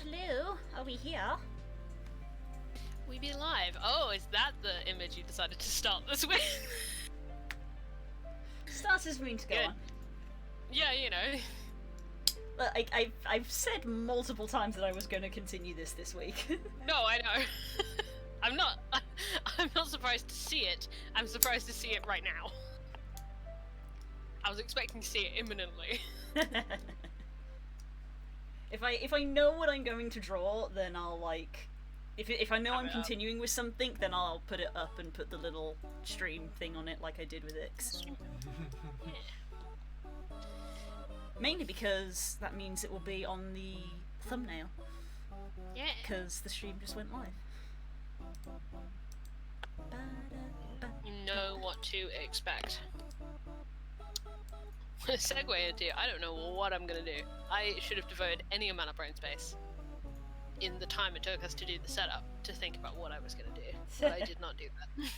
hello. Are we here? We be live. Oh, is that the image you decided to start this with? Starters mean to go Good. on. Yeah, you know. But I've said multiple times that I was going to continue this week. No, I know. I'm not surprised to see it. I'm surprised to see it right now. I was expecting to see it imminently. If I know what I'm going to draw, then I'll like. If I know I'm it up. continuing with something, then I'll put it up and put the little stream thing on it like I did with Ix. Yeah. Mainly because that means it will be on the thumbnail, Yeah. because the stream just went live. You know what to expect. Segue into I don't know what I'm gonna do. I should have devoted any amount of brain space in the time it took us to do the setup to think about what I was gonna do, but I did not do that.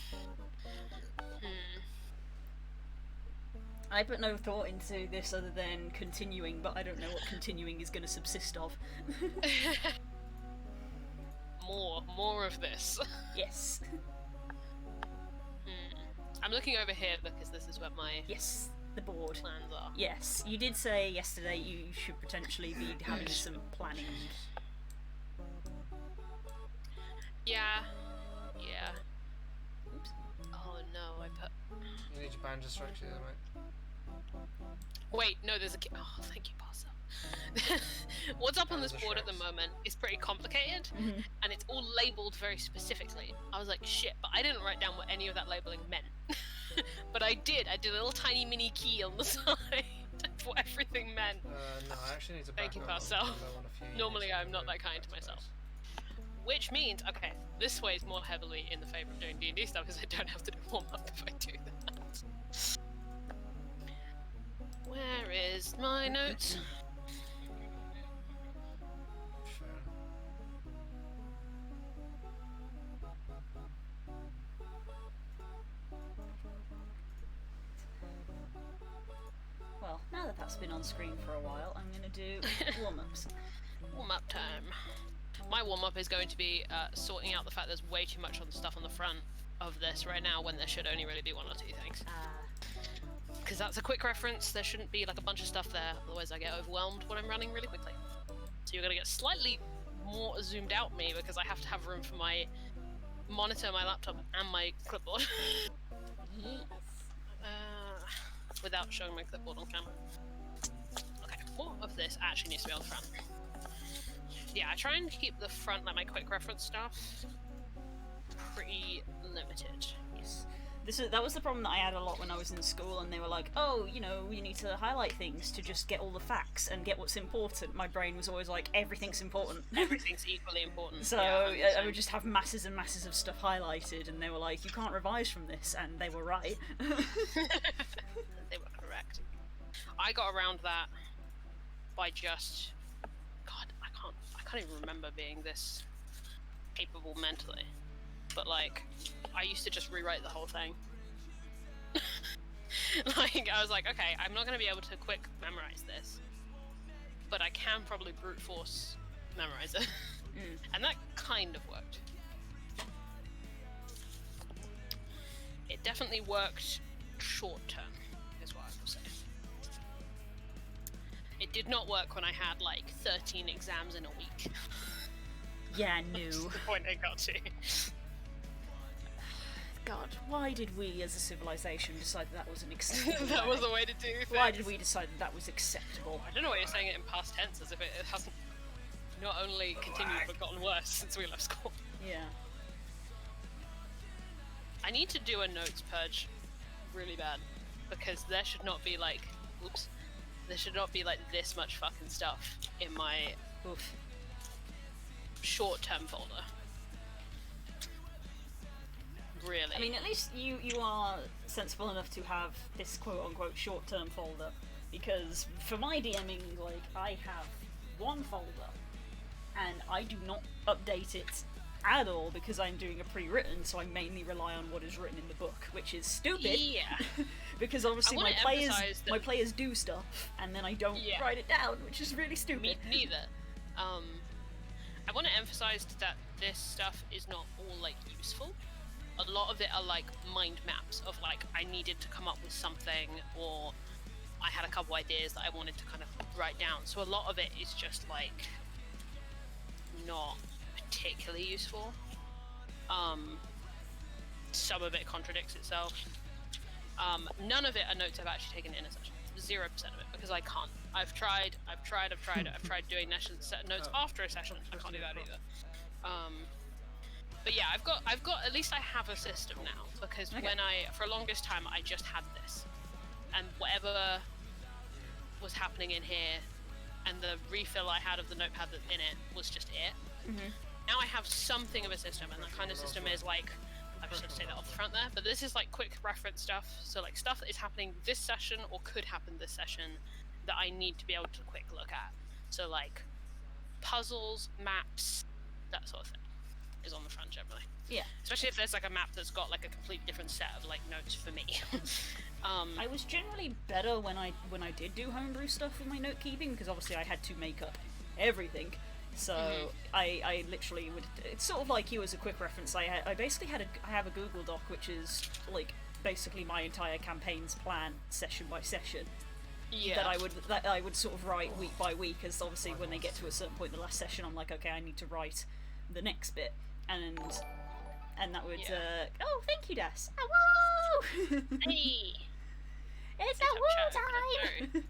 I put no thought into this other than continuing, but I don't know what continuing is going to subsist of. More of this. Yes. I'm looking over here because this is where my Yes, the board. plans are. Yes, you did say yesterday you should potentially be having some planning. Yeah. Oops. Oh no, I put. You need your band structure there, mate. Wait, no, there's a. Oh, thank you, Parcel. What's up on this board at the moment is pretty complicated, and it's all labelled very specifically. I was like, shit, but I didn't write down what any of that labelling meant. But I did. I did a little tiny mini key on the side of what everything meant. No, I actually need to Thank back you, up Parcel. because I want a few Normally units I'm not that kind to back myself. space. Which means, okay, this weighs more heavily in the favour of doing D&D stuff because I don't have to do warm-up if I do that. Where is my notes? Sure. Well, now that that's been on screen for a while, I'm going to do warm-ups. Warm-up time. My warm-up is going to be sorting out the fact there's way too much on the stuff on the front of this right now when there should only really be one or two things. Because that's a quick reference, there shouldn't be like a bunch of stuff there, otherwise I get overwhelmed when I'm running really quickly. So you're going to get slightly more zoomed out me because I have to have room for my monitor, my laptop, and my clipboard. Without showing my clipboard on camera. Okay, more of this actually needs to be on the front. Yeah, I try and keep the front, like my quick reference stuff, pretty limited. Yes. That was the problem that I had a lot when I was in school, and they were like, oh, you know, you need to highlight things to just get all the facts and get what's important. My brain was always like, everything's important. Everything's equally important. So yeah, I would just have masses and masses of stuff highlighted, and they were like, you can't revise from this, and they were right. They were correct. I got around that by just... God, I can't even remember being this capable mentally. But like, I used to just rewrite the whole thing. Like, I was like, okay, I'm not going to be able to quick memorize this, but I can probably brute force memorize it. And that kind of worked. It definitely worked short term, is what I will say. It did not work when I had like 13 exams in a week. Yeah, That's no. the point I got to. God, why did we as a civilization decide that was an acceptable That way? was the way to do things. Why did we decide that was acceptable? I don't know why you're saying it in past tense, as if it hasn't not only continued but gotten worse since we left school. Yeah. I need to do a notes purge really bad, because there should not be like, oops, there should not be like this much fucking stuff in my Oof. short-term folder. Really? I mean, at least you are sensible enough to have this quote-unquote short-term folder, because for my DMing, like, I have one folder, and I do not update it at all because I'm doing a pre-written, so I mainly rely on what is written in the book, which is stupid. Yeah. Because obviously I my wanna players emphasize that- my players do stuff, and then I don't Yeah. write it down, which is really stupid. Me neither. I want to emphasize that this stuff is not all like useful. A lot of it are like mind maps of like I needed to come up with something, or I had a couple ideas that I wanted to kind of write down. So a lot of it is just like not particularly useful. Some of it contradicts itself. None of it are notes I've actually taken in a session. 0% of it, because I can't. I've tried I've tried doing notes after a session. I can't do that either. But yeah, I've got at least I have a system now, because when for the longest time I just had this, and whatever was happening in here and the refill I had of the notepad that's in it was just it. Now I have something of a system, and that kind of system is like, I'm just going to say that off the front there, but this is like quick reference stuff, so like stuff that is happening this session or could happen this session that I need to be able to quick look at. So like puzzles, maps, that sort of thing is on the front generally. Yeah. Especially if there's like a map that's got like a complete different set of like notes for me. I was generally better when I did do homebrew stuff with my note keeping, because obviously I had to make up everything. So I literally would. It's sort of like you as a quick reference. I basically I have a Google Doc which is like basically my entire campaign's plan session by session. Yeah. That I would sort of write week by week, as obviously when they get to a certain point in the last session, I'm like, okay, I need to write the next bit, and that would. Oh, thank you, Des. Hello. Hey. It's a woo time.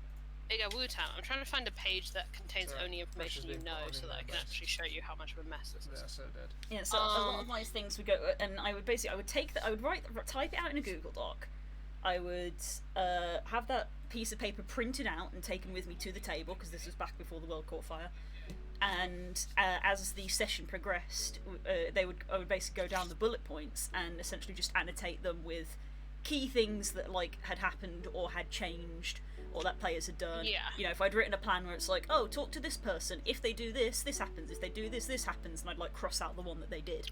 Big woo time. I'm trying to find a page that contains only information you know, so that I can actually show you how much of a mess this is. Yeah, so dead. Yeah, so a lot of my things would go, and I would type it out in a Google Doc. I would have that piece of paper printed out and taken with me to the table, because this was back before the world caught fire. And as the session progressed, I would basically go down the bullet points and essentially just annotate them with key things that like had happened or had changed or that players had done. Yeah. You know, if I'd written a plan where it's like, oh, talk to this person, if they do this, this happens, if they do this, this happens, and I'd like cross out the one that they did.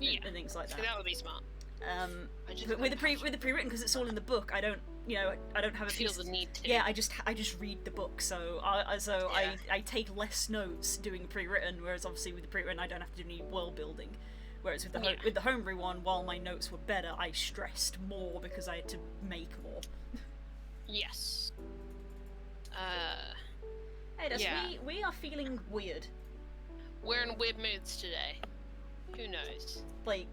Yeah. And things like that. So that would be smart. But with the pre-written, because it's all in the book, I don't have a Feel piece. the need to. Yeah, I just read the book, so I take less notes doing pre-written, whereas obviously with the pre-written I don't have to do any world building. Whereas with the homebrew one, while my notes were better, I stressed more because I had to make more. Yes. Hey, Des, yeah. we are feeling weird. We're in weird moods today. Who knows? Like,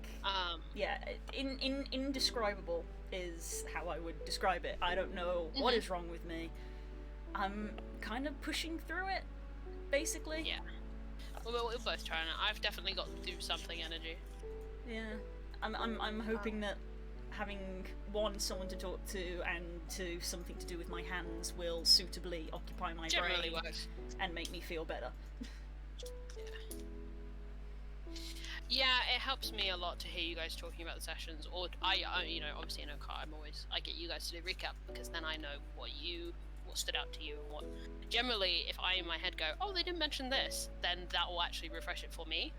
yeah, indescribable is how I would describe it. I don't know what is wrong with me. I'm kind of pushing through it, basically. Yeah. Well, we're both trying it. I've definitely got to do something energy. Yeah. I'm hoping that having someone to talk to and something to do with my hands will suitably occupy my Generally brain works. and make me feel better. Yeah, it helps me a lot to hear you guys talking about the sessions, or I obviously in Okar, I get you guys to do recap, because then I know what stood out to you, and what. Generally, if I in my head go, oh, they didn't mention this, then that will actually refresh it for me,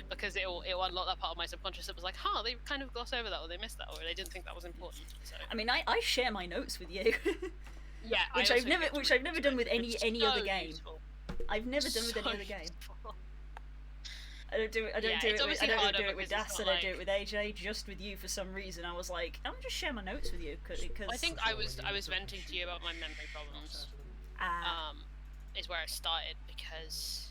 because it will unlock that part of my subconscious that was like, they kind of glossed over that, or they missed that, or they didn't think that was important. So. I mean, I share my notes with you. Yeah, which I've never done with any so other game. Useful. I've never done with any other game. Useful. I don't do it with Das. I don't do it with like... AJ. Just with you for some reason. I was like, I'm just share my notes with you because. I think I was venting to you about my memory problems. Is where I started because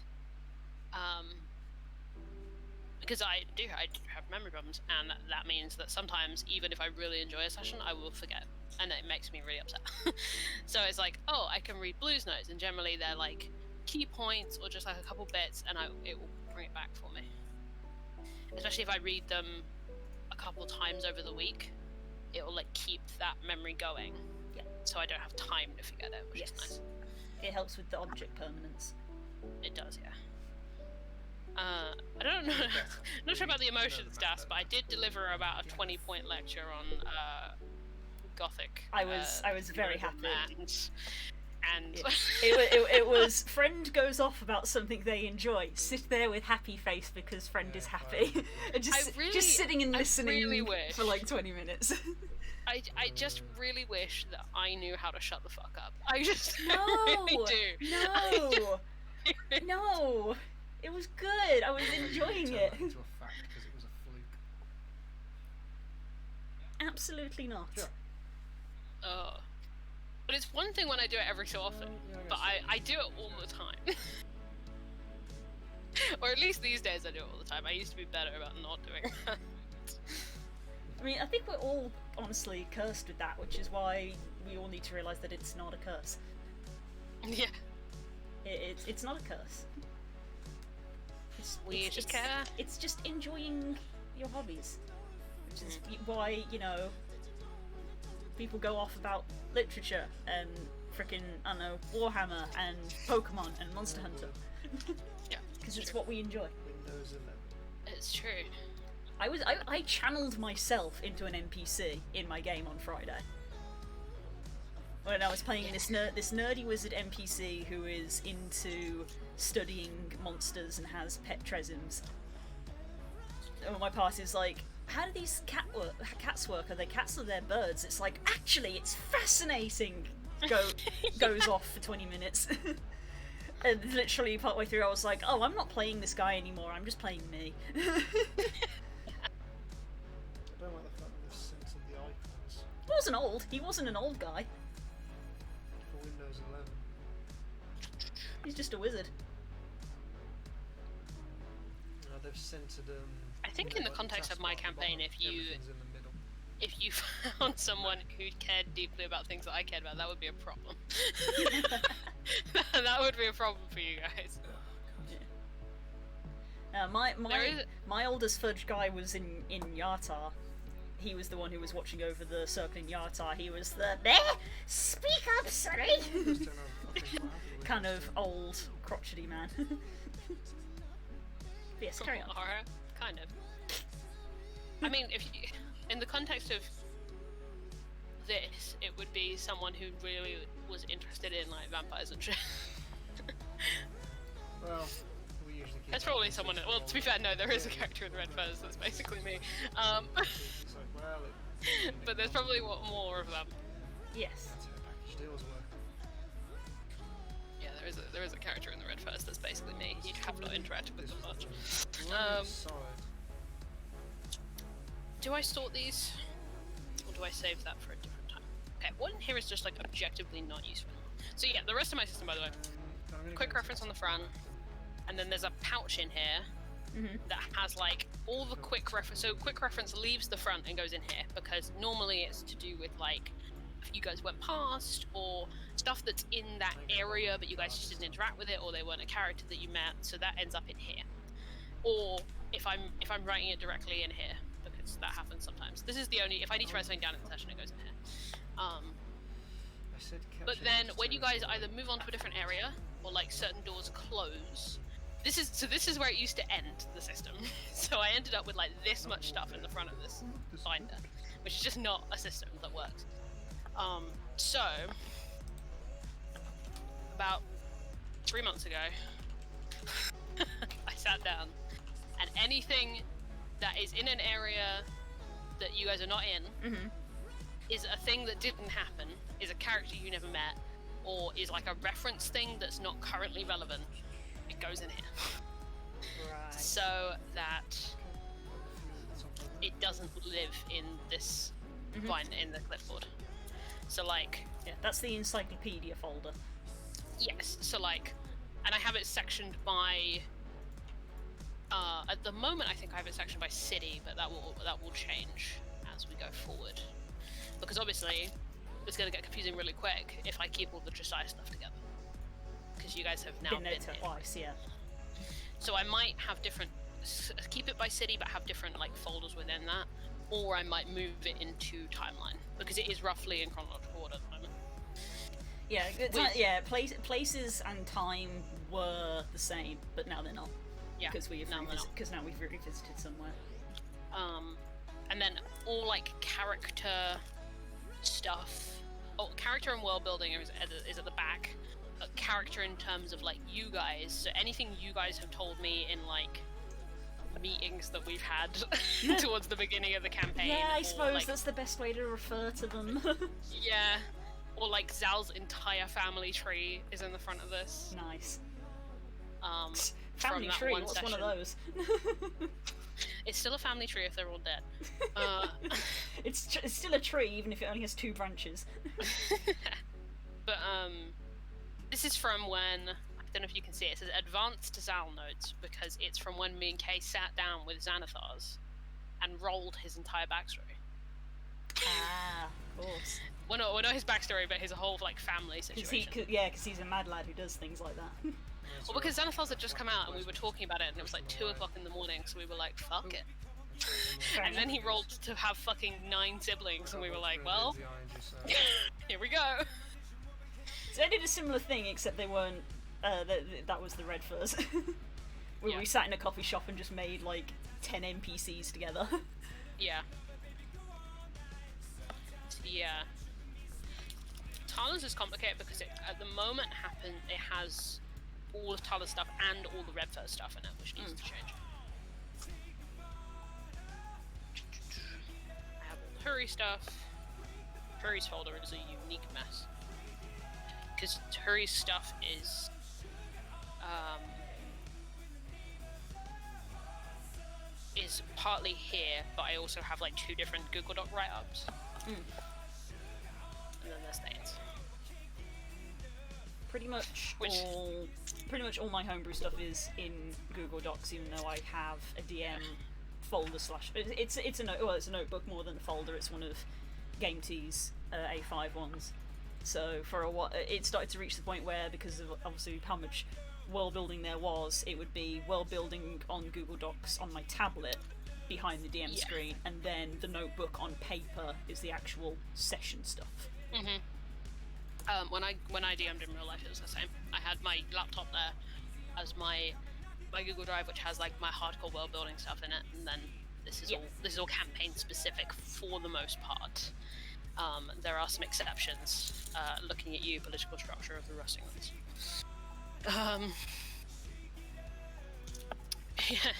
I do have memory problems, and that means that sometimes even if I really enjoy a session, I will forget, and it makes me really upset. So it's like, I can read Blue's notes, and generally they're like key points or just like a couple bits, and it will bring it back for me. Especially if I read them a couple times over the week, it will like keep that memory going. Yeah. So I don't have time to forget it, which is nice. It helps with the object permanence. It does, yeah. I don't know. I'm not sure about the emotions stats, but I did deliver about a 20-point lecture on Gothic. I was very happy. And it was friend goes off about something they enjoy. Sit there with happy face because friend is happy. And just sitting and listening for like 20 minutes. I just really wish that I knew how to shut the fuck up. I just no, really do. No. It was good. I was enjoying Turn it. that into a fact because it was a fluke. Absolutely not. Sure. But it's one thing when I do it every so often, Yeah, but I do it all the time. Or at least these days I do it all the time. I used to be better about not doing that. I mean, I think we're all honestly cursed with that, which is why we all need to realise that it's not a curse. Yeah. It's not a curse. We just care. It's just enjoying your hobbies, which is why, you know, people go off about literature and frickin', I don't know, Warhammer and Pokemon and Monster Hunter. Yeah. Because it's what we enjoy. Windows 11. It's true. I channeled myself into an NPC in my game on Friday. When I was playing this nerdy wizard NPC who is into studying monsters and has pet Tresims. And my party's like, how do these cats work? Are they cats or they're birds? It's like, actually, it's fascinating. Goes off for 20 minutes. And literally partway through I was like, oh, I'm not playing this guy anymore, I'm just playing me. I don't like the fact that they've censored the icons He wasn't old. He wasn't an old guy. for Windows 11. He's just a wizard. They've censored I think in the context of my campaign, if you everything's in the middle. found someone who cared deeply about things that I cared about, that would be a problem. That would be a problem for you guys. My oldest fudge guy was in Yatar. He was the one who was watching over the circle in Yatar. He was the speak up, sorry. Just don't know if I'm happy with Kind it, of so- old, crotchety man. Yes, carry on. Alright, kind of. I mean, if you, in the context of this, it would be someone who really was interested in like vampires and shit. Well, we usually keep That's that probably in someone. six Well, to be fair, no, there is a Yeah. character in Red Furs that's basically me. It's like, well, But there's probably more of them. Yes. That's how package deals work. Yeah, there is a character in the Red Furs that's basically me. You have not interacted with them much. Side. Do I sort these, or do I save that for a different time? Okay, one here is just like objectively not useful. So yeah, the rest of my system, by the way, I'm gonna quick go reference on the front, and then there's a pouch in here that has like all the quick reference. So quick reference leaves the front and goes in here because normally it's to do with like if you guys went past or stuff that's in that area but you guys just didn't interact with it or they weren't a character that you met, so that ends up in here. Or if I'm writing it directly in here because that happens sometimes. This is the only if I need to write something down in the session it goes in here. I said But capture then each when you guys territory. either move on to a different area or like certain doors close, this is where it used to end the system. So I ended up with like this much stuff in the front of this binder, which is just not a system that works. So about 3 months ago, I sat down, and anything that is in an area that you guys are not in is a thing that didn't happen, is a character you never met, or is like a reference thing that's not currently relevant. It goes in here. Right. So that it doesn't live in this binder, in the clipboard. So like, Yeah, that's the encyclopedia folder. yes, so like, and I have it sectioned by, at the moment I think I have it sectioned by city, but that will change as we go forward. Because obviously, it's going to get confusing really quick if I keep all the Josiah stuff together. Because you guys have now Been been noted here. twice, yeah. So I might have different, keep it by city, but have different like folders within that, or I might move it into timeline because it is roughly in chronological order at the moment. Yeah, With- places and time were the same, but now they're not. Yeah, Because we've now they're not. because now we've revisited somewhere. And then all like character stuff, character and world building is at the back. Character in terms of like you guys, so anything you guys have told me in like meetings that we've had towards the beginning of the campaign. Yeah, I or, suppose like, that's the best way to refer to them. yeah, or like Zal's entire family tree is in the front of this. Nice. Family from that tree, one what's session. one of those? It's still a family tree if they're all dead. It's still a tree, even if it only has 2 branches. But this is from when, I don't know if you can see it, it says advanced Zal notes, because it's from when me and Kay sat down with Xanathars and rolled his entire backstory. Ah, of course. Well, not his backstory, but his whole like family situation. Because he's a mad lad who does things like that. Well, because Xanathars had just come out and we were talking about it, and it was like 2 o'clock in the morning, so we were like, fuck it. And then he rolled to have fucking 9 siblings, and we were like, well, here we go. So I did a similar thing, except they weren't. That was the Red Furs. Where Yeah. we sat in a coffee shop and just made like 10 NPCs together. Yeah. Yeah. Tala's is complicated because it, at the moment, it has all of Tala's stuff and all the Red Fur stuff in it, which needs to change. I have all the Hurry stuff. Hurry's folder is a unique mess. Because Hurry's stuff is partly here, but I also have like 2 different Google Doc write-ups. And then there's Thane's. Pretty much all my homebrew stuff is in Google Docs, even though I have a DM folder slash. It's a notebook more than a folder. It's one of Game T's A5 ones. So for a while, it started to reach the point where, because of obviously how much world building there was, it would be world building on Google Docs on my tablet behind the DM screen, and then the notebook on paper is the actual session stuff. When I DM'd in real life, it was the same. I had my laptop there as my Google Drive, which has like my hardcore world building stuff in it, and then this is all campaign specific for the most part. There are some exceptions. Looking at you, political structure of the Rustinglets. Yeah,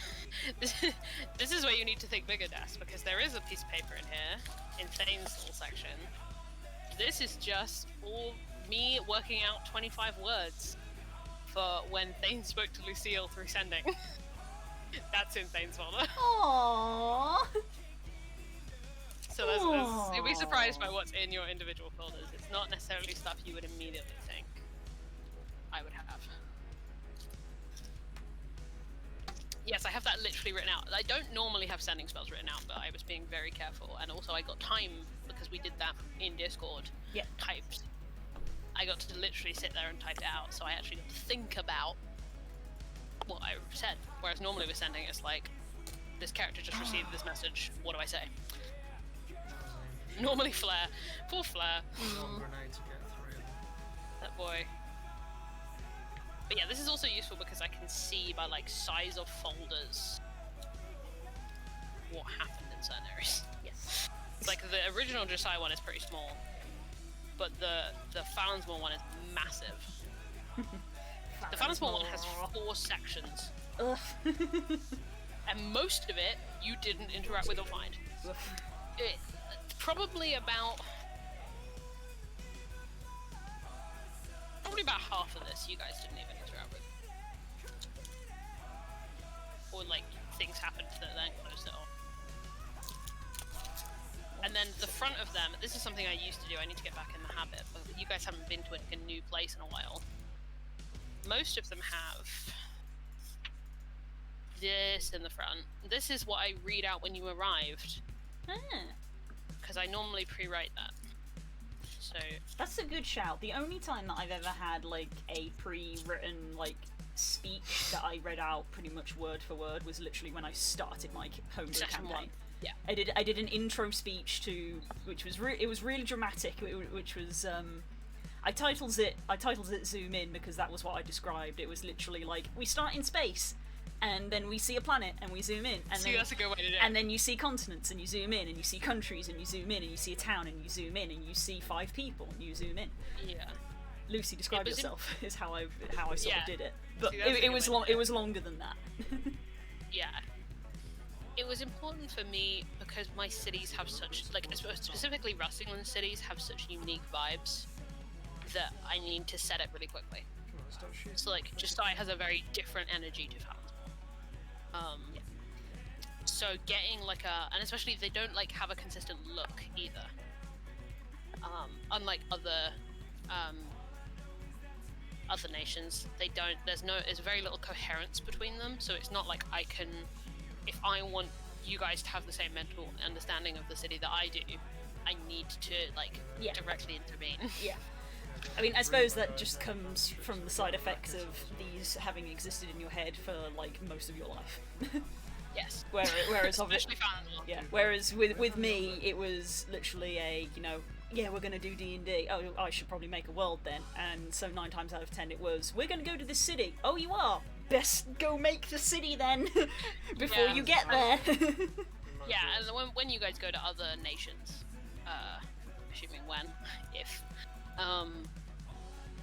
this is where you need to think bigger, Des, because there is a piece of paper in here, in Thane's little section. This is just all me working out 25 words for when Thane spoke to Lucille through sending. That's in Thane's folder. Aww. So you'll be surprised by what's in your individual folders. It's not necessarily stuff you would immediately think I would have. Yes, I have that literally written out. I don't normally have sending spells written out, but I was being very careful. And also I got time, because we did that in Discord, typed. I got to literally sit there and type it out, so I actually got to think about what I said. Whereas normally with sending, it's like, this character just received this message, what do I say? Normally Flare. Poor Flare. One grenade to get through. That boy. But yeah, this is also useful because I can see by like size of folders what happened in certain areas. Yes. It's like the original Josiah one is pretty small, but the Fallonsmore one is massive. The Fallonsmore one has 4 sections. Ugh. And most of it you didn't interact with or find. Probably about half of this you guys didn't even interact with. Or like things happened that then closed it off. And then the front of them, this is something I used to do, I need to get back in the habit, but you guys haven't been to a new place in a while. Most of them have this in the front. This is what I read out when you arrived. Because I normally pre-write that. So That's a good shout. The only time that I've ever had like a pre-written like speech that I read out pretty much word for word was literally when I started my homebrew Session campaign. 1. Yeah. I did an intro speech to, which was it was really dramatic. Which was I titled it Zoom In because that was what I described. It was literally like, we start in space, and then we see a planet and we zoom in, and see, then that's a good way to do it. and then you see continents and you zoom in, and you see countries and you zoom in, and you see a town and you zoom in, and you see 5 people and you zoom in. Yeah. Lucy, describe It was yourself is how I sort Yeah. of did it, but See, that's a it good was way long. to do It was longer than that. Yeah. It was important for me because my cities have such, like, specifically Rustingland cities have such unique vibes that I need to set it really quickly. Stop shooting. So like, Jestai has a very different energy to Phalanx. So getting like and especially they don't like have a consistent look either. Unlike other nations, they don't. There's very little coherence between them. So it's not like if I want you guys to have the same mental understanding of the city that I do, I need to like directly intervene. Yeah. I mean, I suppose that just comes from the side effects of these having existed in your head for like most of your life. Yes. Whereas especially Phalanx. yeah. Whereas with me, it was literally a we're gonna do D&D. Oh, I should probably make a world then. And so 9 times out of 10 it was, we're gonna go to this city. Oh, you are. Best go make the city then before you get there. Yeah, and when you guys go to other nations, assuming if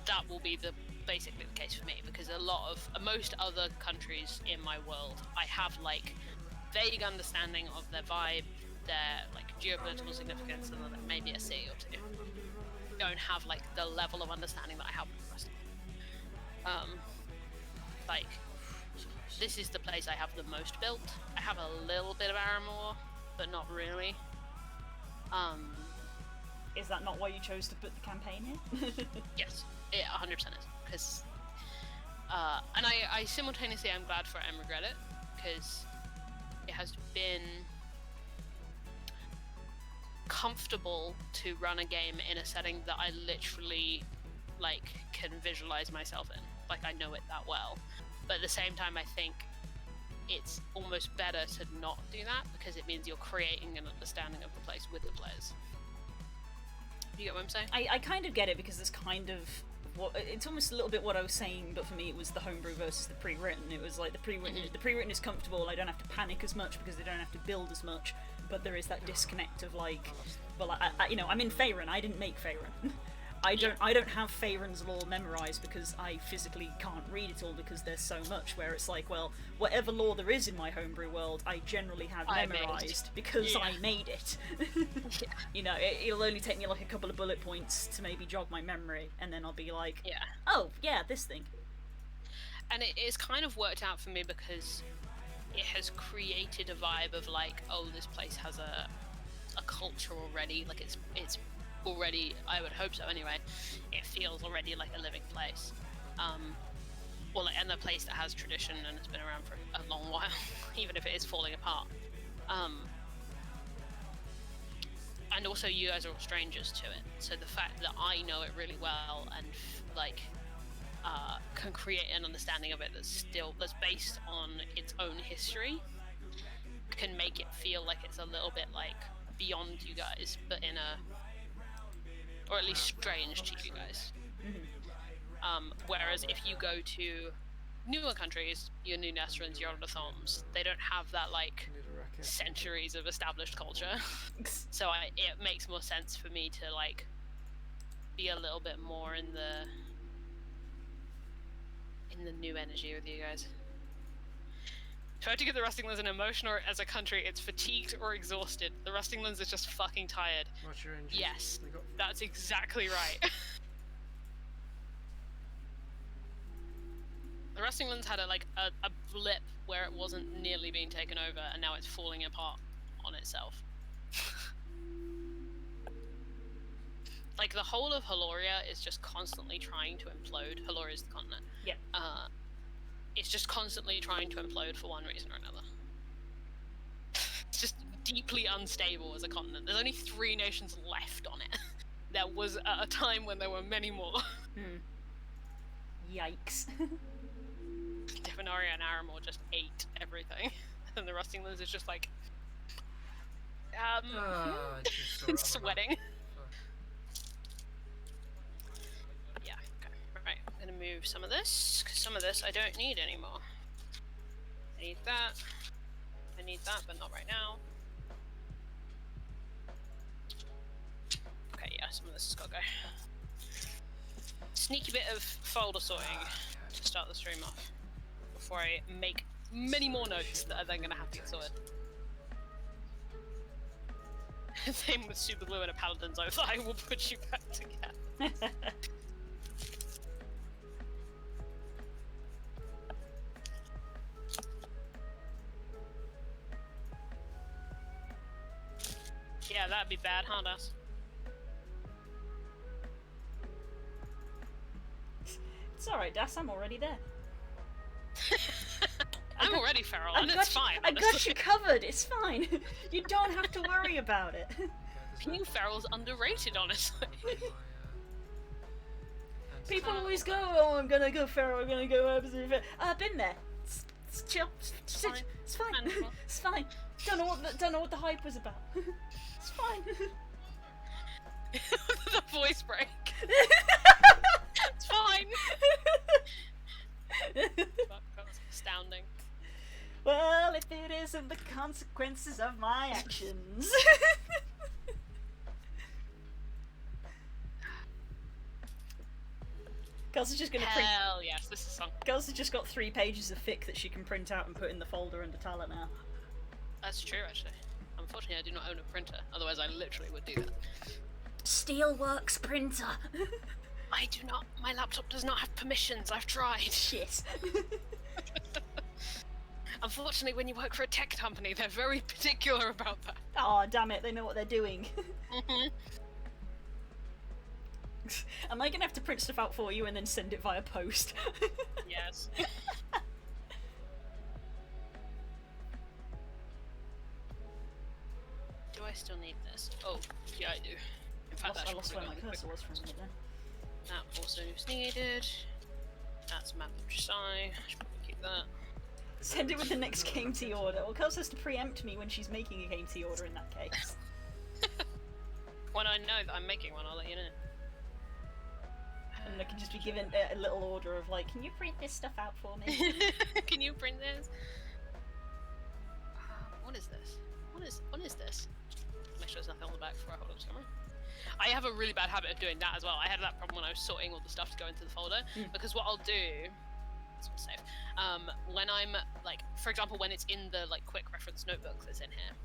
that will be basically the case for me, because most other countries in my world, I have like vague understanding of their vibe, their like geopolitical significance, and then maybe a city or two. Don't have like the level of understanding that I have with the rest of them. Like, this is the place I have the most built. I have a little bit of Aramor, but not really. Is that not why you chose to put the campaign in? Yes, it 100% is. Because, and I simultaneously am glad for it and regret it, because it has been comfortable to run a game in a setting that I literally like can visualize myself in. Like, I know it that well. But at the same time, I think it's almost better to not do that, because it means you're creating an understanding of the place with the players. You get what I'm saying? I kind of get it, because it's kind of it's almost a little bit what I was saying, but for me it was the homebrew versus the pre-written. It was like the pre-written is comfortable. I don't have to panic as much because they don't have to build as much, but there is that disconnect of like, well, I'm in Faerun. I didn't make Faerun. I don't have Faerun's lore memorized because I physically can't read it all, because there's so much. Where it's like, well, whatever lore there is in my homebrew world, I generally have memorized because I made it. It'll only take me like a couple of bullet points to maybe jog my memory, and then I'll be like, oh yeah, this thing. And it's kind of worked out for me, because it has created a vibe of like, oh, this place has a culture already. Like it's already, I would hope so anyway, it feels already like a living place. And a place that has tradition and has been around for a long while, even if it is falling apart. And also, you guys are all strangers to it, so the fact that I know it really well and can create an understanding of it that's based on its own history, can make it feel like it's a little bit like beyond you guys, but or at least strange to you guys. Whereas if you go to newer countries, your New Nesrans, your Oldathoms, they don't have that like centuries of established culture. So it makes more sense for me to like be a little bit more in the new energy with you guys. Try to give the Rustinglands an emotion, or as a country, it's fatigued or exhausted. The Rustinglands are just fucking tired. What's your engine? Yes, that's exactly right. The Rustinglands had a blip where it wasn't nearly being taken over, and now it's falling apart on itself. Like, the whole of Haloria is just constantly trying to implode. Haloria is the continent. Yeah. It's just constantly trying to implode for one reason or another. It's just deeply unstable as a continent. There's only 3 nations left on it. There was a time when there were many more. Yikes. Devinaria and Aramor just ate everything. And the Rustinglands is just like... sweating. Yeah, okay. Right, I'm gonna move some of this, because some of this I don't need anymore. I need that. I need that, but not right now. Okay, yeah, some of this has got to go. Sneaky bit of folder sorting to start the stream off, before I make many more notes that are then going to have to get sorted. Same with super glue and a paladin's oath. I will put you back together. Yeah, that'd be bad, huh, Das? It's alright, Das, I'm already there. I'm already feral, and it's fine. I got you covered, it's fine. You don't have to worry about it. Being feral's underrated, honestly. People always go, oh, I'm gonna go feral, I'm gonna go absolute feral. I've been there. It's chill. It's fine. It's fine. It's fine. Don't know what the hype was about. It's fine. The voice break. It's fine. That's astounding. Well, if it isn't the consequences of my actions. Girls are just gonna print. Hell yes, this is song. Girls have just got 3 pages of fic that she can print out and put in the folder under talent now. That's true, actually. Unfortunately, I do not own a printer. Otherwise, I literally would do that. Steelworks printer. I do not. My laptop does not have permissions. I've tried. Shit. Unfortunately, when you work for a tech company, they're very particular about that. Oh, damn it! They know what they're doing. Mhm. Am I gonna have to print stuff out for you and then send it via post? Yes. Do I still need this? Oh, yeah, I do. In fact, I lost where my cursor was for a minute then. That also is needed. That's map of Josiah. I should probably keep that. Send it with the next game T order. Well, Kels has to preempt me when she's making a game T order in that case. When I know that I'm making one, I'll let you know. And I can just be given a little order of like, can you print this stuff out for me? Can you print this? What is this? What is this? Make sure there's nothing on the back before I hold up the camera. I have a really bad habit of doing that as well. I had that problem when I was sorting all the stuff to go into the folder, because what I'll do, this one's safe, when I'm, like, for example, when it's in the, like, quick reference notebook that's in here,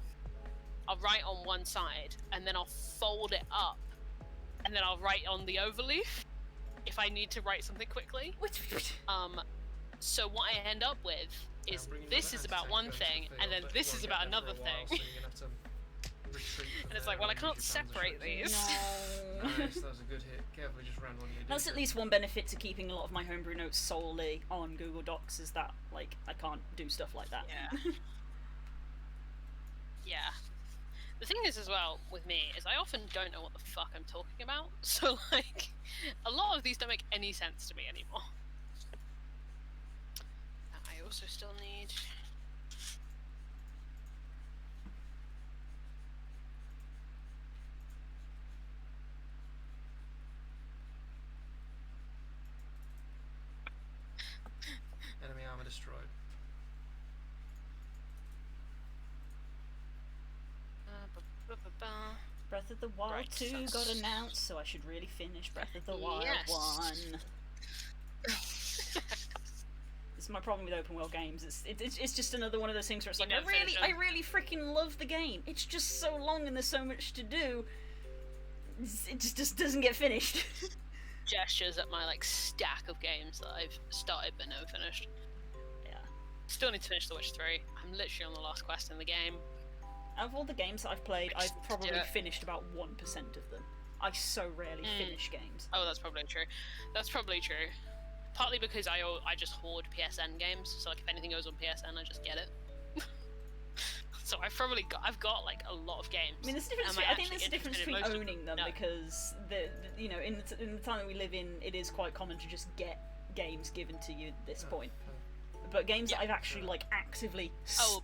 I'll write on one side, and then I'll fold it up, and then I'll write on the overleaf, if I need to write something quickly. So what I end up with is this is about one thing, and then this is about another thing. And it's like, well, I can't separate these. No. Nice, that was a good hit. Carefully just ran one you did. That's at least one benefit to keeping a lot of my homebrew notes solely on Google Docs, is that, like, I can't do stuff like that. Yeah. Yeah. The thing is, as well, with me, is I often don't know what the fuck I'm talking about. So, like, a lot of these don't make any sense to me anymore. I also still need... Enemy armor destroyed. Breath of the Wild Right, 2 that's- got announced, so I should really finish Breath of the Wild Yes. 1. This is my problem with open world games. It's just another one of those things where it's You like, never finish I them. really freaking love the game. It's just so long and there's so much to do. It just doesn't get finished. Gestures at my, like, stack of games that I've started but never finished. Yeah. Still need to finish The Witcher 3. I'm literally on the last quest in the game. Out of all the games that I've played, I've probably Yeah. finished about 1% of them. I so rarely finish games. Oh, that's probably true. That's probably true. Partly because I just hoard PSN games, so like if anything goes on PSN, I just get it. So I've got like a lot of games. I mean, there's a difference. I think there's a difference between owning them, because you know, in the time that we live in, it is quite common to just get games given to you at this point. But games that I've actually like actively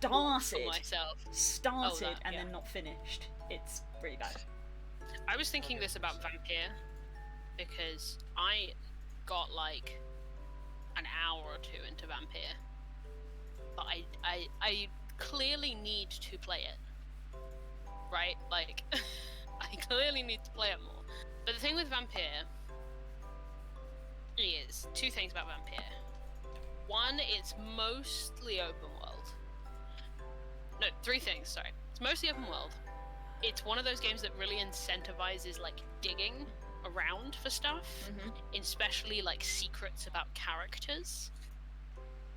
bought for myself. started and yeah. then not finished, it's really bad. I was thinking this about Vampire because I got like an hour or two into Vampire, but I clearly need to play it, right? Like, I clearly need to play it more. But the thing with Vampire is two things about Vampire. One, it's mostly open world. No, three things, sorry. It's mostly open world. It's one of those games that really incentivizes, like, digging around for stuff, especially, like, secrets about characters.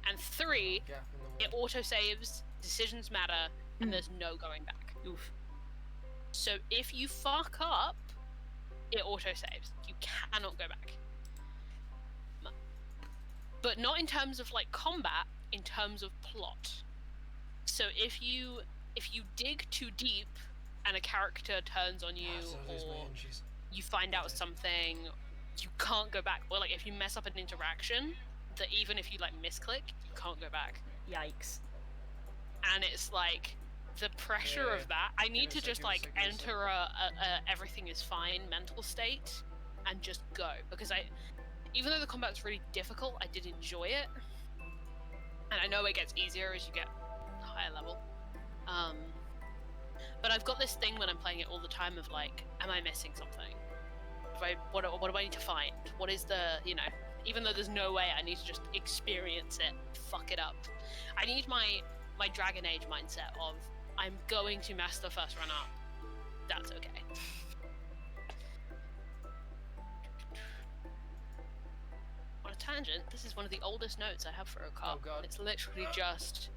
And three, Gap in the wall. it autosaves, decisions matter, and there's no going back. Oof. So if you fuck up, it auto-saves. You cannot go back. But not in terms of like combat, in terms of plot. So if you dig too deep and a character turns on you, or you find out something, you can't go back. Or like if you mess up an interaction, that even if you like misclick, you can't go back. Yikes. And it's like the pressure of that. I need to just like enter a everything is fine mental state and just go, because even though the combat's really difficult, I did enjoy it, and I know it gets easier as you get higher level. But I've got this thing when I'm playing it all the time of like, am I missing something? What do I need to find? What is the, even though there's no way, I need to just experience it, fuck it up. I need my Dragon Age mindset of, I'm going to mess the first run up. That's okay. On a tangent, this is one of the oldest notes I have for a card. Oh god. It's literally just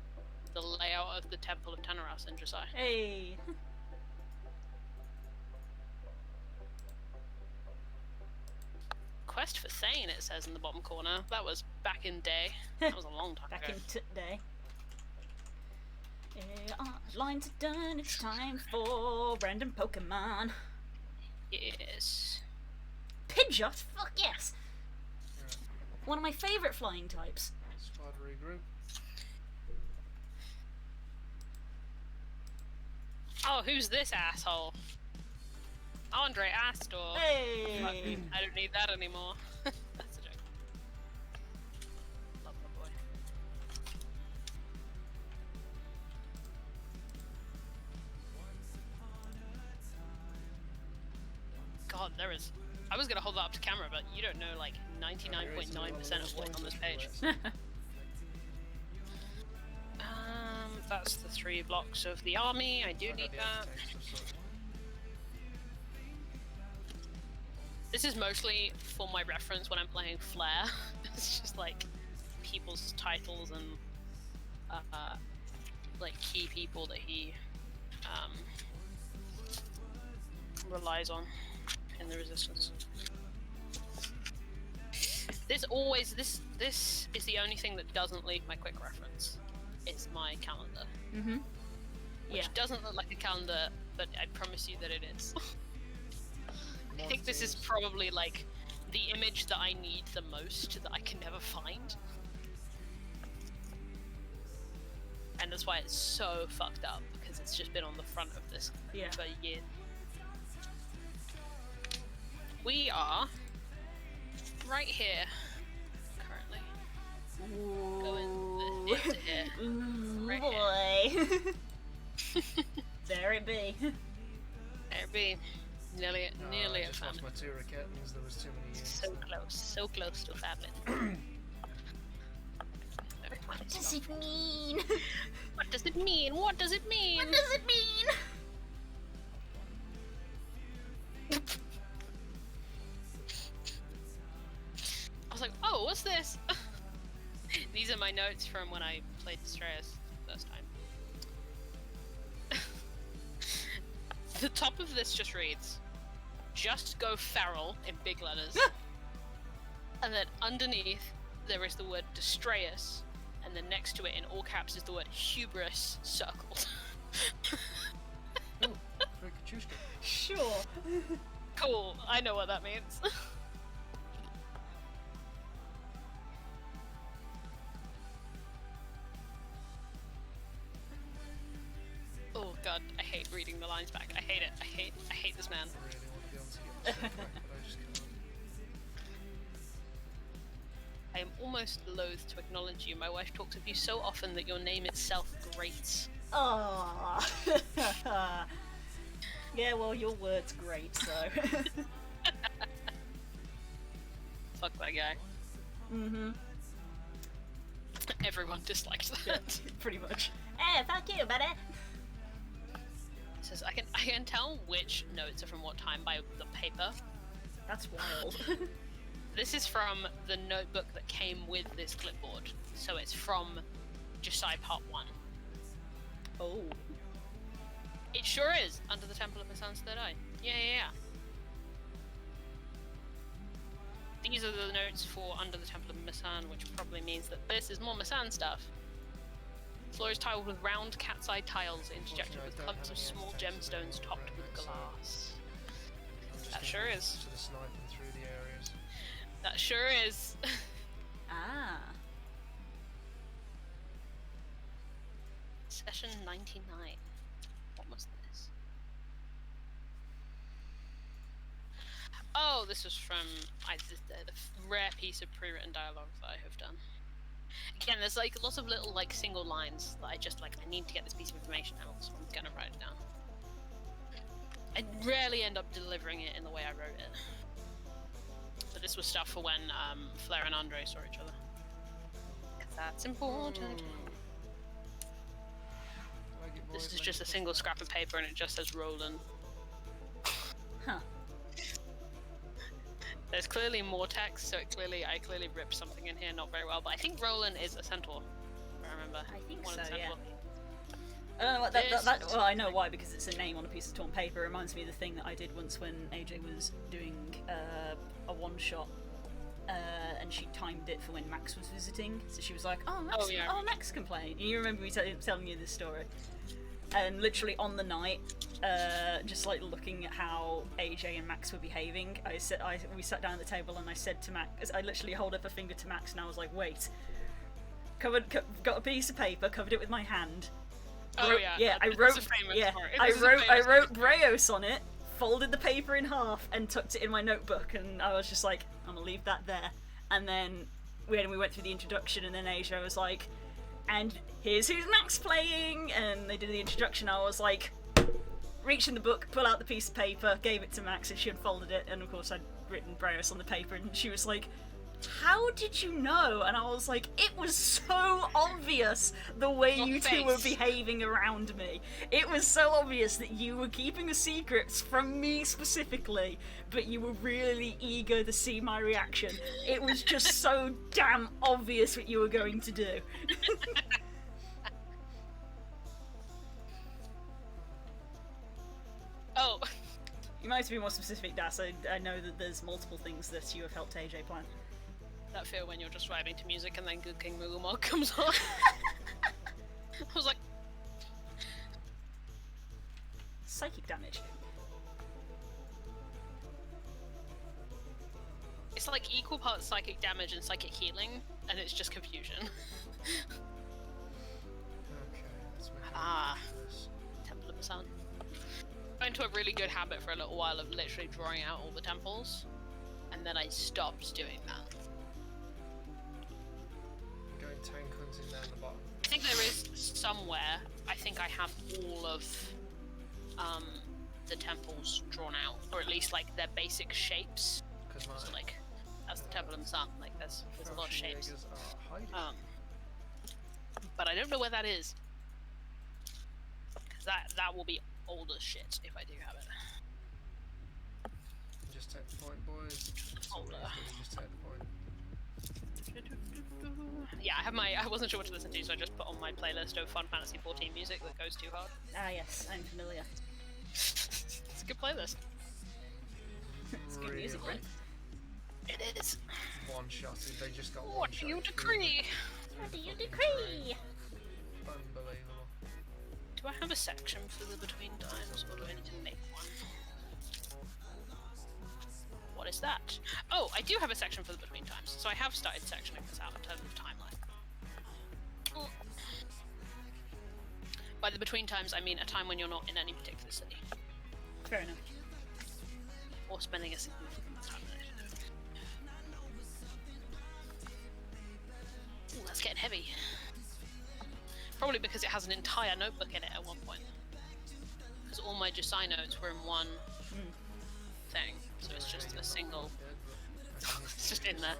the layout of the Temple of Teneras in Josiah. Hey. Quest for Thane, it says in the bottom corner. That was back in day. That was a long time Back ago. in today. Lines are done, it's time for random Pokemon. Yes. Pidgeot? Fuck yes! Right. One of my favourite flying types. Squad regroup. Oh, who's this asshole? Andre Astor. Hey! I don't need that anymore. That's a joke. Love my boy. God, there is. I was gonna hold that up to camera, but you don't know like 99.9% of what's on this page. That's the 3 blocks of the army. I do need that. This is mostly for my reference when I'm playing Flare. It's just like people's titles and like key people that he relies on in the Resistance. This is the only thing that doesn't leave my quick reference. It's my calendar. Mm-hmm. Which doesn't look like a calendar, but I promise you that it is. I think this is probably like the image that I need the most that I can never find. And that's why it's so fucked up, because it's just been on the front of this for years. We are right here currently. Ooh. Going here to here. Ooh, Right boy. There it be. There it be. Nearly I a just famine. lost my 2 Raketans, there was too many units. So close to famine. What does it mean? What does it mean? What does it mean? What does it mean? I was like, oh, what's this? These are my notes from when I played Strayas first time. The top of this just reads, just go feral in big letters. And then underneath there is the word Destrayus, and then next to it in all caps is the word hubris circled. Ooh, for Kachushka. Sure. Cool, I know what that means. Oh god, I hate reading the lines back. I hate it. I hate this man. I really want to be able to get this back, but I just can't. I am almost loath to acknowledge you. My wife talks of you so often that your name itself grates. Aww. Yeah, well, your word's great, so. Fuck that guy. Mm-hmm. Everyone dislikes Yeah, that. pretty much. Hey, fuck you, buddy. It says I can tell which notes are from what time by the paper. That's wild. This is from the notebook that came with this clipboard, so it's from Josiah Part 1. Oh. It sure is, under the Temple of Masan's third eye. Yeah. These are the notes for under the Temple of Masan, which probably means that this is more Masan stuff. The floor is tiled with round cat's-eye tiles interjected with clumps of small gemstones topped with glass. That sure is. To the sniping through the areas. That sure is. Ah. Session 99. What was this? Oh, this was from the rare piece of pre-written dialogue that I have done. Again, there's like lots of little like single lines that I just like. I need to get this piece of information out, so I'm gonna write it down. I rarely end up delivering it in the way I wrote it. But this was stuff for when Flair and Andre saw each other. 'Cause that's important. Like it, boys, This is like just it. a single scrap of paper and it just says Roland. Huh. There's clearly more text, so I clearly ripped something in here not very well, but I think Roland is a centaur. If I remember. I think One of so, the yeah. centaur. I don't know what well, I know why, because it's a name on a piece of torn paper. It reminds me of the thing that I did once when AJ was doing a one-shot, and she timed it for when Max was visiting. So she was like, "Oh, Max, yeah. Max can play." And you remember me telling you this story? And literally on the night, just like looking at how AJ and Max were behaving, we sat down at the table and I said to Max, I literally hold up a finger to Max and I was like, "Wait." Got a piece of paper, covered it with my hand. Oh yeah. I It's wrote. a famous Yeah, story. I This is a famous wrote Breos on it, folded the paper in half, and tucked it in my notebook. And I was just like, I'm gonna leave that there. And then we went through the introduction, and then Asia was like, and here's who's Max playing. And they did the introduction. I was like, reach in the book, pull out the piece of paper, gave it to Max, and she unfolded it. And of course, I'd written Breos on the paper, and she was like, "How did you know?" And I was like, it was so obvious the way Your you two were face. behaving around me. It was so obvious that you were keeping a secret from me specifically, but you were really eager to see my reaction. It was just so damn obvious what you were going to do. Oh, You might have to be more specific, Das. I know that there's multiple things that you have helped AJ plan. that feel when you're just vibing to music and then Good King Moogle comes on. I was like, Psychic damage. it's like equal parts psychic damage and psychic healing, and it's just confusion. Okay, let's make Ah. this. Temple of the Sun. I got into a really good habit for a little while of literally drawing out all the temples, and then I stopped doing that. Going tank hunting down the bottom. I think there is somewhere, I think I have all of the temples drawn out, or at least like their basic shapes. Because my So like, that's the Temple of the Sun, like there's a lot of shapes. Felshjägers are hiding. But I don't know where that is. Because that will be old as shit if I do have it. Just take the point, boys. That's all we have to do, just take the point. Yeah, I wasn't sure what to listen to, so I just put on my playlist of Final Fantasy 14 music that goes too hard. Ah, yes, I'm familiar. It's a good playlist. It's good music, Really? It is. One-shotted, they just got What one do shot you through decree? What do you fucking decree? Unbelievable. Do I have a section for the between times, or do I need to make one? What is that? Oh, I do have a section for the between times, so I have started sectioning this out in terms of timeline. Oh. By the between times, I mean a time when you're not in any particular city, Fair enough. or spending a significant time in it. Ooh, that's getting heavy. Probably because it has an entire notebook in it at one point. Because all my Josai notes were in one thing, so it's just a single. It's just in there.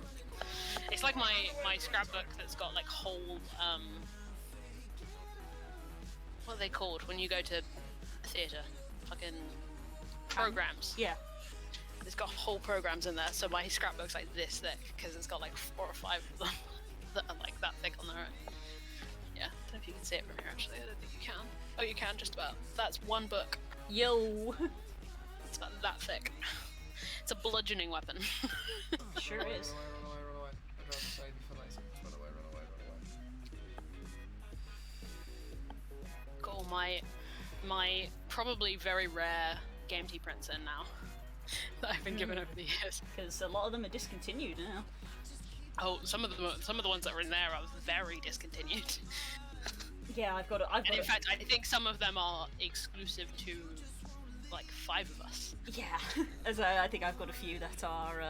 It's like my scrapbook that's got like whole what are they called when you go to theatre? Fucking programs. Yeah. It's got whole programs in there, so my scrapbook's like this thick because it's got like 4 or 5 of them that are like that thick on their own. Yeah, don't know if you can see it from here, actually. I don't think you can. Oh, you can, just about. That's one book. Yo! It's about that thick. It's a bludgeoning weapon. Sure is. Run away. I'd rather save you for later. Run away. Got all my probably very rare Game Tea prints in now that I've been given over the years. Because a lot of them are discontinued now. Oh, some of the ones that are in there are very discontinued. Yeah, I've got And in fact, I think some of them are exclusive to like 5 of us. Yeah, as I think I've got a few that are.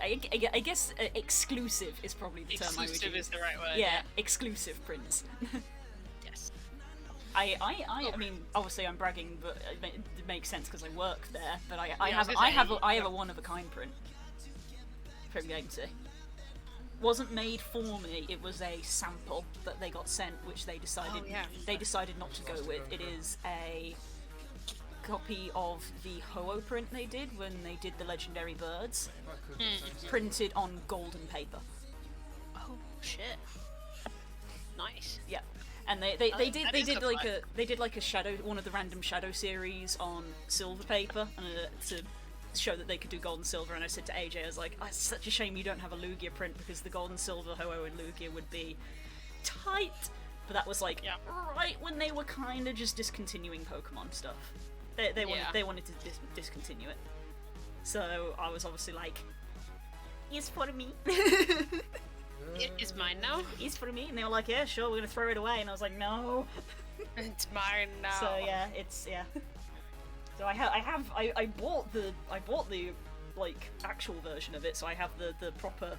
I guess exclusive is probably the term I would use. Exclusive is the right word. Yeah, exclusive prints. Yes. I mean, obviously I'm bragging, but it makes sense because I work there. But I have a one of a kind print from Game Tea. Wasn't made for me. It was a sample that they got sent, which they decided not to go with. It is a copy of the Ho-Oh print they did when they did the Legendary Birds, printed on golden paper. Oh shit! Nice. Yeah, and they did like a shadow, one of the random shadow series on silver paper, to show that they could do gold and silver. And I said to AJ, I was like, oh, it's such a shame you don't have a Lugia print because the gold and silver Ho-Oh and Lugia would be tight. But that was like right when they were kind of just discontinuing Pokemon stuff. They wanted to discontinue it. So I was obviously like, it's for me. It is mine now. It's for me. And they were like, yeah, sure, we're gonna throw it away. And I was like, no. It's mine now. So yeah, So I bought the like actual version of it. So I have the proper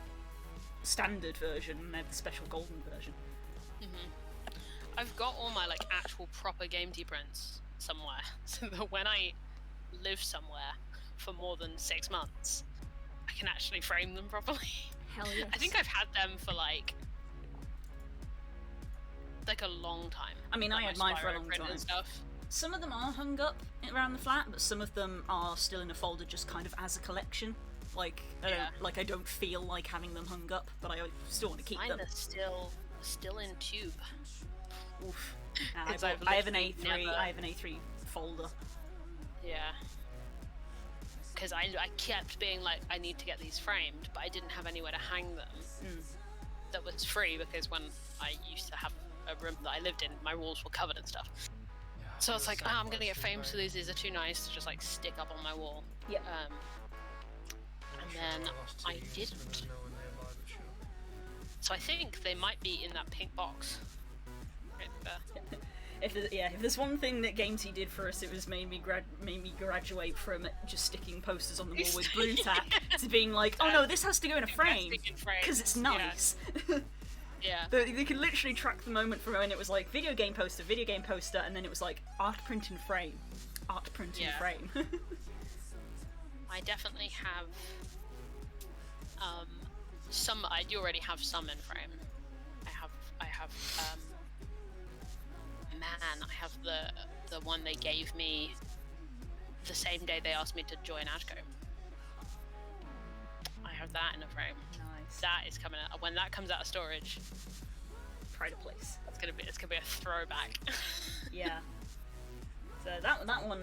standard version and then the special golden version. I've got all my like actual proper Game Tea prints somewhere, so that when I live somewhere for more than 6 months, I can actually frame them properly. Hell yes. I think I've had them for like a long time. I mean, I had mine for a long Spyro print time. and stuff. Some of them are hung up around the flat, but some of them are still in a folder just kind of as a collection. Like, I don't feel like having them hung up, but I still want to keep Mine them. are still in tube. Oof. I've I have an literally A3. never- I have an A3 folder. Yeah. Because I kept being like, I need to get these framed, but I didn't have anywhere to hang them that was free, because when I used to have a room that I lived in, my walls were covered and stuff. Yeah, So it's like, I'm gonna get framed, famous. so these are too nice to just like stick up on my wall. Yep. And then I didn't. So I think they might be in that pink box. Right there. If there's one thing that Game Tea did for us, it was made me graduate from just sticking posters on the wall with blue tack to being like, oh no, this has to go in a frame Investing in frames, because it's nice. Yeah. They could literally track the moment from when it was like video game poster, and then it was like art print in frame, art print in frame. I definitely have some. I do already have some in frame. I have I have the one they gave me the same day they asked me to join Ashco. I have that in a frame. Nice. That is coming out when that comes out of storage. Pride of place. It's gonna be a throwback. Yeah. So that one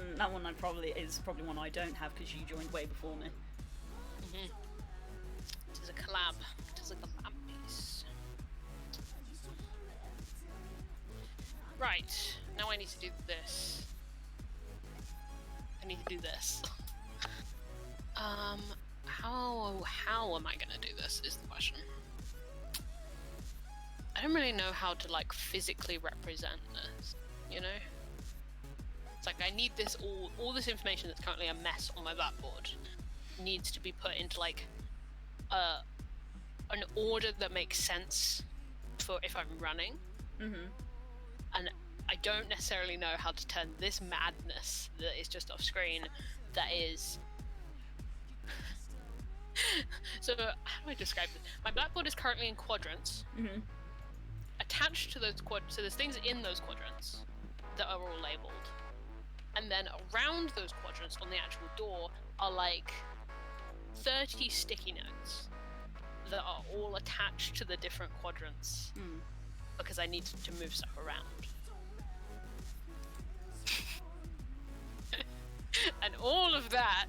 is probably one I don't have because you joined way before me. It is a collab. It is a collab piece. Right, now I need to do this. I need to do this. How am I gonna do this is the question. I don't really know how to like physically represent this, you know? It's like I need this all this information that's currently a mess on my blackboard needs to be put into like an order that makes sense for if I'm running. And I don't necessarily know how to turn this madness that is just off screen, that is so how do I describe this? My blackboard is currently in quadrants. Attached to those so there's things in those quadrants that are all labeled, and then around those quadrants on the actual door are like 30 sticky notes that are all attached to the different quadrants because I need to move stuff around. And all of that,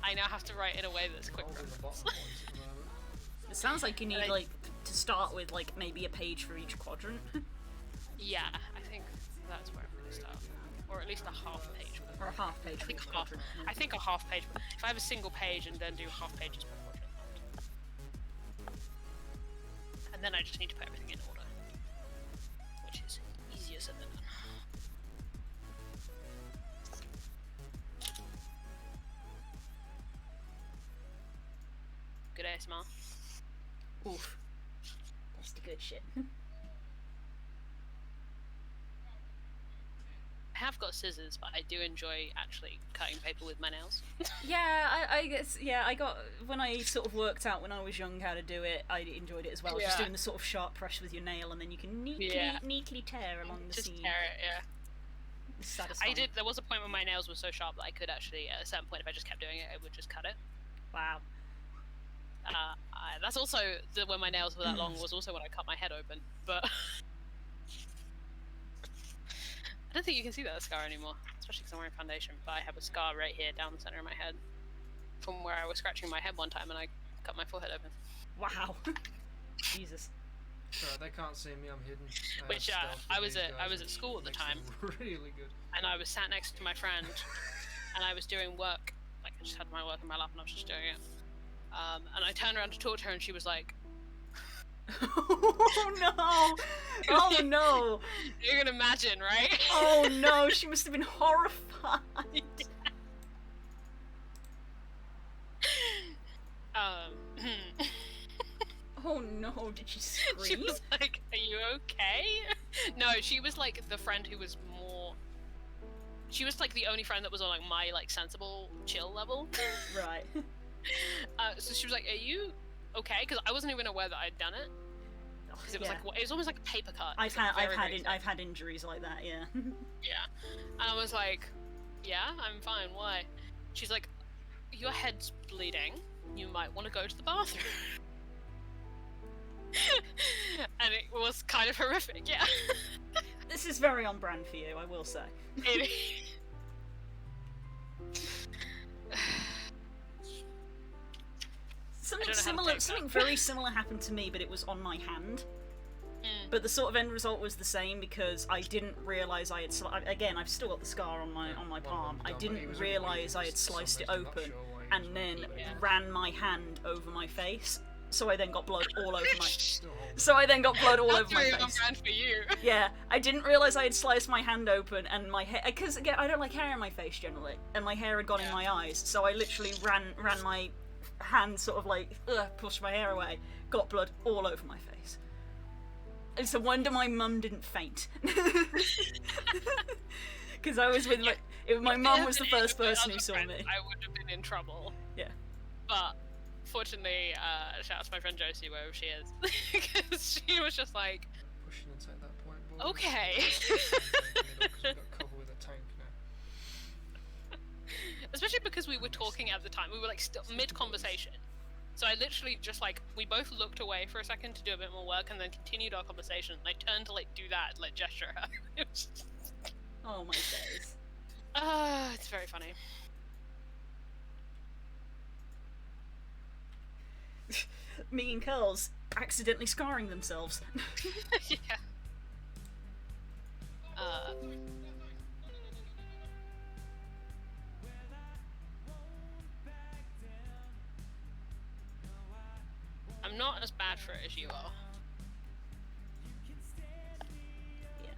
I now have to write in a way that's quick Holding the reference. bottom points at the moment. It sounds like you need, And I- like, to start with, like, maybe a page for each quadrant. Yeah, I think that's where I'm going to start. Or at least a half page. Or a half page I for think each half. quadrant. I think a half page. If I have a single page and then do half pages per quadrant, and then I just need to put everything in order, which is easier said than done. Good ASMR. Oof. That's the good shit. I have got scissors, but I do enjoy actually cutting paper with my nails. Yeah, I guess, yeah, I got, when I sort of worked out when I was young how to do it, I enjoyed it as well. Just Yeah. doing the sort of sharp press with your nail and then you can neatly tear along the Just seam. tear it, yeah. It's satisfying. I did. There was a point when my nails were so sharp that I could actually, at a certain point, if I just kept doing it, I would just cut it. Wow. That's also when my nails were that long. Was also when I cut my head open. But I don't think you can see that scar anymore, especially because I'm wearing foundation. But I have a scar right here down the center of my head, from where I was scratching my head one time and I cut my forehead open. Wow. Jesus. Sorry, they can't see me. I'm hidden. Which stealth I with was these at guys, which school at the makes time. them really good. And I was sat next to my friend, and I was doing work. Like I just had my work in my lap, and I was just doing it. And I turned around to talk to her, and she was like, Oh no! Oh no! "You can imagine, right?" Oh no! She must have been horrified. Oh no! Did she scream? She was like, "Are you okay?" No, she was like the friend who was more. She was like the only friend that was on like my like sensible, chill level. Right. So she was like, "Are you okay?" Because I wasn't even aware that I'd done it. Because it was Yeah. like it was almost like a paper cut. I've It was, like, very, very thin. I've had injuries like that. Yeah. Yeah. And I was like, "Yeah, I'm fine. Why?" She's like, "Your head's bleeding. You might want to go to the bathroom." And it was kind of horrific, yeah. This is very on brand for you, I will say. It- Something I don't know how to similar, take that. something very similar happened to me, but it was on my hand. Mm. But the sort of end result was the same because I didn't realise I had. Again, I've still got the scar on my One of palm. them I done, but he didn't was realise I avoiding had sliced it something, I'm not open, sure why he and was then avoiding it. ran my hand over my face. So I then got blood all over my. Still holding So I then got blood all That's over my really on face. brand for you. Yeah, I didn't realise I had sliced my hand open and my hair, because again I don't like hair in my face generally, and my hair had gone in Yeah. my eyes, so I literally ran my hand sort of like pushed my hair away, got blood all over my face. It's a wonder my mum didn't faint, because I was with my mum was the first person who saw me. I would have been in trouble. Yeah. But fortunately, shout out to my friend Josie wherever she is, because she was just like, Pushing inside that point. But Okay. We've got cover with a tank now. especially because we were talking at the time, we were like still mid conversation. So I literally just like we both looked away for a second to do a bit more work, and then continued our conversation. And I turned to like do that, like gesture her. It was just... Oh my days. It's very funny. Me and Curls accidentally scarring themselves. Yeah. I'm not as bad for it as you are. Yeah.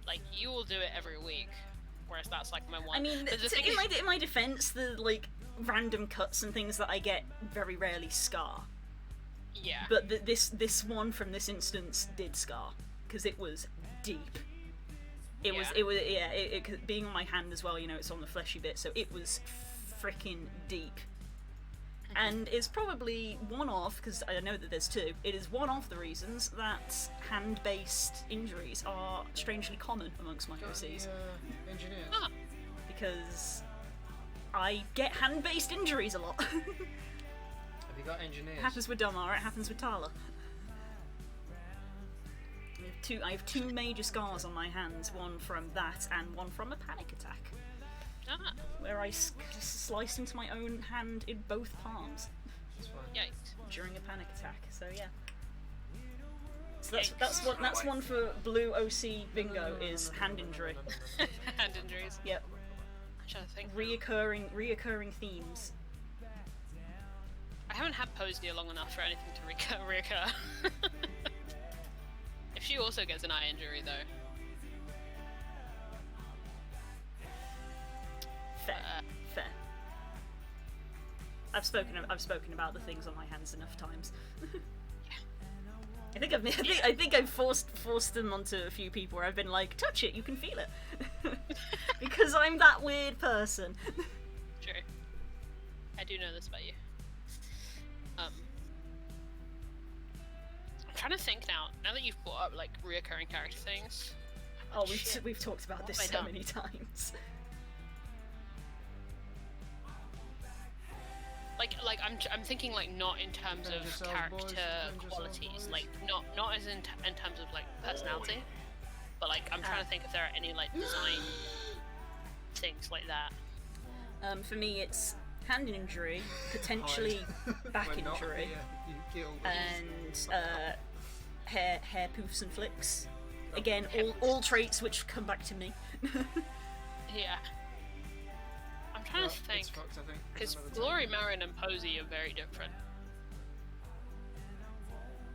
Like you will do it every week, whereas that's like my one. I mean, But the thing is- in my defense, the like random cuts and things that I get very rarely scar. yeah. But this one from this instance did scar because it was deep. It was Yeah. it being on my hand as well. You know, it's on the fleshy bit, so it was freaking deep. And it's probably one of, because I know that there's two, it is one of the reasons that hand-based injuries are strangely common amongst my Got any OCs. engineers? Ah. Because I get hand-based injuries a lot. Have you got engineers? It happens with Domar, it happens with Tala. I have two major scars on my hands. One from that, and one from a panic attack, where I sliced into my own hand in both palms It's fine. Yikes. during a panic attack. So yeah. So that's one for Blue OC bingo is hand injury. Hand injuries. Yep. I'm trying to think. Reoccurring themes. I haven't had Posey long enough for anything to reoccur. If she also gets an eye injury, though. Fair. I've spoken about the things on my hands enough times. I think I've forced them onto a few people where I've been like, touch it, you can feel it, because I'm that weird person. True. I do know this about you. I'm trying to think now. Now that you've brought up like reoccurring character things. Oh, Shit. we've talked about this What have so I done? many times. Like I'm thinking like not in terms Defend of yourself, character boys. Defend yourself, qualities, boys. like not as in terms of like personality, but like I'm trying to think if there are any like design things like that. For me, it's hand injury, potentially back We're not injury, here, you kill and hair poofs and flicks. Again, all traits which come back to me. Yeah. I'm trying to think, It's fucked, I think. because Another time. Glory, Marin, and Posey are very different.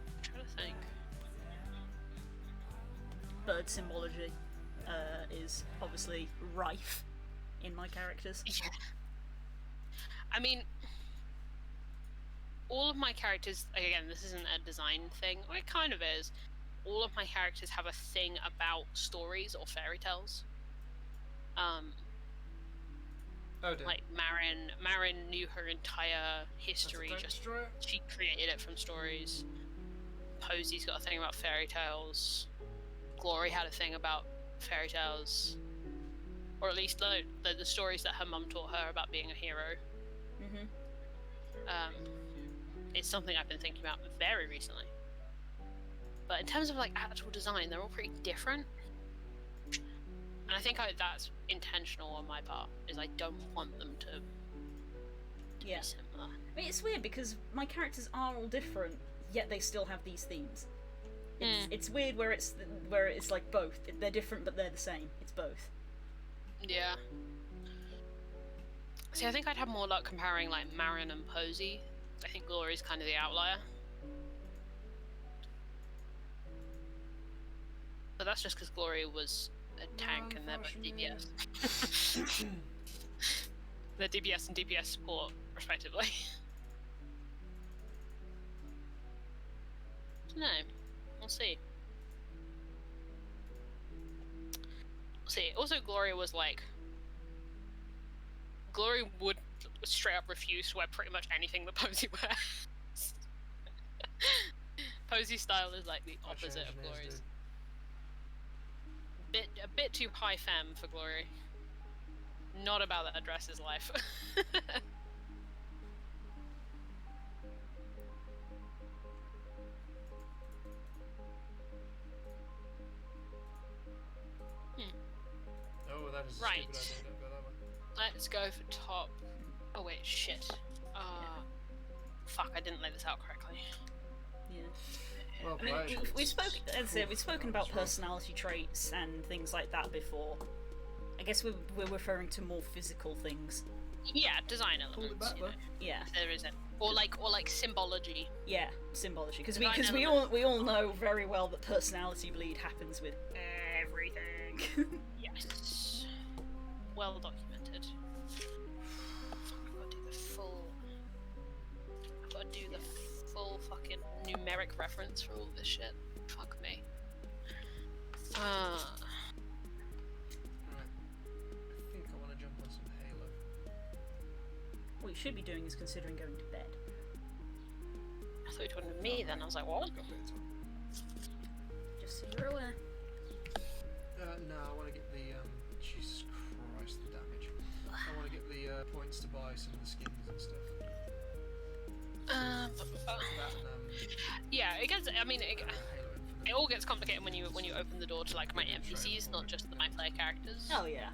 I'm trying to think. Bird symbology is obviously rife in my characters. Yeah. I mean, all of my characters, again, this isn't a design thing, or it kind of is. All of my characters have a thing about stories or fairy tales. Oh dear. Like Marin knew her entire history, Don't just destroy it. she created it from stories. Posey's got a thing about fairy tales. Glory had a thing about fairy tales, or at least the stories that her mum taught her about being a hero. Mm-hmm. It's something I've been thinking about very recently. But in terms of like actual design, they're all pretty different. And I think that's intentional on my part, is I don't want them to Yeah. be similar. I mean, it's weird because my characters are all different, yet they still have these themes. It's weird where it's like both. They're different, but they're the same. It's both. Yeah. See, I think I'd have more luck comparing like Marin and Posey. I think Glory's kind of the outlier. But that's just because Glory was a tank and they're both DPS. They're DPS and DPS support, respectively. No, we'll see. We'll see. Also, Glory was like... Glory would straight up refuse to wear pretty much anything that Posey wears. Posey's style is like the opposite of Glory's. A bit too high femme for Glory. Not about that dress's life. Oh, that is a Right. stupid idea. Don't go that way. Let's go for top. Oh wait, shit. Fuck, I didn't lay this out correctly. Yeah. Well I mean, played. we've spoken about personality traits and things like that before. I guess we're referring to more physical things. Yeah, design Pull it elements. back, You know, bud. Yeah, if there isn't, or like symbology. yeah, symbology. Because Design we all know very well that personality bleed happens with everything. Yes. Well documented. Fuck, I've got to do the full fucking numeric reference for all this shit. Fuck me. Right. I think I want to jump on some Halo. What you should be doing is considering going to bed. I thought you were talking to me then. I was like, what? I've got a bit of time. Just so you're aware. No, I want to get the Jesus Christ, the damage. I want to get the points to buy some of the skins and stuff. That and Yeah, it gets. I mean, Halo Infinite. It all gets complicated when you open the door to like my NPCs, not just my player characters. Oh yeah.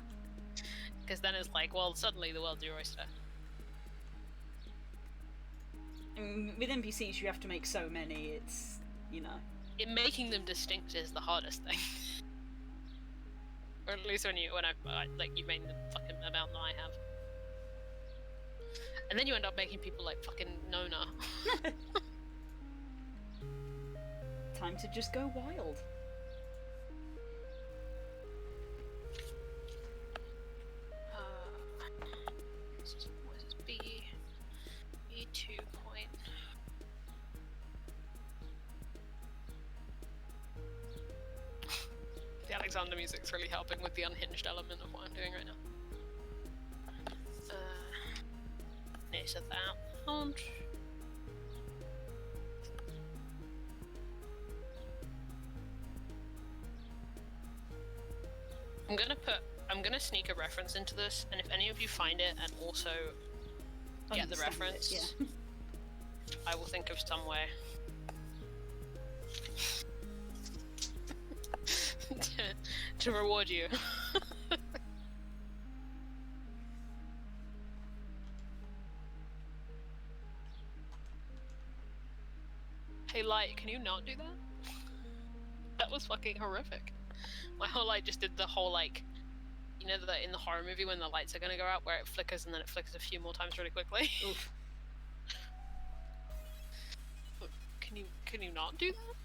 Because then it's like, well, suddenly the world's your oyster. With NPCs, you have to make so many. It's, you know. Making them distinct is the hardest thing. Or at least when I like you made the fucking amount that I have. And then you end up making people like fucking Nona. Time to just go wild. What is this? B2 point. The Alexander music's really helping with the unhinged element of what I'm doing right now. Set that out. I'm gonna sneak a reference into this, and if any of you find it and also get the reference, yeah. I will think of some way to reward you. Hey, Light, can you not do that? That was fucking horrific. My whole light just did the whole, like, you know, that in the horror movie when the lights are gonna go out, where it flickers and then it flickers a few more times really quickly. Oof. Can you not do that?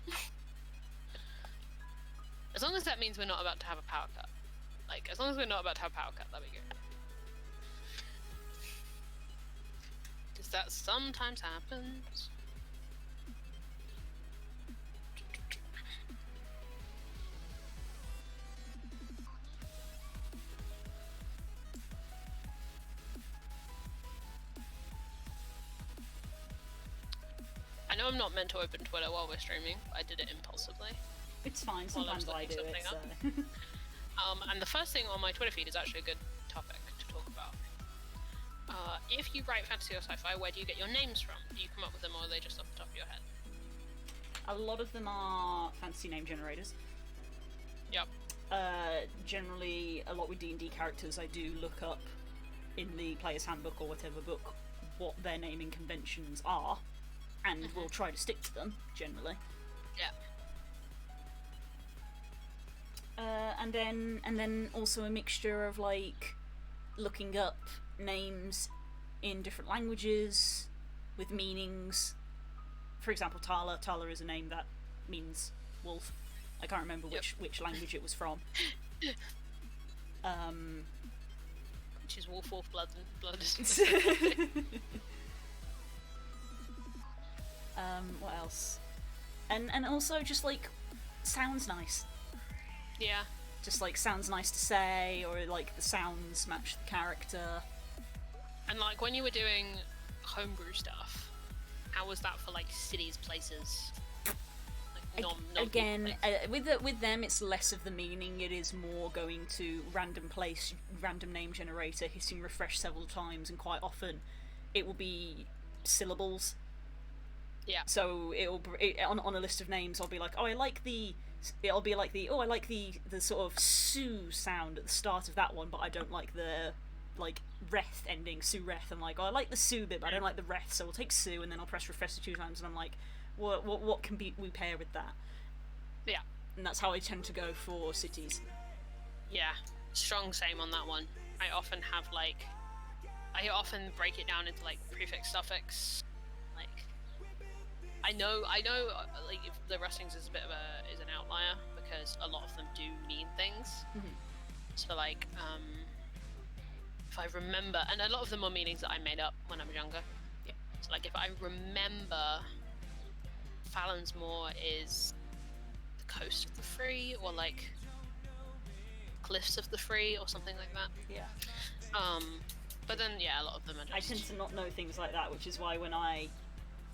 As long as that means we're not about to have a power cut. Like, as long as we're not about to have a power cut, that'd be good. Because that sometimes happens. I know I'm not meant to open Twitter while we're streaming, but I did it impulsively. It's fine, sometimes I do it, so... And the first thing on my Twitter feed is actually a good topic to talk about. If you write fantasy or sci-fi, where do you get your names from? Do you come up with them, or are they just off the top of your head? A lot of them are fantasy name generators. Yep. Generally, a lot with D&D characters, I do look up in the Player's Handbook or whatever book what their naming conventions are, and we'll try to stick to them, generally. Yeah. And then also a mixture of, like, looking up names in different languages with meanings. For example, Tala. Tala is a name that means wolf. I can't remember which language it was from. Which is wolf blood. What else? And also just, like, sounds nice. Yeah. Just, like, sounds nice to say, or, like, the sounds match the character. And, like, when you were doing homebrew stuff, how was that for, like, cities, places? Like, Again, with them, it's less of the meaning. It is more going to random place, random name generator, hitting refresh several times, and quite often it will be syllables. Yeah. So on a list of names, I'll be like, oh, I like the sort of Sue sound at the start of that one, but I don't like the, like, Reth ending, Sue Reth. I'm like, oh, I like the Sue bit, but I don't like the Reth, so we'll take Sue, and then I'll press refresh 2 times, and I'm like, what can we pair with that? Yeah. And that's how I tend to go for cities. Yeah. Strong same on that one. I often break it down into, like, prefix, suffix. Like, I know, like, if the Rustings is an outlier, because a lot of them do mean things. Mm-hmm. So, like, if I remember, and a lot of them are meanings that I made up when I was younger. Yeah. So, like, if I remember, Fallon's Moor is the coast of the free, or, like, cliffs of the free, or something like that. Yeah. But then, yeah, a lot of them are just... I tend to not know things like that, which is why when I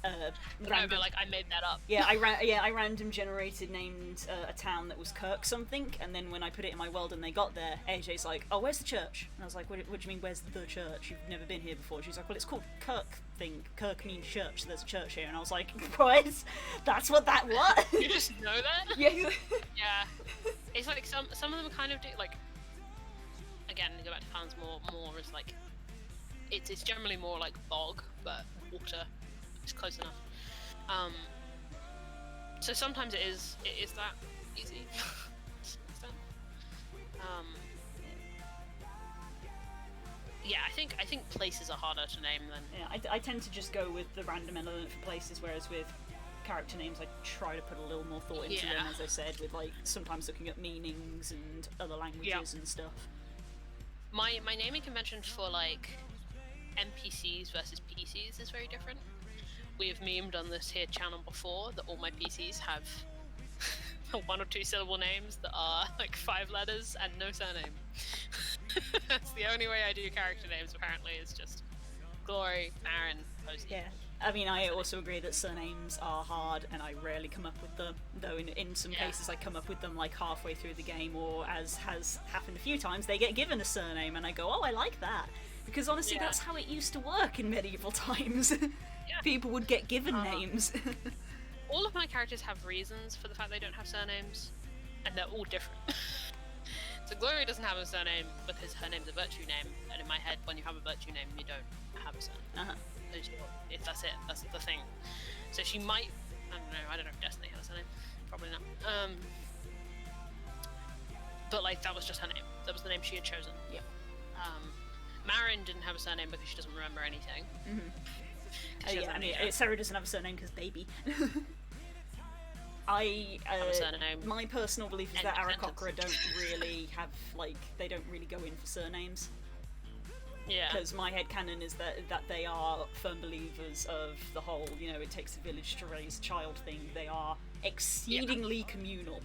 No, but like I made that up. Yeah, I random generated named a town that was Kirk something, and then when I put it in my world and they got there, AJ's like, "Oh, where's the church?" And I was like, "What do you mean, where's the church? You've never been here before." She's like, "Well, it's called Kirk thing. Kirk means church, so there's a church here." And I was like, "What? That's what that was?" You just know that? Yeah. Yeah. It's like some of them kind of do like. Again, go back to Fallon's more is like. It's generally more like bog, but water. It's close enough. So sometimes it is that easy. Yeah, I think places are harder to name than. Yeah, I tend to just go with the random element for places, whereas with character names I try to put a little more thought into them, as I said, with like sometimes looking at meanings and other languages and stuff. My naming convention for like NPCs versus PCs is very different. We've memed on this here channel before that all my PCs have 1 or 2 syllable names that are like 5 letters and no surname. That's the only way I do character names apparently, is just Glory, Aaron, Posey. Yeah. I mean, I also agree that surnames are hard, and I rarely come up with them. Though in some cases, I come up with them like halfway through the game, or as has happened a few times, they get given a surname, and I go, "Oh, I like that," because honestly, that's how it used to work in medieval times. People would get given names. All of my characters have reasons for the fact they don't have surnames, and they're all different. So Glory doesn't have a surname because her name's a virtue name, and in my head, when you have a virtue name, you don't have a surname. If that's it, that's the thing. So she might, I don't know if Destiny has a name, probably not. But like that was just her name. That was the name she had chosen. Yeah. Marin didn't have a surname because she doesn't remember anything. Sarah doesn't have a surname because baby. Have a surname. My personal belief is that Aarakocra don't really go in for surnames. Yeah. Because my headcanon is that they are firm believers of the whole, it takes a village to raise a child thing. They are exceedingly communal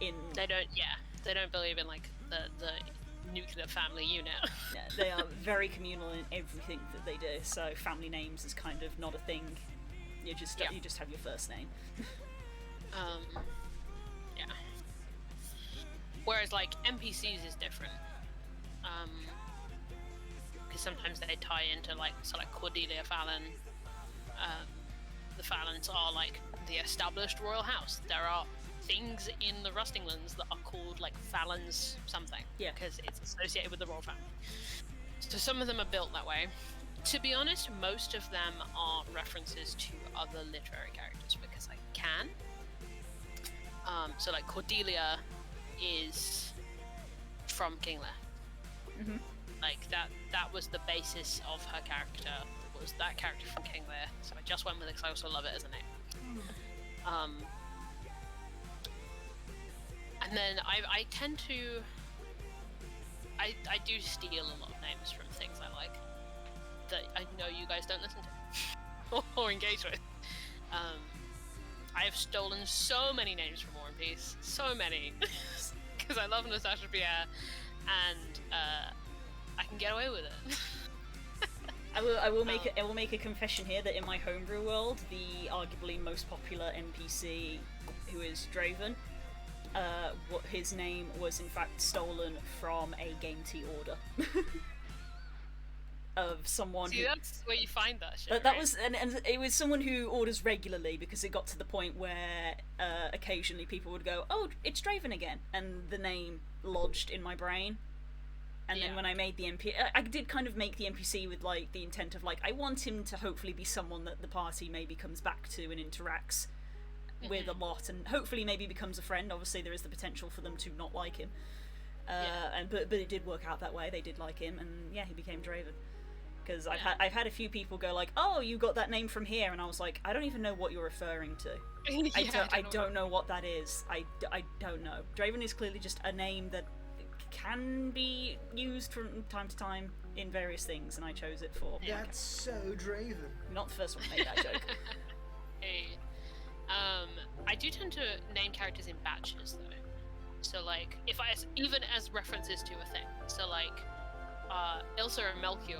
in... They don't believe in, like, the nuclear family unit. Yeah, they are very communal in everything that they do, so family names is kind of not a thing. You just have your first name. Yeah. Whereas, like, NPCs is different. Because sometimes they tie into like Cordelia Fallon. The Fallons are like the established royal house. There are things in the Rustinglands that are called like Fallons something, because it's associated with the royal family. So some of them are built that way. To be honest, most of them are references to other literary characters because I can. So like Cordelia is from King Lear. Mm-hmm. Like that was the basis of her character, was that character from King Lear, so I just went with it because I also love it as a name. And then I tend to I do steal a lot of names from things I like that I know you guys don't listen to or engage with. I have stolen so many names from War and Peace, so many, because I love Natasha Pierre, and I can get away with it. I will make a confession here that in my homebrew world, the arguably most popular NPC, who is Draven, what his name was in fact stolen from a Game Tea order. Of someone See, who... that's where you find that shit. That was, and it was someone who orders regularly, because it got to the point where occasionally people would go, "Oh, it's Draven again," and the name lodged in my brain. And then when I made the NPC, I did kind of make the NPC with like the intent of like, I want him to hopefully be someone that the party maybe comes back to and interacts with a lot, and hopefully maybe becomes a friend. Obviously, there is the potential for them to not like him. But it did work out that way. They did like him, and he became Draven. Because I've had a few people go like, "Oh, you got that name from here," and I was like, "I don't even know what you're referring to. I don't know what that is. I don't know. Draven is clearly just a name that can be used from time to time in various things, and I chose it for." That's so Draven. Not the first one to make that joke. Hey, I do tend to name characters in batches though. So like, if I even as references to a thing. So like, Ilsa and Melchior,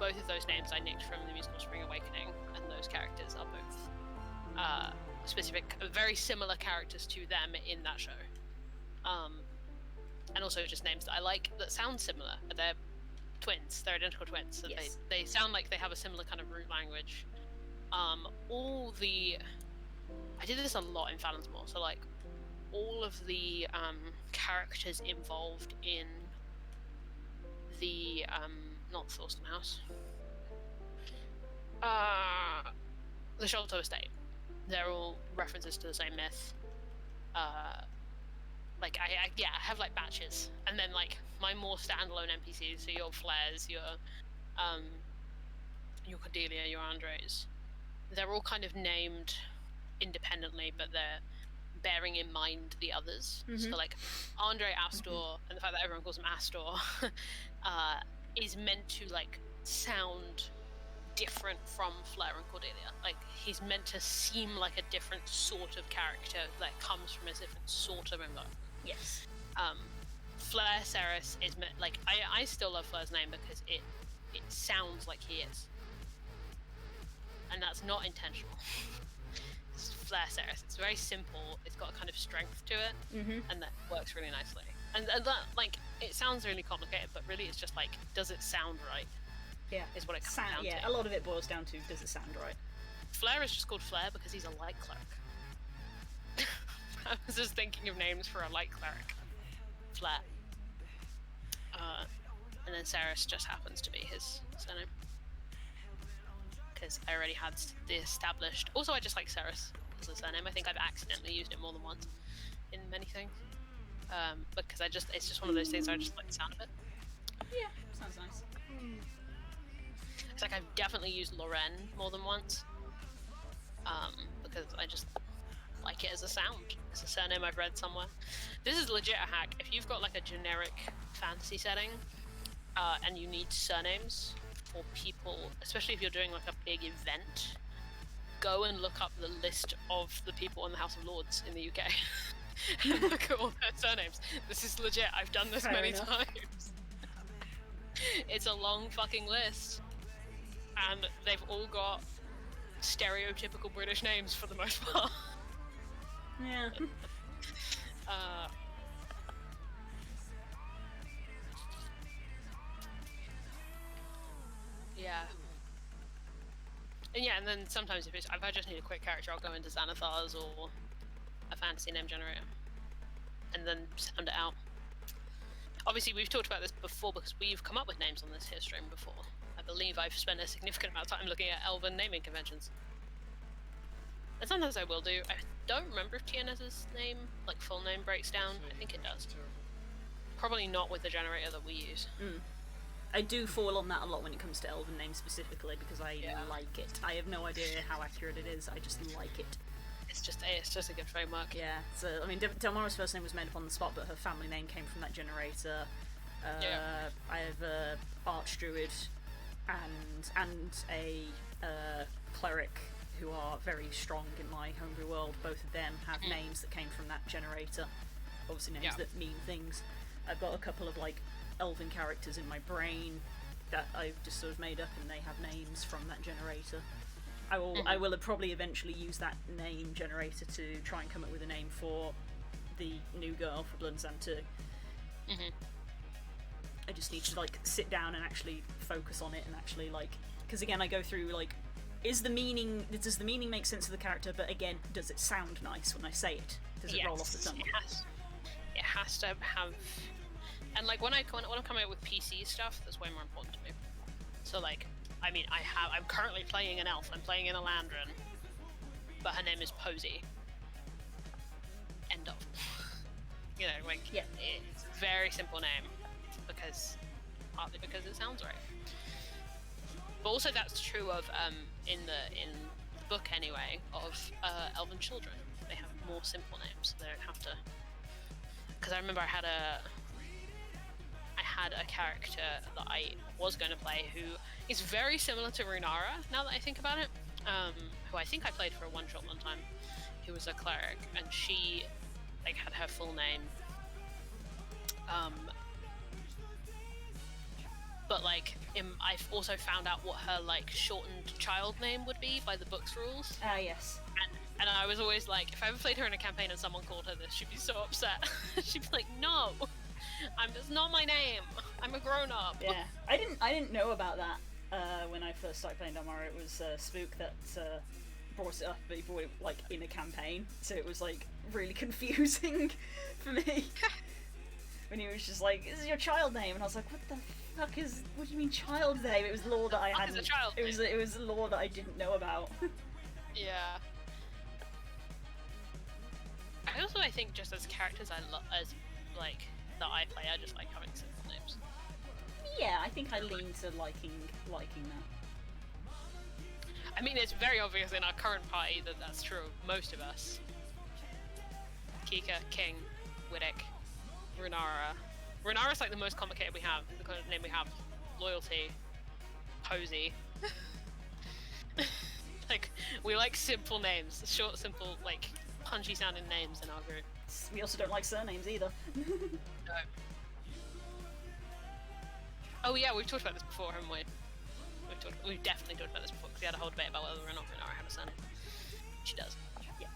both of those names I nicked from the musical Spring Awakening, and those characters are both specific, very similar characters to them in that show. And also just names that I like that sound similar. They're twins. They're identical twins. So Yes. they sound like they have a similar kind of root language. I did this a lot in Fallon's More. So like all of the characters involved in the not Thorsten House, the Sholto Estate. They're all references to the same myth. Like I have like batches, and then like my more standalone NPCs, so your Flares, your Cordelia, your Andres, they're all kind of named independently, but they're bearing in mind the others. So like Andre Astor, and the fact that everyone calls him Astor, is meant to like sound different from Flare and Cordelia. Like he's meant to seem like a different sort of character that comes from a different sort of environment. Yes. Flare Ceres is like I still love Flare's name because it sounds like he is, and that's not intentional. It's Flare Ceres. It's very simple. It's got a kind of strength to it, and that works really nicely. And that like it sounds really complicated, but really it's just like, does it sound right? Yeah. Is what it comes down Yeah, to. a lot of it boils down to, does it sound right? Flare is just called Flare because he's a light cleric. I was just thinking of names for a light cleric. Flare. And then Ceres just happens to be his surname. Because I already had the established... Also, I just like Ceres as a surname. I think I've accidentally used it more than once in many things. Because it's just one of those things I just like the sound of it. Yeah, sounds nice. It's like I've definitely used Loren more than once. Because I just like it as a sound. It's a surname I've read somewhere. This is legit a hack. If you've got like a generic fantasy setting, and you need surnames for people, especially if you're doing like a big event, go and look up the list of the people in the House of Lords in the UK. And look at all their surnames. This is legit. I've done this many times. It's a long fucking list. And they've all got stereotypical British names for the most part. Yeah. Yeah. And yeah, and then sometimes if I just need a quick character, I'll go into Xanathar's or a fantasy name generator, and then sound it out. Obviously, we've talked about this before because we've come up with names on this here stream before. I believe I've spent a significant amount of time looking at Elven naming conventions. And sometimes I will do. I don't remember if TNS's name, like full name, breaks down. I think it does. Probably not with the generator that we use. I do fall on that a lot when it comes to Elven names specifically because I like it. I have no idea how accurate it is, I just like it. It's just a good framework. Yeah, so I mean, Delmara's first name was made up on the spot, but her family name came from that generator. I have a Archdruid and a cleric who are very strong in my homebrew world. Both of them have names that came from that generator. Obviously names that mean things. I've got a couple of like Elven characters in my brain that I've just sort of made up, and they have names from that generator. I will probably eventually use that name generator to try and come up with a name for the new girl for Blood and Sand 2. I just need to like sit down and actually focus on it and actually like, because again I go through like, does the meaning make sense to the character, but again, does it sound nice when I say it? Does it roll off the tongue? It has to have, and like when I'm coming up with PC stuff, that's way more important to me. So like, I mean, I'm currently playing an elf. I'm playing an Elandrin, but her name is Posey. End of. You know, like it's a very simple name partly because it sounds right. But also that's true of in the book anyway of Elven children. They have more simple names. They don't have to. Because I remember I had a character that I was going to play who is very similar to Runara, now that I think about it, who I think I played for a one-shot one time, who was a cleric, and she like had her full name, but like I've also found out what her like shortened child name would be by the book's rules. Ah, yes. And I was always like, if I ever played her in a campaign and someone called her this, she'd be so upset. She'd be like, no, that's not my name. I'm a grown up. Yeah, I didn't know about that when I first started playing Dalmara. It was Spook that brought it up, but he brought it like in a campaign, so it was like really confusing for me. When he was just like, "This is your child name," and I was like, "What the fuck is? What do you mean child name?" It was lore that I hadn't. It was lore that I didn't know about. Yeah. I think just as characters as like that I play, I just like having simple names. Yeah, I think I lean to liking that. I mean, it's very obvious in our current party that that's true of most of us. Kika, King, Widdick, Renara. Renara's like the most complicated we have. The kind of name we have. Loyalty. Posey. Like, we like simple names. Short, simple, like, punchy sounding names in our group. We also don't like surnames either. No. Oh yeah, we've talked about this before, haven't we? We've definitely talked about this before, because we had a whole debate about whether or not Renara had a son. She does. Yeah.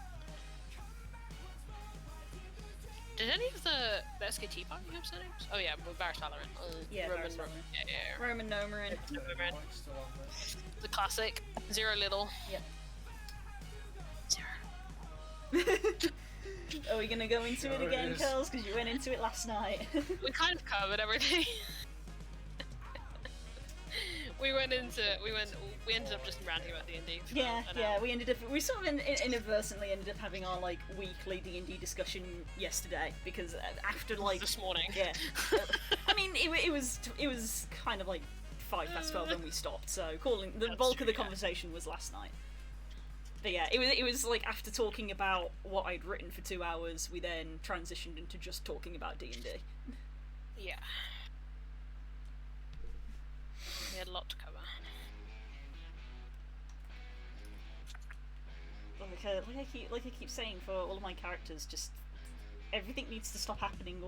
Did any of the SKT party have surnames? Oh yeah, Varys Valorant. Yeah, Roman, Varys Valorant. yeah. Roman Nomarin. Mike's still on there. The classic. Zero Little. Yep. Zero. Are we gonna go into it Sure again, is. Curls? Because you went into it last night. We kind of covered everything. we ended up just ranting about D&D. for Yeah, an yeah. hour. We sort of inadvertently ended up having our like weekly D&D discussion yesterday because after like This morning. yeah, I mean it was kind of like 12 when we stopped. So the That's bulk true, of the yeah. conversation was last night. But yeah, it was like after talking about what I'd written for 2 hours, we then transitioned into just talking about D&D. Yeah. We had a lot to cover. Like I keep saying for all of my characters, just everything needs to stop happening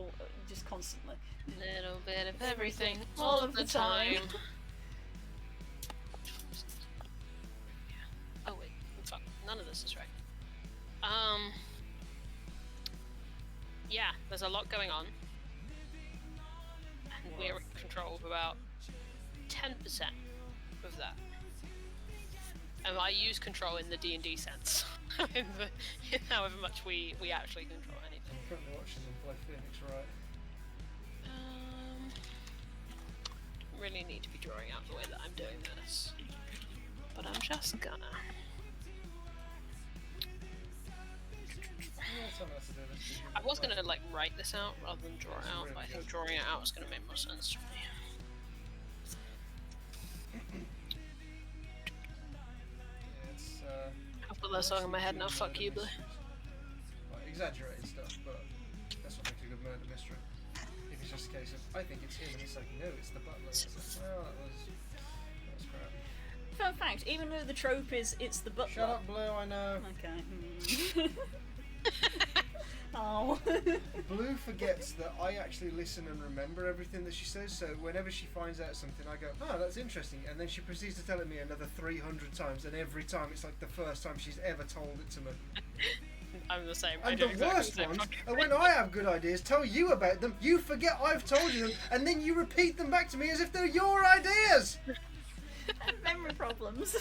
just constantly. Little bit of everything, all of the time. Oh wait, fuck, none of this is right. Yeah, there's a lot going on. And we're in control of about 10% of that. And I use control in the D&D sense. in however much we actually control anything. I'm currently watching them play Phoenix Wright. Really need to be drawing out the way that I'm doing this. But I'm just gonna. I was gonna like write this out rather than draw it out, but I think drawing it out is gonna make more sense to me. Yeah, it's I've got that song in my head now, fuck you, Blue. like, exaggerated stuff, but that's what makes a good murder mystery. If it's just a case of, I think it's him, and it's like, no, it's the butler. It's like, well, that was crap. Fun fact: even though the trope is it's the butler. Shut up, Blue, I know. Okay. Oh. Blue forgets that I actually listen and remember everything that she says, so whenever she finds out something, I go, oh, that's interesting, and then she proceeds to tell it me another 300 times, and every time it's like the first time she's ever told it to me. I'm the same. I And do the exactly worst the same. ones are when I have good ideas, tell you about them, you forget I've told you them, and then you repeat them back to me as if they're your ideas! Memory problems.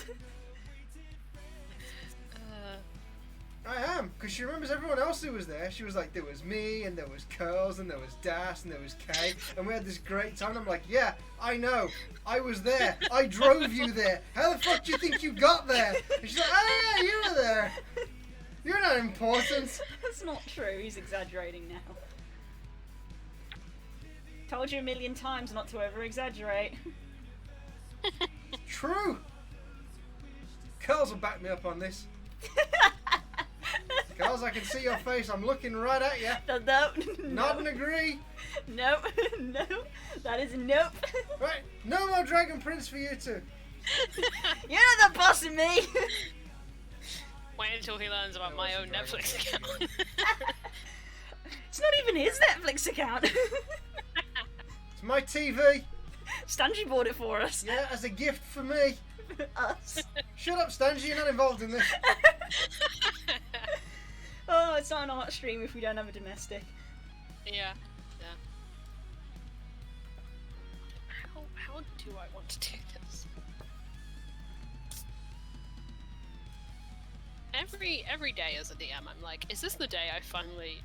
I am, because she remembers everyone else who was there. She was like, there was me, and there was Curls, and there was Das, and there was Kay, and we had this great time. I'm like, yeah, I know, I was there, I drove you there. How the fuck do you think you got there? And she's like, oh yeah, you were there. You're not important. That's not true. He's exaggerating now. Told you a million times not to over exaggerate. True. Curls will back me up on this. Curls, I can see your face. I'm looking right at you. No. Nod and agree. Nope. No. That is nope. Right, no more Dragon Prince for you two. You're not the boss of me. Wait until he learns about No, my it's a own Dragon Netflix Prince. account. It's not even his Netflix account. It's my TV. Stanji bought it for us. Yeah, as a gift for me. Us. Shut up, Stanji, you're not involved in this. Oh, it's not an art stream if we don't have a domestic. Yeah. How do I want to do this? Every day as a DM, I'm like, is this the day I finally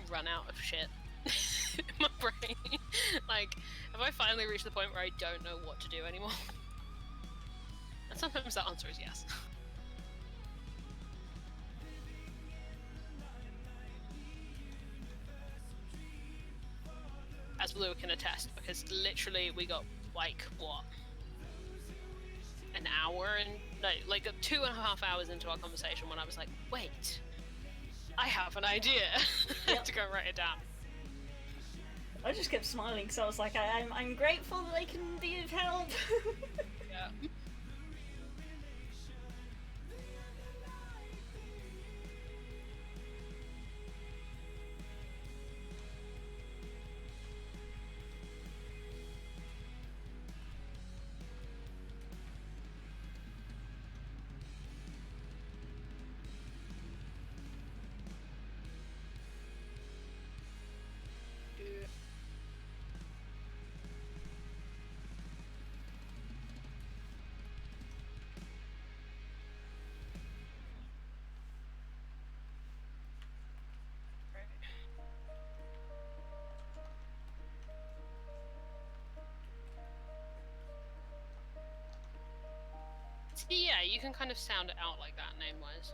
run out of shit in my brain? Like, have I finally reached the point where I don't know what to do anymore? And sometimes that answer is yes. As Blue can attest, because literally we got, like, what? An hour and no, like 2.5 hours into our conversation when I was like, wait, I have an idea. Yep. To go write it down. I just kept smiling because I was like, I'm grateful that I can be of help. Yeah. Yeah, you can kind of sound it out like that name-wise.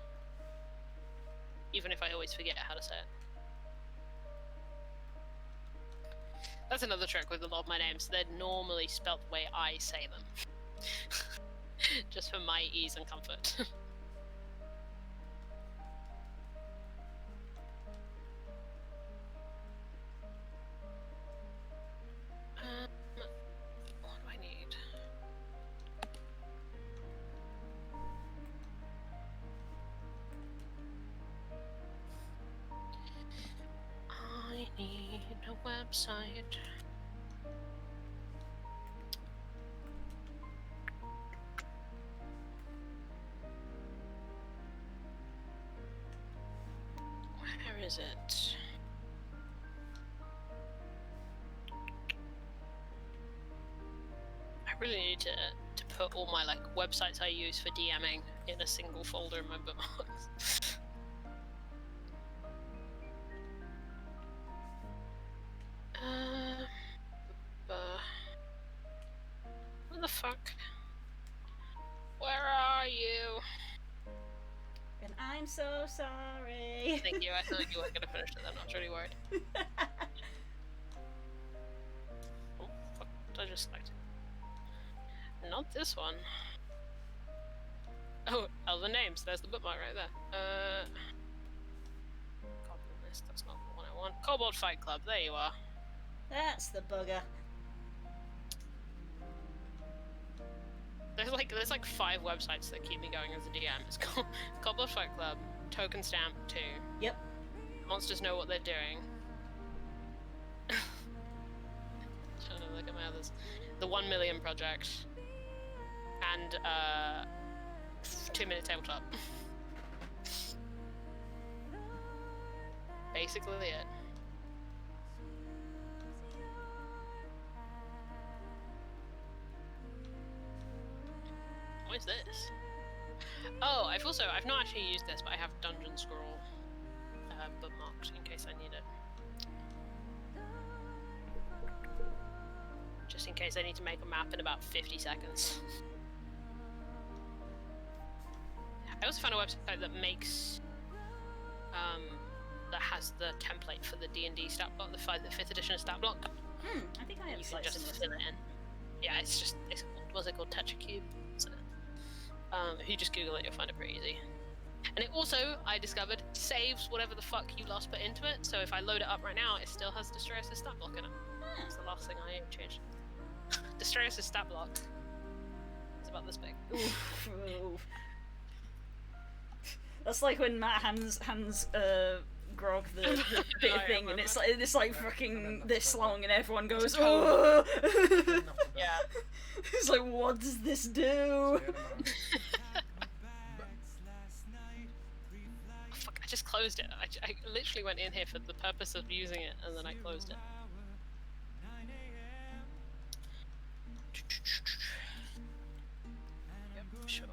Even if I always forget how to say it. That's another trick with a lot of my names. They're normally spelt the way I say them. Just for my ease and comfort. What do I need? I need a website. Where is it? I really need to put all my like websites I use for DMing in a single folder in my bookmarks. What the fuck? Where are you? And I'm so sorry. Thank you, I thought you were gonna finish it then, I was really worried. Oh, fuck, what did I just select? Not this one. Oh, the names, there's the bookmark right there. Goblin list, that's not the one I want. Kobold Fight Club, there you are. That's the bugger. There's like 5 websites that keep me going as a DM. It's called Kobold Fight Club, Token Stamp 2. Yep. Monsters Know What They're Doing. Trying to look at my others. The 1 Million Project. And 2-Minute Tabletop. Basically it. What is this? Oh, I've not actually used this, but I have Dungeon Scroll bookmarked in case I need it. Just in case I need to make a map in about 50 seconds. I also found a website that makes, that has the template for the D&D stat block, the 5th edition stat block. I think I have You can just fill it in. Yeah, it's what's it called? TetraCube. So, if you just Google it, you'll find it pretty easy. And it also, I discovered, saves whatever the fuck you last put into it. So if I load it up right now, it still has Distreus' stat block in it. That's the last thing I changed. Distreus' stat block is about this big. Oof. That's like when Matt hands grog, the bit I thing, and remember. it's like fucking this long, and everyone goes, Totally. oh. Yeah. It's like, what does this do? See you tomorrow. Oh, fuck, I just closed it. I literally went in here for the purpose of using it, and then I closed it. Yep, sure.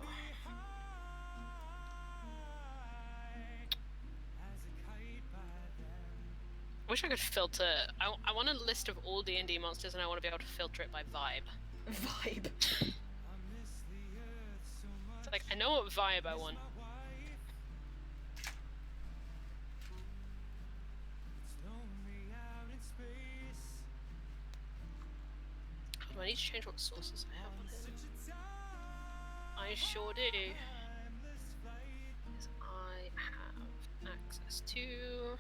I wish I could filter. I want a list of all D&D monsters, and I want to be able to filter it by vibe. Vibe. It's like, I know what vibe I want. Do I need to change what sources I have on here? I sure do. Because I have access to...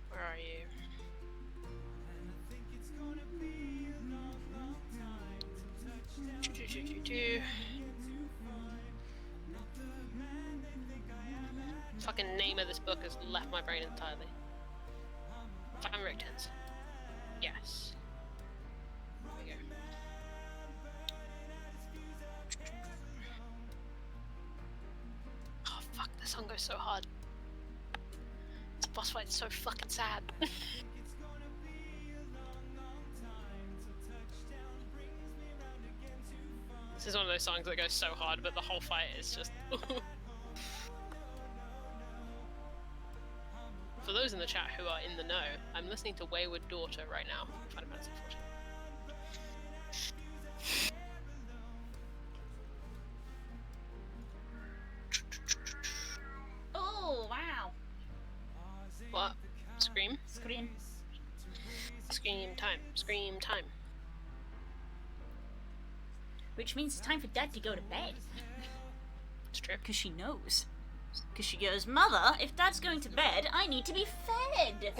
Where are you? Fucking name of this book has left my brain entirely. Famrictons. Yes. There we go. Oh fuck, this song goes so hard. This boss fight's so fucking sad. This is one of those songs that goes so hard, but the whole fight is just... For those in the chat who are in the know, I'm listening to Wayward Daughter right now. Final Fantasy XIV. Oh, wow. What? Scream? Scream. Scream time. Scream time. Which means it's time for Dad to go to bed. It's true. Because she knows. Because she goes, Mother, if Dad's going to bed, I need to be fed.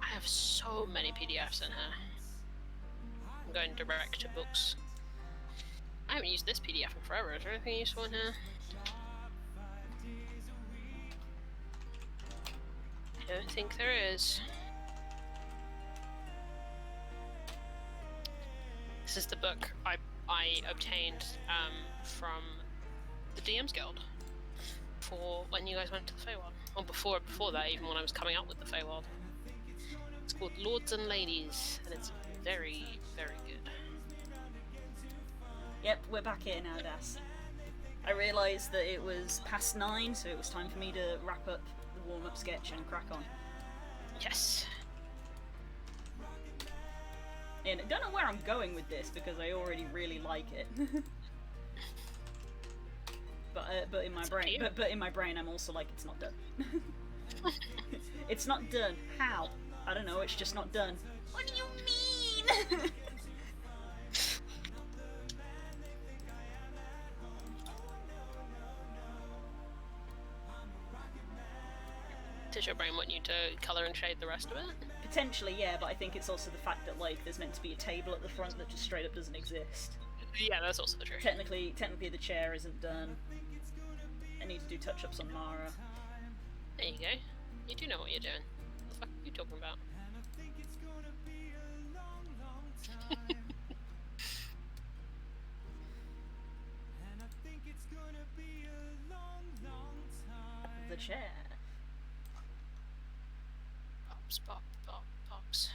I have so many PDFs in here. I'm going direct to books. I haven't used this PDF in forever. Is there anything useful in here? I don't think there is. This is the book I obtained from the DM's Guild for when you guys went to the Feywild. Or before that, even when I was coming up with the Feywild. It's called Lords and Ladies, and it's very, very good. Yep, we're back here now, Das. I realised that it was past 9, so it was time for me to wrap up the warm-up sketch and crack on. Yes. And I don't know where I'm going with this because I already really like it. but in my brain, but in my brain, I'm also like, it's not done. It's not done. How? I don't know. It's just not done. What do you mean? Does your brain want you to colour and shade the rest of it? Potentially, yeah, but I think it's also the fact that like there's meant to be a table at the front that just straight up doesn't exist. Yeah, that's also the truth. Technically the chair isn't done. I need to do touch-ups on Mara. There you go. You do know what you're doing. What the fuck are you talking about? The chair. Pops, pop, pop, pops.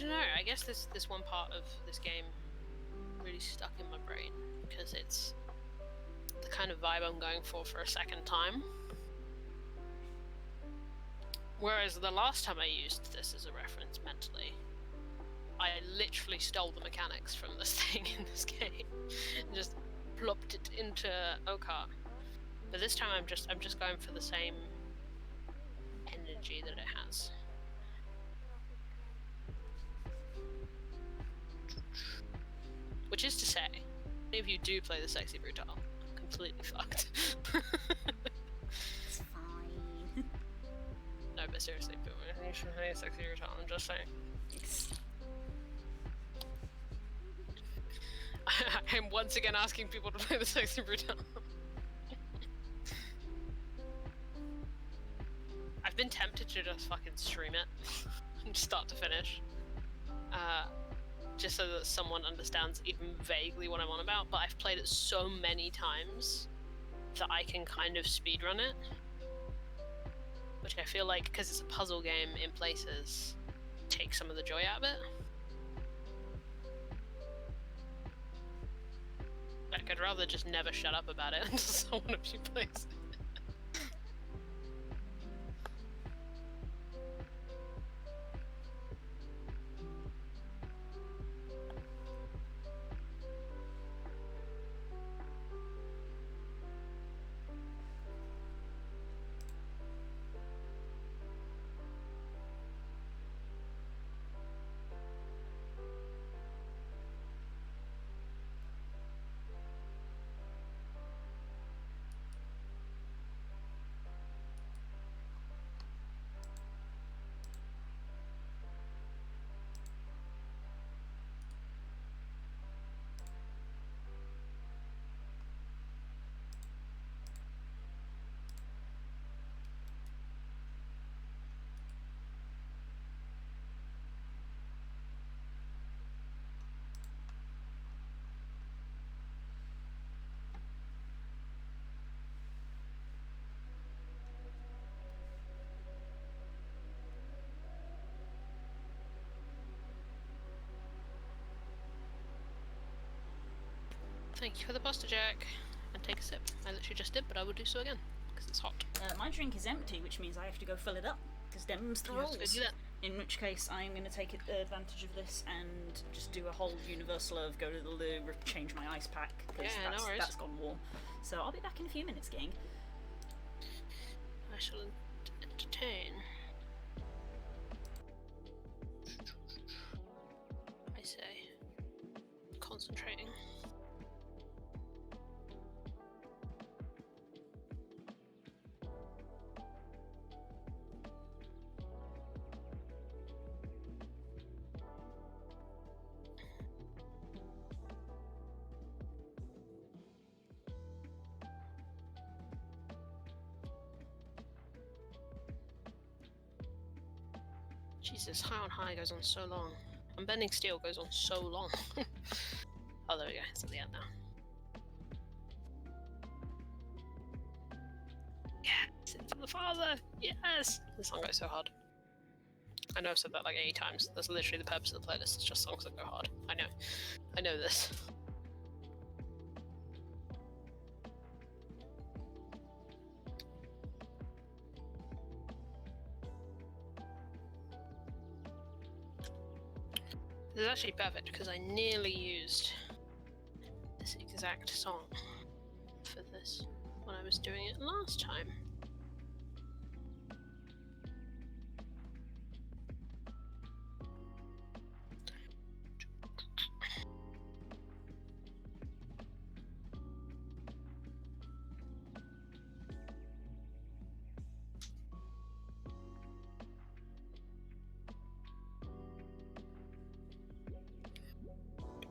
don't know. I guess this one part of this game really stuck in my brain because it's the kind of vibe I'm going for a second time. Whereas the last time I used this as a reference mentally, I literally stole the mechanics from this thing in this game and just plopped it into Okar. But this time I'm just going for the same energy that it has. Which is to say, if you do play the Sexy Brutal, completely fucked. It's fine. No, but seriously, people, you should play Sexy Brutal, I'm just saying. I'm once again asking people to play the Sexy Brutal. I've been tempted to just fucking stream it, from start to finish. Just so that someone understands even vaguely what I'm on about, but I've played it so many times that I can kind of speedrun it. Which I feel like, because it's a puzzle game in places, takes some of the joy out of it. Like, I'd rather just never shut up about it until someone of you plays it. Thank you for the pasta, Jack. And take a sip. I literally just did, but I will do so again, because it's hot. My drink is empty, which means I have to go fill it up, because them's the rules. Do that. In which case, I'm going to take advantage of this and just do a whole universal of go to the loo, change my ice pack, because that's gone warm. So I'll be back in a few minutes, gang. I shall entertain. I say. Concentrating. Jesus, High on High goes on so long. And Bending Steel goes on so long. Oh, there we go. It's at the end now. Yes! Into the Father! Yes! This song goes so hard. I know I've said that like 80 times. That's literally the purpose of the playlist. It's just songs that go hard. I know. I know this. This is actually perfect because I nearly used this exact song for this when I was doing it last time.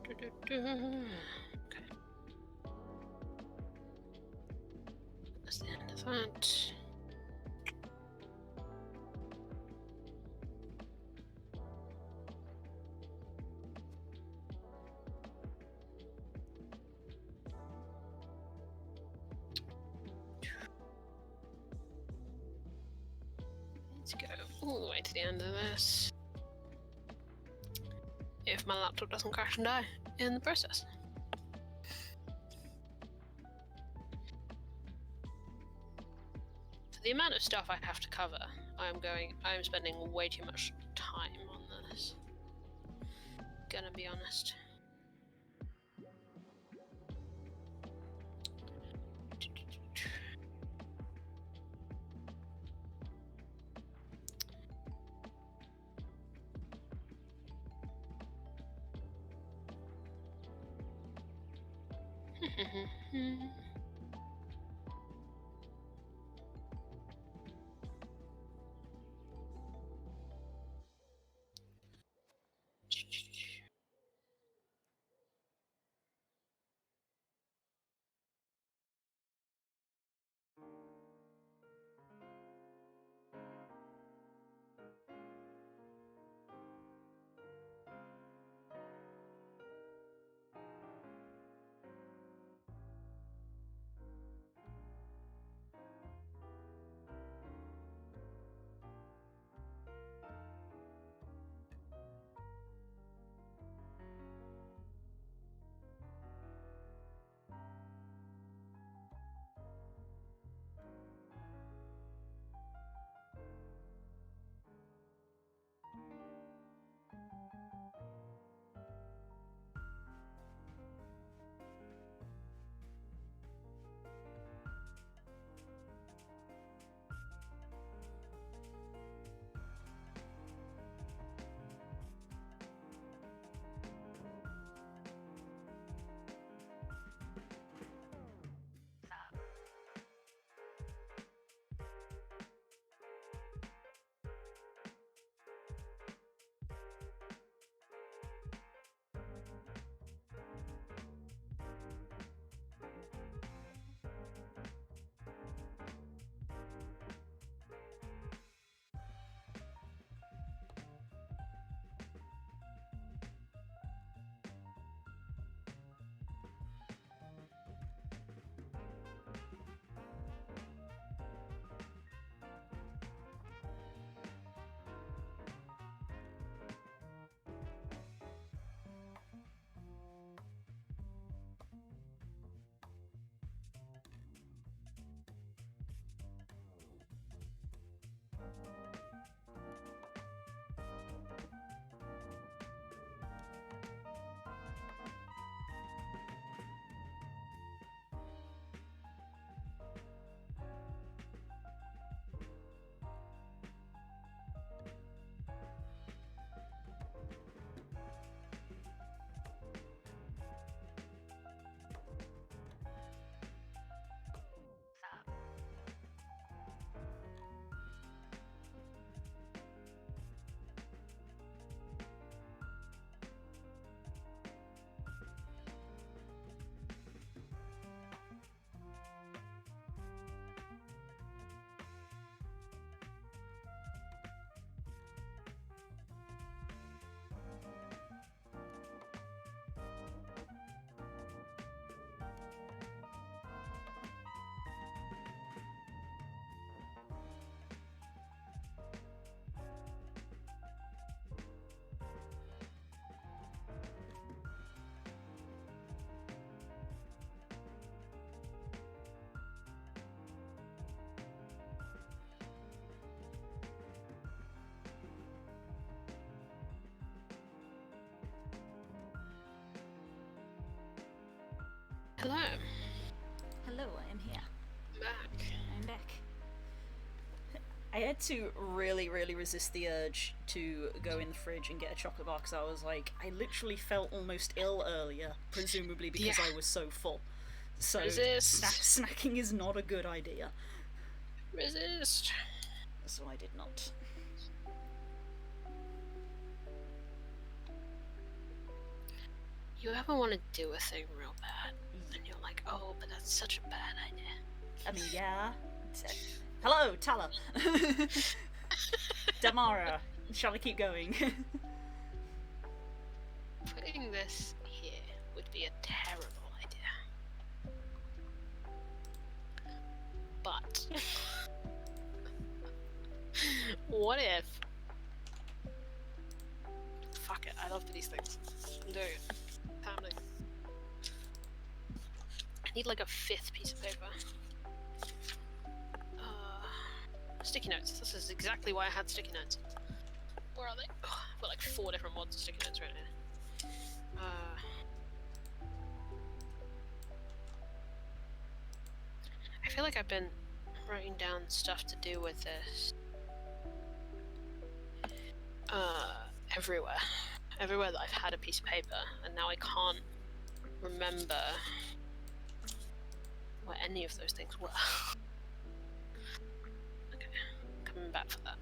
Okay. That's the end of that. Let's go all the way to the end of this. if my laptop doesn't crash and die in the process. For the amount of stuff I have to cover, I'm spending way too much time on this. Gonna be honest. Hello. Hello, I am here. Back. I'm back. I had to really resist the urge to go in the fridge and get a chocolate bar because I was like, I literally felt almost ill earlier, presumably because I was so full. So Resist. Snacking is not a good idea. Resist. So I did not. You ever want to do a thing real bad, and you're like, oh, but that's such a bad idea. I mean, yeah. Hello, Tala. Damara, shall I keep going? Putting this here would be a terrible idea. But what if fuck it. I love these things. I'm doing it. Happening. I need like a 5th piece of paper. Sticky notes. This is exactly why I had sticky notes. Where are they? Oh, I've got like 4 different mods of sticky notes right now. I feel like I've been writing down stuff to do with this everywhere. Everywhere that I've had a piece of paper, and now I can't remember where any of those things were. Okay, coming back for that.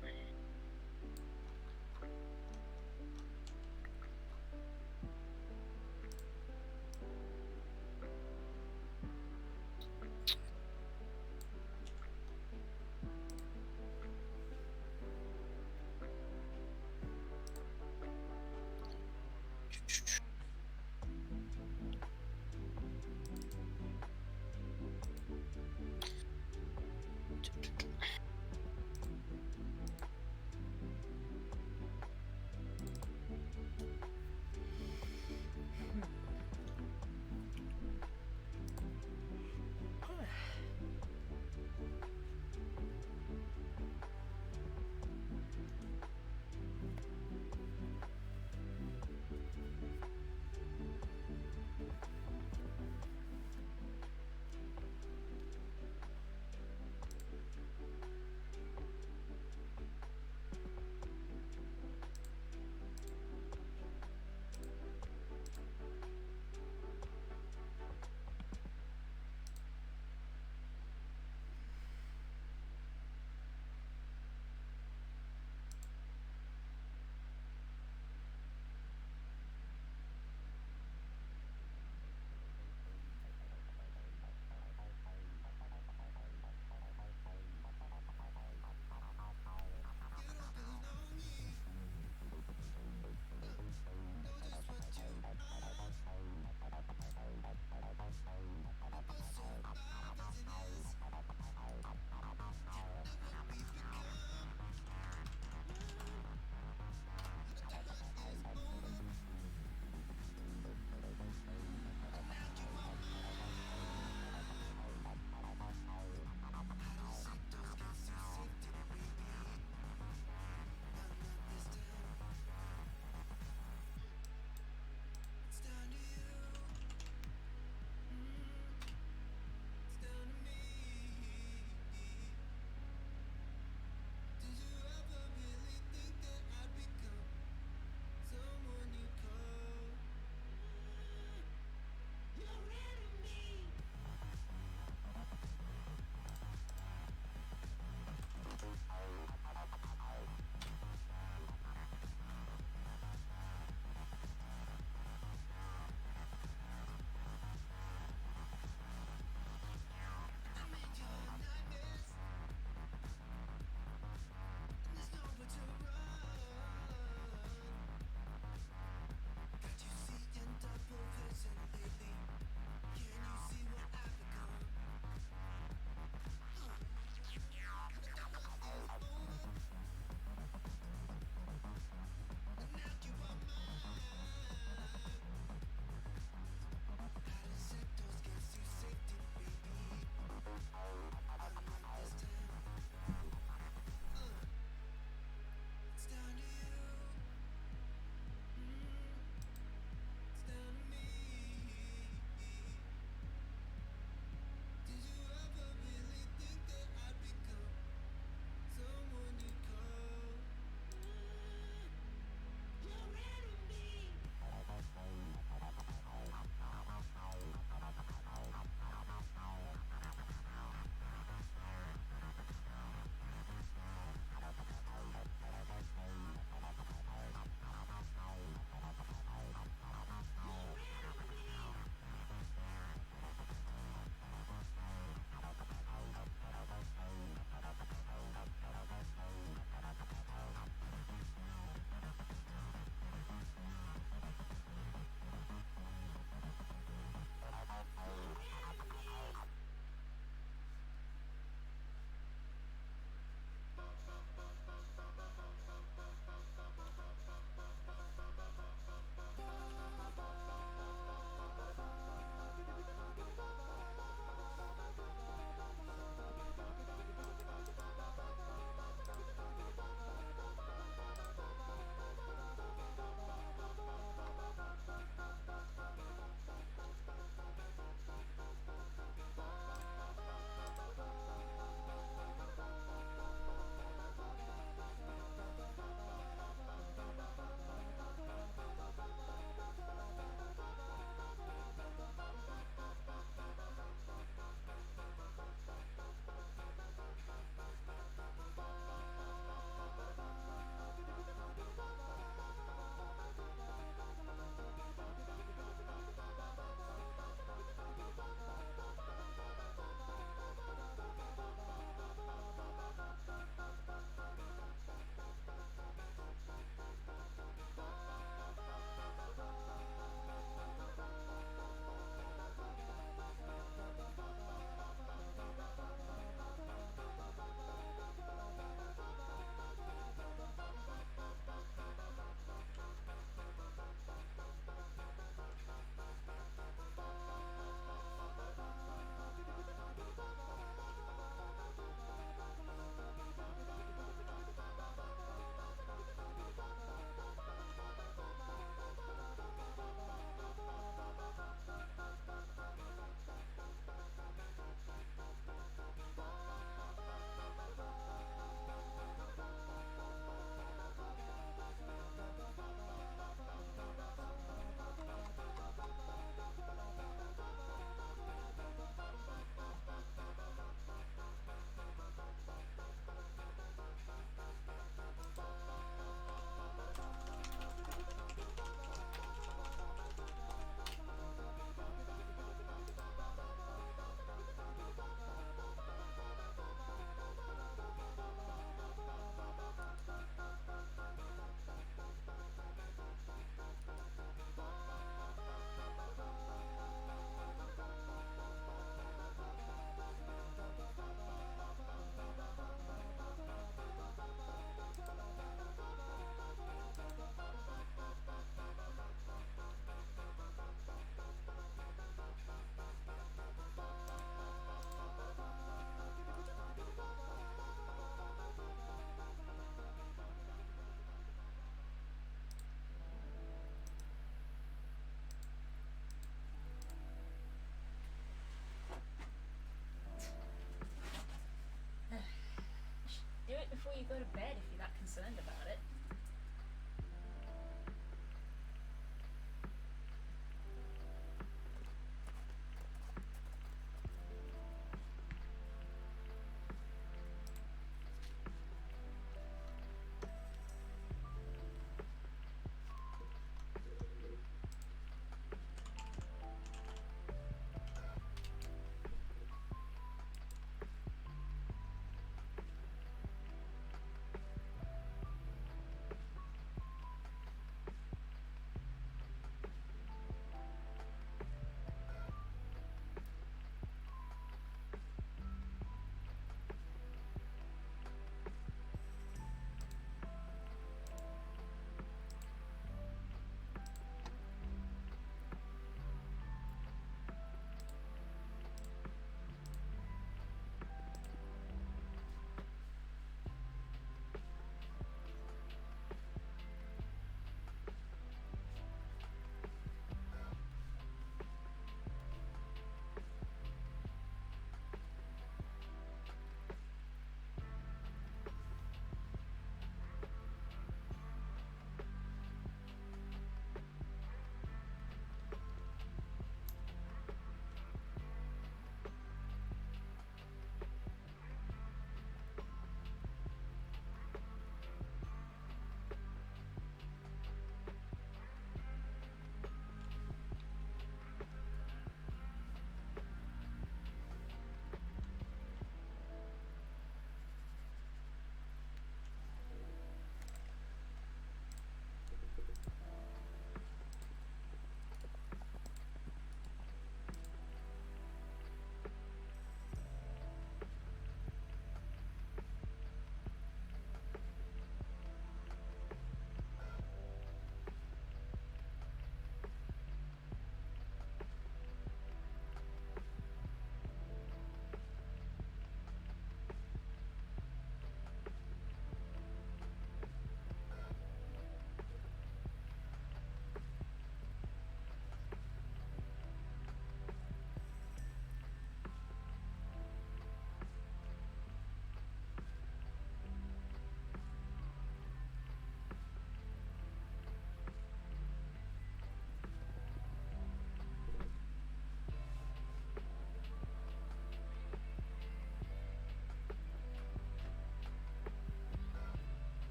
you go to bed if you're that concerned about it.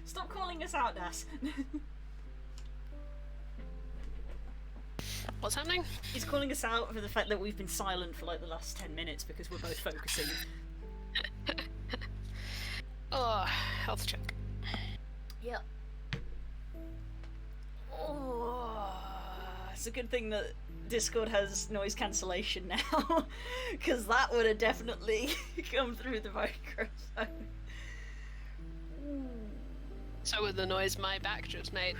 Stop calling us out, Das. What's happening? He's calling us out for the fact that we've been silent for like the last 10 minutes because we're both focusing. Oh, health check. Yep. Oh, it's a good thing that Discord has noise cancellation now, because that would have definitely come through the microphone. So would the noise my back just made.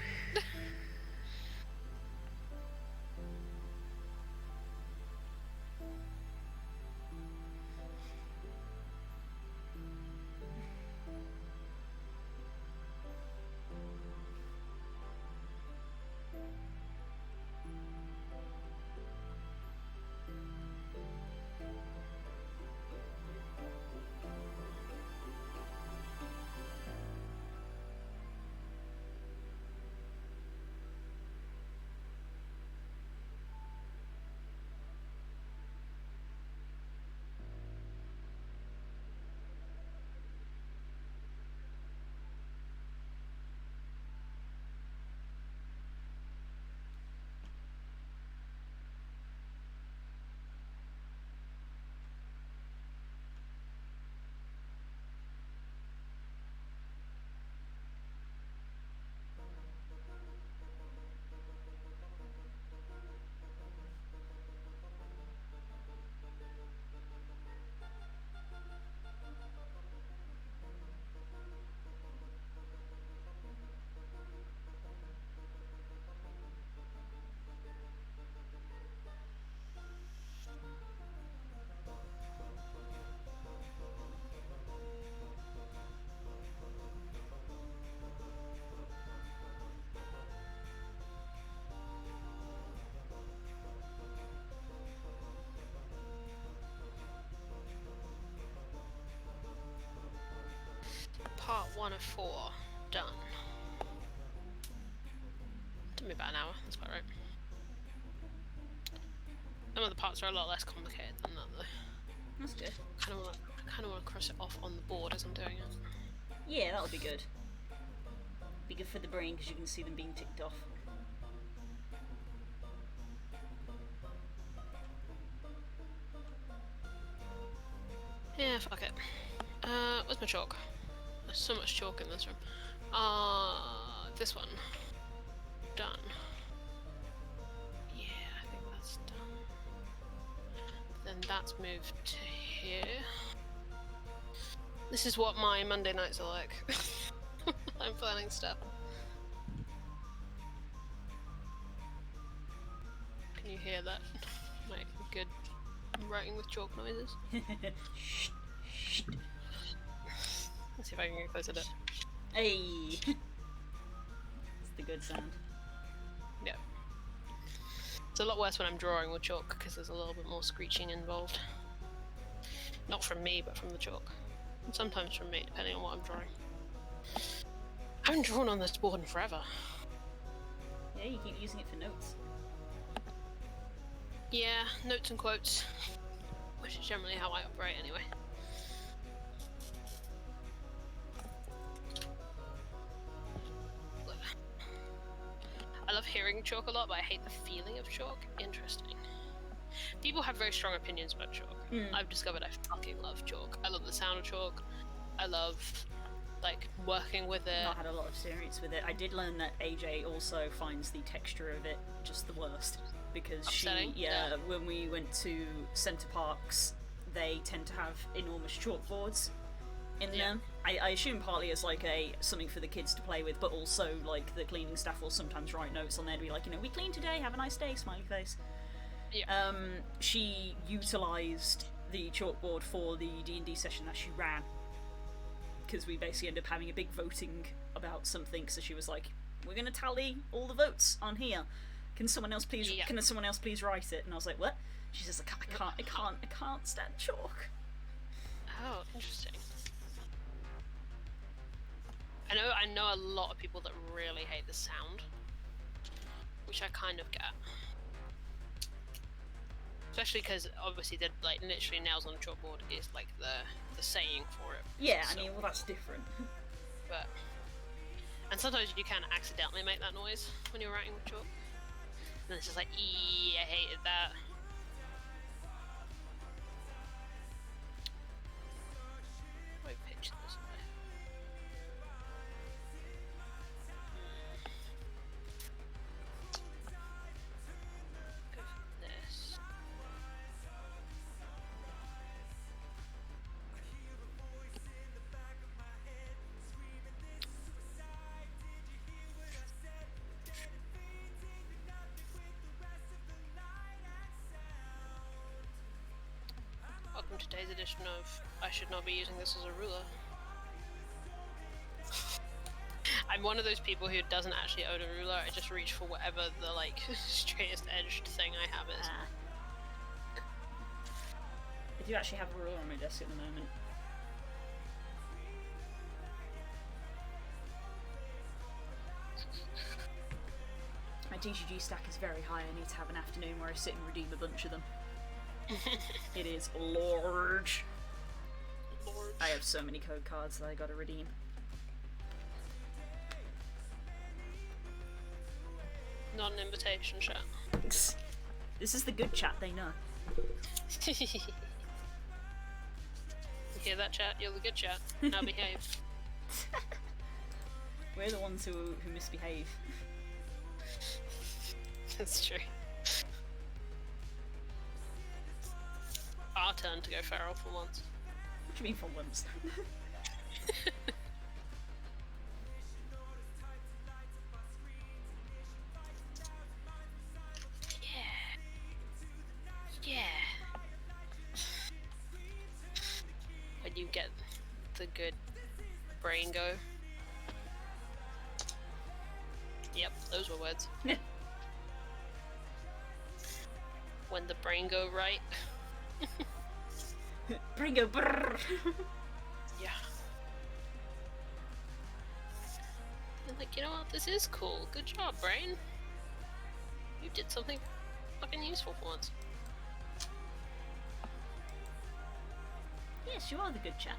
4. Done. Took me about an hour, that's about right. Some of the parts are a lot less complicated than that though. That's good. I kind of want to cross it off on the board as I'm doing it. Yeah, that would be good. Be good for the brain because you can see them being ticked off. Yeah, fuck it. Where's my chalk? There's so much chalk in this room. This one. Done. Yeah, I think that's done. Then that's moved to here. This is what my Monday nights are like. I'm planning stuff. Can you hear that? Like, good writing with chalk noises? Shh. Shh. Let's see if I can get closer to it. Hey! It's the good sound. Yeah. It's a lot worse when I'm drawing with chalk because there's a little bit more screeching involved. Not from me, but from the chalk. And sometimes from me, depending on what I'm drawing. I haven't drawn on this board in forever. Yeah, you keep using it for notes. Yeah, notes and quotes. Which is generally how I operate anyway. I love hearing chalk a lot, but I hate the feeling of chalk. Interesting. People have very strong opinions about chalk. I've discovered I fucking love chalk. I love the sound of chalk. I love, like, working with it. Not had a lot of experience with it. I did learn that AJ also finds the texture of it just the worst. Because Upsetting? Yeah. when we went to Centre Parks, they tend to have enormous chalkboards in them. I assume partly as like something for the kids to play with, but also like the cleaning staff will sometimes write notes on there to be like, you know, we cleaned today, have a nice day, smiley face. Yeah. She utilised the chalkboard for the D&D session that she ran, because we basically ended up having a big voting about something. So she was like, "We're going to tally all the votes on here. Can someone else please? Yeah. Can someone else please write it?" And I was like, "What?" She says, "I can't stand chalk." Oh, interesting. I know a lot of people that really hate the sound, which I kind of get. Especially because obviously the like literally nails on a chalkboard is like the saying for it. Yeah, So, I mean, well, that's different. and sometimes you can accidentally make that noise when you're writing with chalk. And it's just like, I hated that. I pitch this way. Go for this. Welcome to today's edition of I should not be using this as a ruler. I'm one of those people who doesn't actually own a ruler. I just reach for whatever the like straightest edged thing I have is. I do actually have a ruler on my desk at the moment. My TCG stack is very high. I need to have an afternoon where I sit and redeem a bunch of them. It is large. I have so many code cards that I gotta redeem. Not an invitation chat. This is the good chat, they know. You hear that, chat? You're the good chat. Now behave. We're the ones who misbehave. That's true. Our turn to go feral for once. What do you mean for once? Yeah. When you get the good brain go. Yep, those were words. When the brain go right. Bringo brrr. Yeah. Like, you know what? This is cool. Good job, brain. You did something fucking useful for once. Yes, you are the good chap.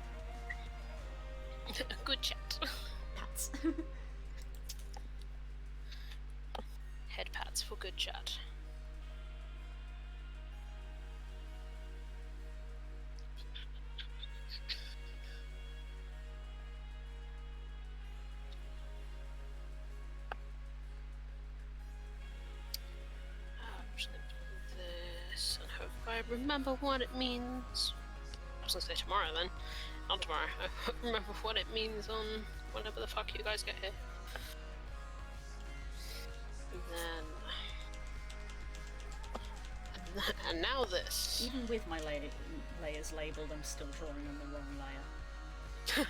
Good chat. Pats. Head pats for good chat. I'm just gonna do this and hope I remember what it means. I was gonna say tomorrow then. Not tomorrow. I remember what it means on whenever the fuck you guys get here. And now this. Even with my layers labelled, I'm still drawing on the wrong layer.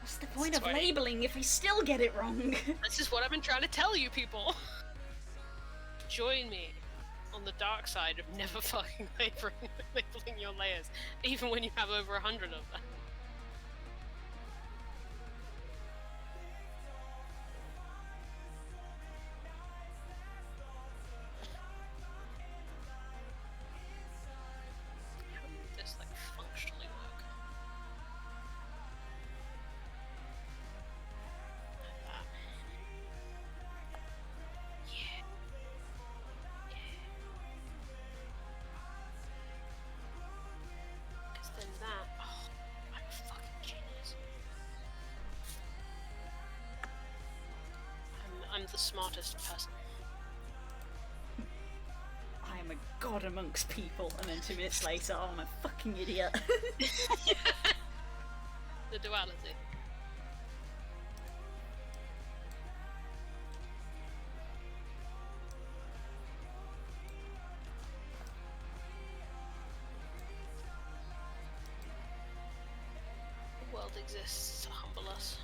What's the point of labelling if I still get it wrong? This is what I've been trying to tell you people. Join me on the dark side of never fucking labeling your layers, even when you have over 100 of them. How would this like functionally work? Like that. Yeah. Because then that. Oh, I'm a fucking genius. I'm the smartest person. I am a god amongst people, and then 2 minutes later, oh, I'm a fucking idiot. The duality. The world exists to humble us.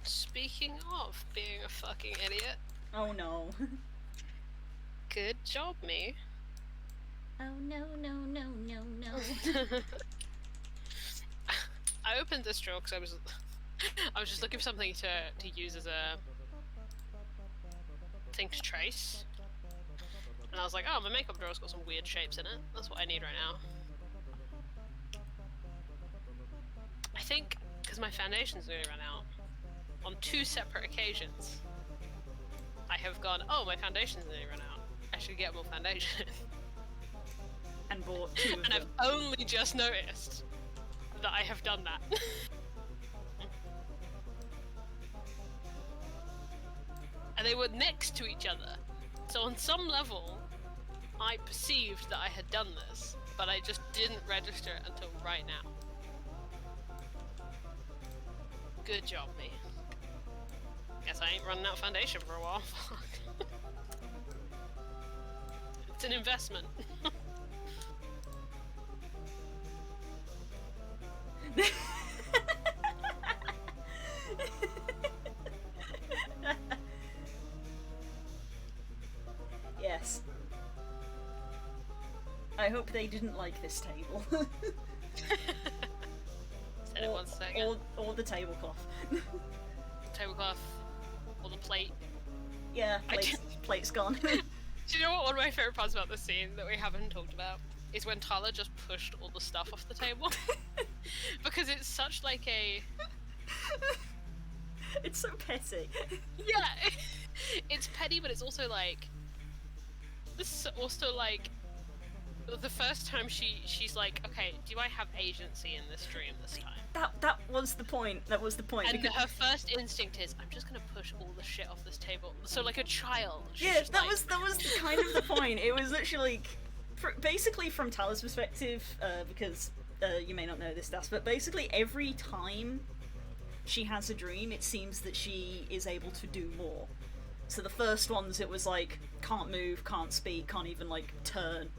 Speaking of, being a fucking idiot, Oh no. good job, me. Oh no, no, no, no, no. I opened this drawer because I was just looking for something to use as a thing to trace, and I was like, oh, my makeup drawer's got some weird shapes in it. That's what I need right now. I think because my foundation's nearly run out, on 2 separate occasions, I have gone, oh, my foundation's nearly run out. I should get more foundation. And bought 2 of And them. I've only just noticed that I have done that. And they were next to each other. So on some level, I perceived that I had done this, but I just didn't register it until right now. Good job, me. Guess I ain't running out of foundation for a while. Fuck. It's an investment. Yes. I hope they didn't like this table. Said it once again. or the tablecloth. Tablecloth, or the plate. Yeah, plate's gone. Do you know what one of my favourite parts about this scene that we haven't talked about? Is when Tala just pushed all the stuff off the table. Because it's such like a... It's so petty. Yeah, it's petty, but it's also like... This is also like... The first time she's like, okay, do I have agency in this dream this time? That was the point. That was the point. And because... her first instinct is, I'm just gonna push all the shit off this table. So like a child. She's Yeah, just that like... was kind of the point. It was literally basically from Tala's perspective, because you may not know this, Das, but basically every time she has a dream, it seems that she is able to do more. So the first ones, it was like, can't move, can't speak, can't even like turn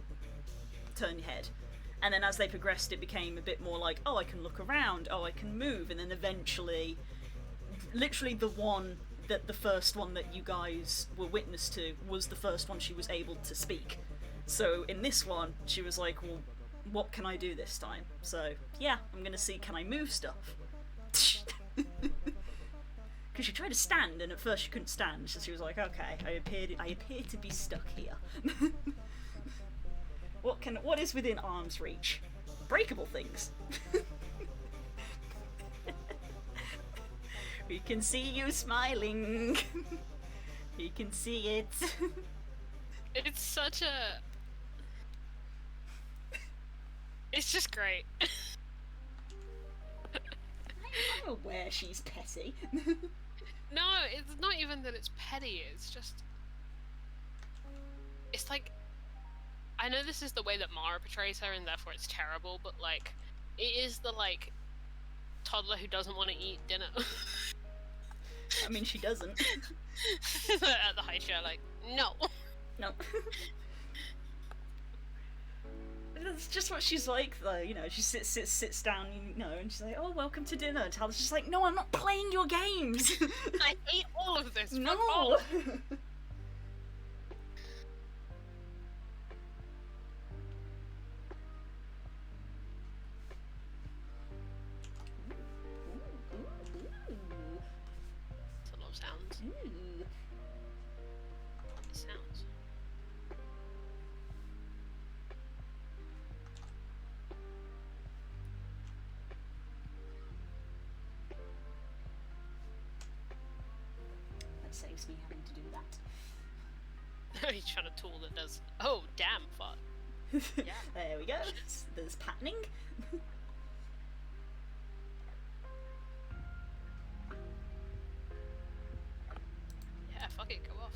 your head. And then as they progressed, it became a bit more like, oh, I can look around, oh, I can move, and then eventually, literally the first one that you guys were witness to was the first one she was able to speak. So in this one, she was like, well, what can I do this time? So yeah, I'm gonna see, can I move stuff? Because she tried to stand, and at first she couldn't stand, so she was like, okay, I appear to be stuck here. What is within arm's reach? Breakable things. We can see you smiling. We can see it. It's such a... It's just great. I'm aware she's petty. No, it's not even that it's petty, it's just... It's like... I know this is the way that Mara portrays her, and therefore it's terrible, but, like, it is the, like, toddler who doesn't want to eat dinner. I mean, she doesn't. At the high chair, like, no. No. That's just what she's like, though. You know, she sits down, you know, and she's like, "Oh, welcome to dinner." And Tyler's just like, "No, I'm not playing your games." I hate all of this. No. Fuck off. It's a lot of sounds. Ooh. Sounds. That saves me having to do that. He's trying to tool that does. Oh, damn, fuck. Yeah. There we go. There's patterning. Yeah, fuck it, go off.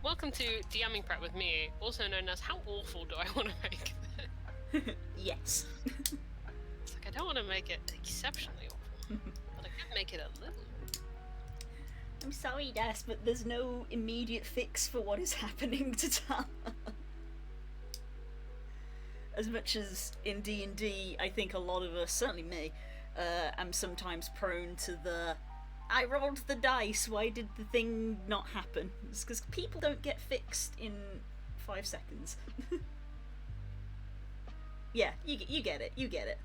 Welcome to DMing Prep with me, also known as How Awful Do I Want to Make This? Yes. It's like, I don't want to make it exceptionally awful, but I can make it a little. I'm sorry, Des, but there's no immediate fix for what is happening to Tala. As much as in D&D, I think a lot of us, certainly me, am sometimes prone to the I rolled the dice, why did the thing not happen? It's because people don't get fixed in 5 seconds. Yeah, you get it, you get it.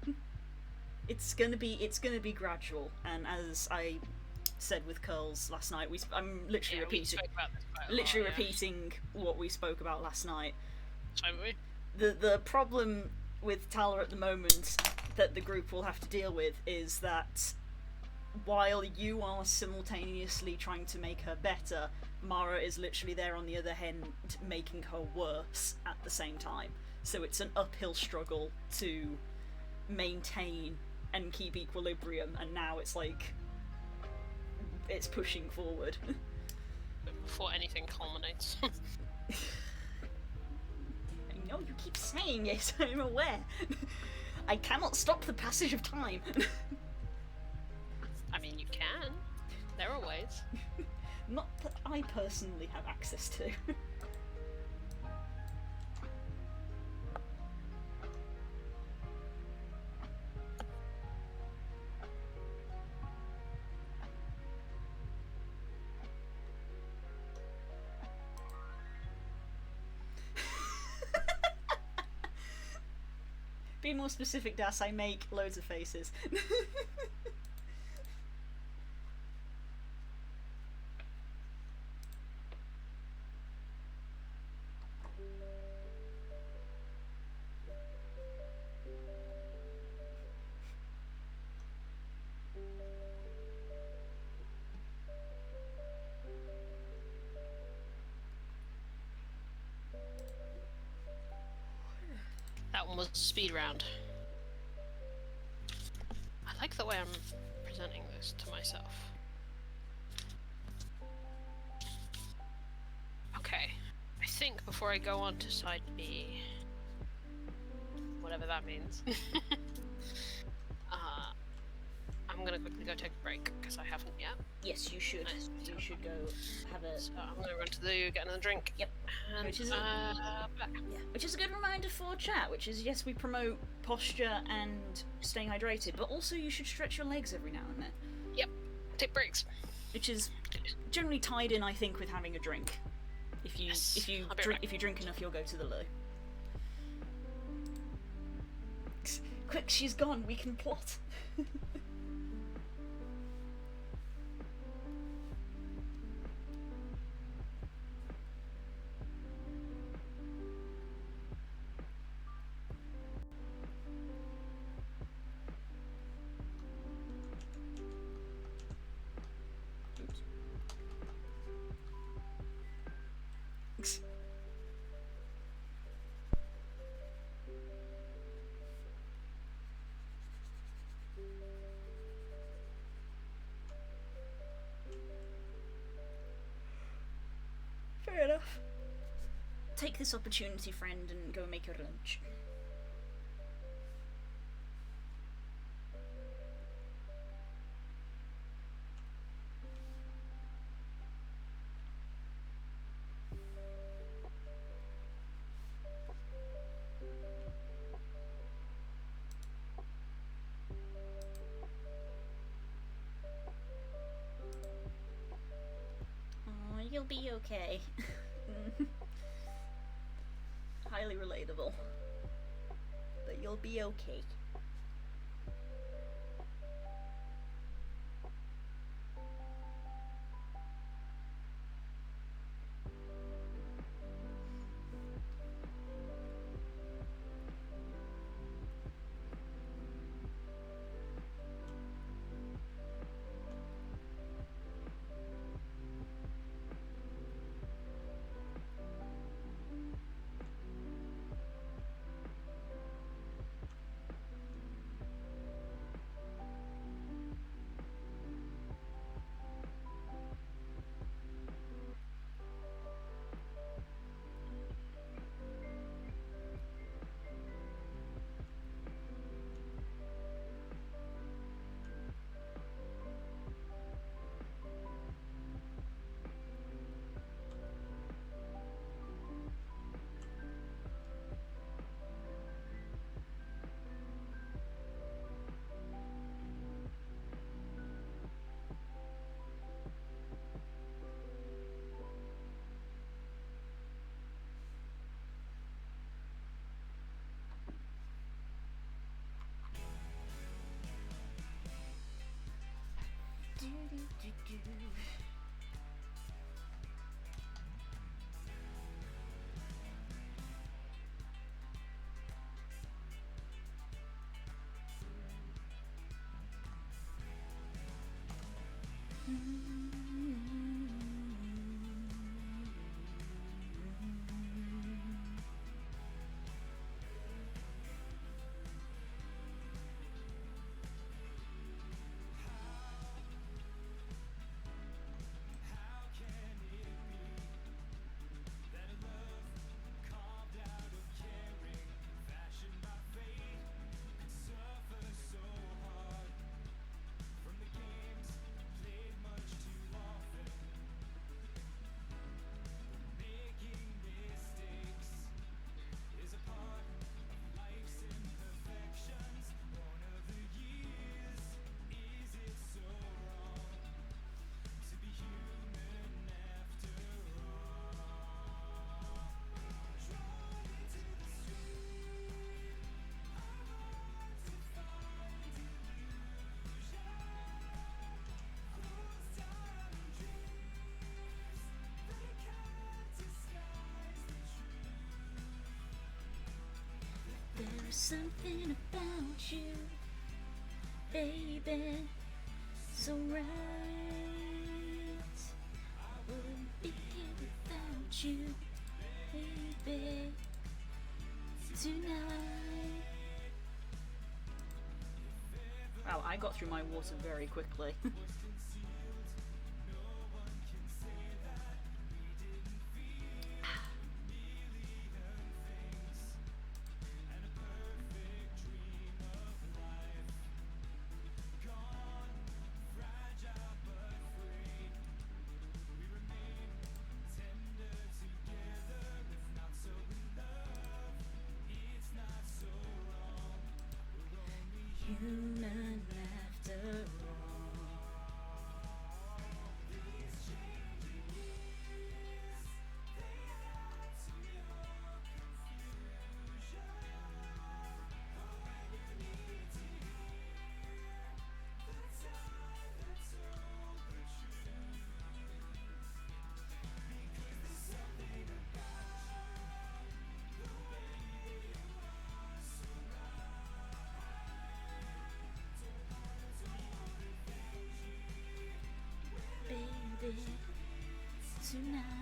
It's gonna be gradual, and as I said with Curls last night, I'm literally repeating what we spoke about last night. The problem with Tala at the moment that the group will have to deal with is that while you are simultaneously trying to make her better, Mara is literally there on the other hand making her worse at the same time. So it's an uphill struggle to maintain and keep equilibrium, and now it's like it's pushing forward. Before anything culminates. I know you keep saying it, I'm aware. I cannot stop the passage of time. I mean, you can. There are ways. Not that I personally have access to. Be more specific, Das, I make loads of faces. That one was speed round. I like the way I'm presenting this to myself. Okay, I think before I go on to side B, whatever that means, drink because I haven't yet. Yes, you should. Nice. You should go have a. So I'm gonna run to the loo, get another drink. Yep. And Which is back. Yeah, which is a good reminder for chat. Which is yes, we promote posture and staying hydrated, but also you should stretch your legs every now and then. Yep. Take breaks. Which is generally tied in, I think, with having a drink. If you Yes, if you I'll be drink right. if you drink enough, you'll go to the loo. Quick, she's gone. We can plot. Oops. Fair enough. Take this opportunity, friend, and go make your lunch. Oh, you'll be okay. Highly relatable. But you'll be okay. There's something about you, baby, so right. I wouldn't be here without you, baby, tonight. Wow, I got through my water very quickly. tonight.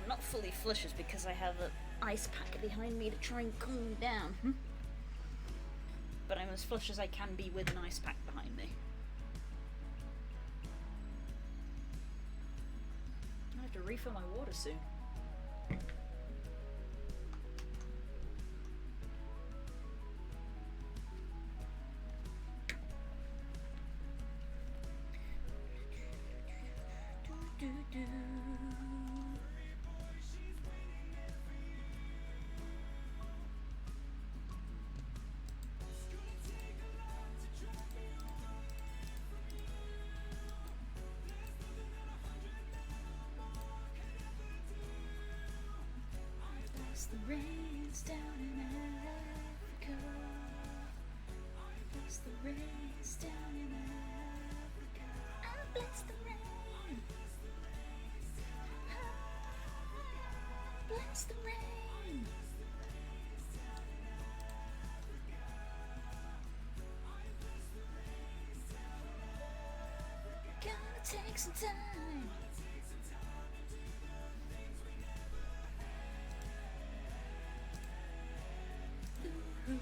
Not fully flush is because I have an ice pack behind me to try and cool down. But I'm as flush as I can be with an ice pack behind me. I have to refill my water soon. the rains down in Africa. Bless the rains down in Africa. I bless the rain. Bless the rain. Gonna take some time. Ooh.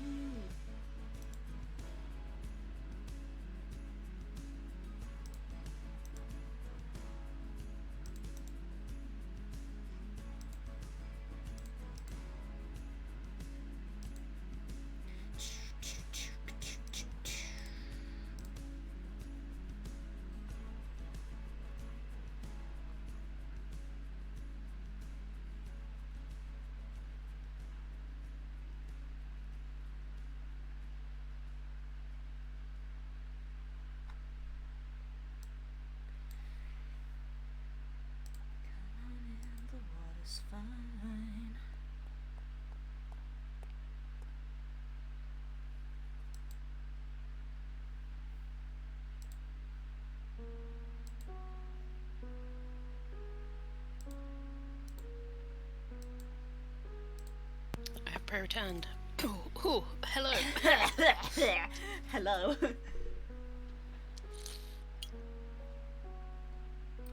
The water's fine. I have returned. Ooh, hello. Hello.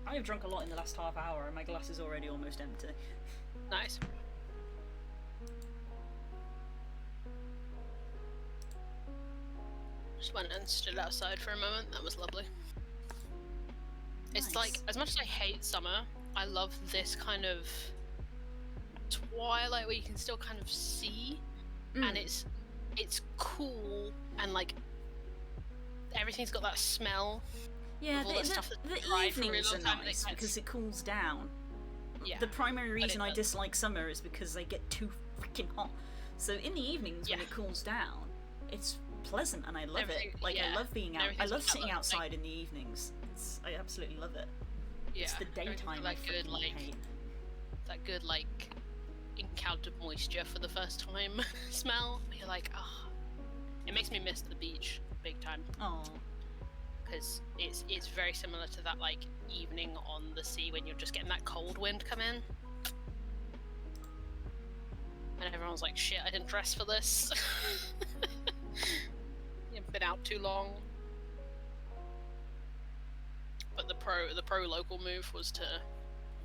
I have drunk a lot in the last half hour and my glass is already almost empty. Nice. Just went and stood outside for a moment. That was lovely. It's Nice. like, as much as I hate summer, I love this kind of twilight where you can still kind of see, and it's cool, and like everything's got that smell. Yeah, all that stuff the that's dried for a really evenings are long time, nice it because gets- it cools down. Yeah. The primary but it reason I does. dislike summer is because they get too freaking hot. So in the evenings when Yeah. it cools down, it's pleasant and I love Everything- it. Like I yeah, love being out. I everything's love got that sitting like- outside in the evenings. I absolutely love it. Yeah. It's the everything's got daytime I that good freaking like hate. that good like encountered moisture for the first time smell. You're like, ah, it makes me miss the beach big time. Oh, Because it's very similar to that like evening on the sea when you're just getting that cold wind come in, and everyone's like, "Shit, I didn't dress for this." You've been out too long. But the pro local move was to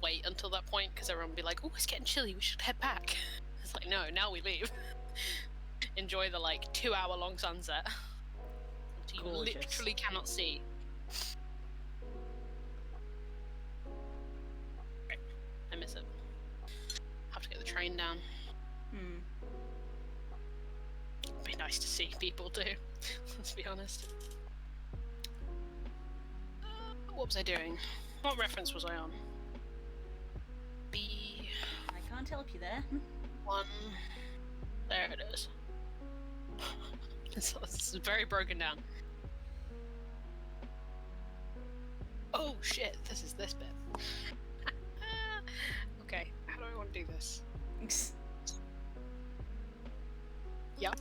wait until that point because everyone would be like, "Oh, it's getting chilly. We should head back." It's like, no, now we leave. Enjoy the like 2-hour long sunset. You Gorgeous. literally cannot see. I miss it. Have to get the train down. It'd be nice to see people too. Let's be honest. What was I doing? What reference was I on? B1. I can't help you there. There it is. This is very broken down. Oh shit, this is this bit. Okay, how do I want to do this? Yep.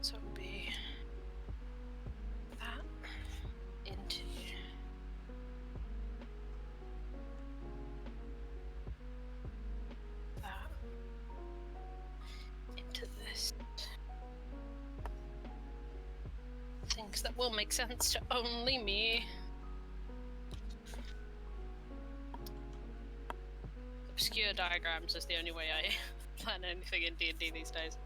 So it would be that into that into this. Things that will make sense to only me. Obscure diagrams is the only way I plan anything in D&D these days.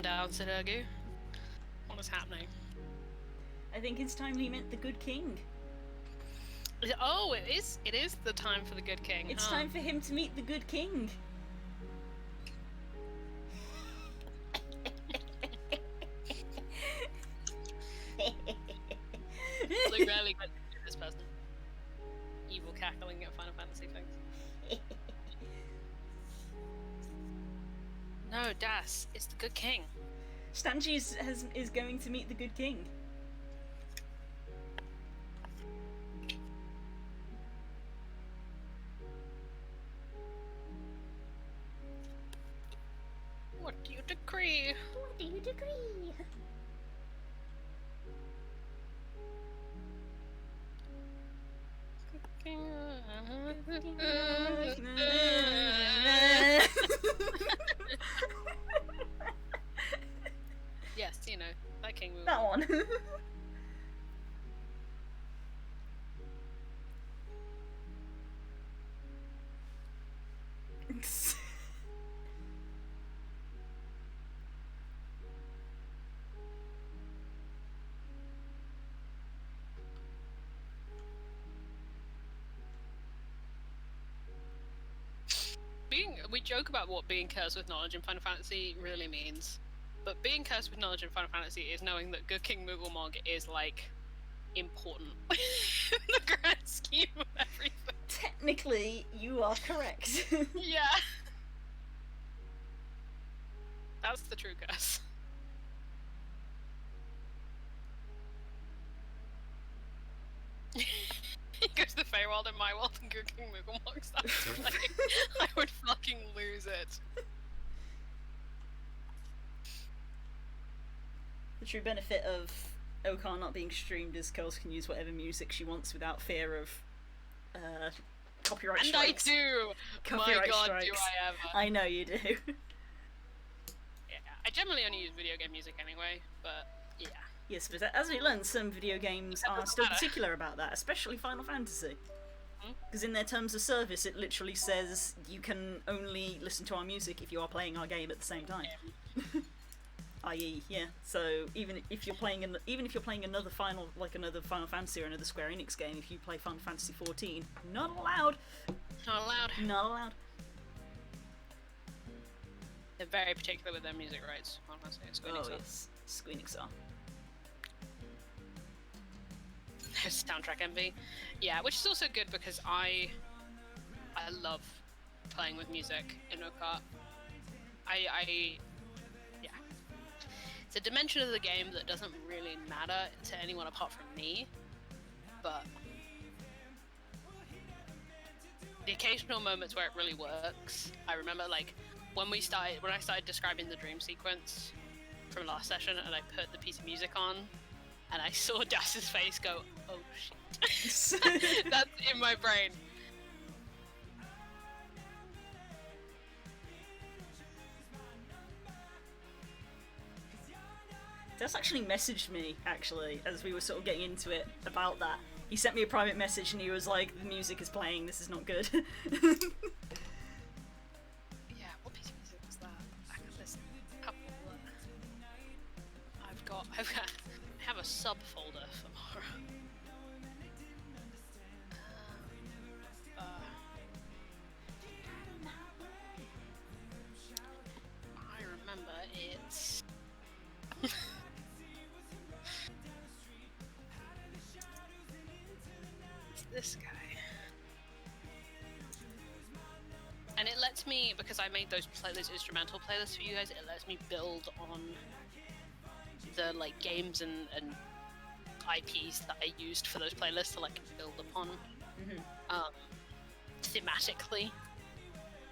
Calm down, Sidergu. What is happening? I think it's time he met the good king. Oh, it is. It is the time for the good king. It's time for him to meet the good king. Luke rarely gets to do this person. Evil cackling at Final Fantasy things. No, Das, it's the good king. Stanji is going to meet the good king. What do you decree? What do you decree? Yes, you know, that king movie. That one. We joke about what being cursed with knowledge in Final Fantasy really means, but being cursed with knowledge in Final Fantasy is knowing that Good King Moogle is like important in the grand scheme of everything. Technically, you are correct. Yeah, that's the true curse. He goes to the Feywild and my world and Good King Moogle That's like, I would fucking lose it. The true benefit of Okar not being streamed is Kels can use whatever music she wants without fear of copyright And strikes. I do! Copyright My god, strikes. do I ever. I know you do. Yeah, I generally only use video game music anyway, but yeah. Yes, but as we learned, some video games That are doesn't still matter. particular about that, especially Final Fantasy. Hmm? Because in their terms of service, it literally says you can only listen to our music if you are playing our game at the same time. I.e., yeah. So even if you're playing another Final Fantasy or another Square Enix game, if you play Final Fantasy 14, not allowed. Not allowed. Not allowed. They're very particular with their music rights. Oh yes, Square Enix are. Soundtrack envy. Yeah, which is also good because I love playing with music in Okart. Yeah. It's a dimension of the game that doesn't really matter to anyone apart from me, but the occasional moments where it really works. I remember like when I started describing the dream sequence from last session and I put the piece of music on and I saw Das's face go, oh shit. That's in my brain. Das actually messaged me, as we were sort of getting into it, about that. He sent me a private message and he was like, the music is playing, this is not good. Yeah, what piece of music was that? I got this couple I have a subfolder for Mara. I remember it's it's this guy. And it lets me, because I made those instrumental playlists for you guys, it lets me build on the like games and IPs that I used for those playlists to like build upon thematically.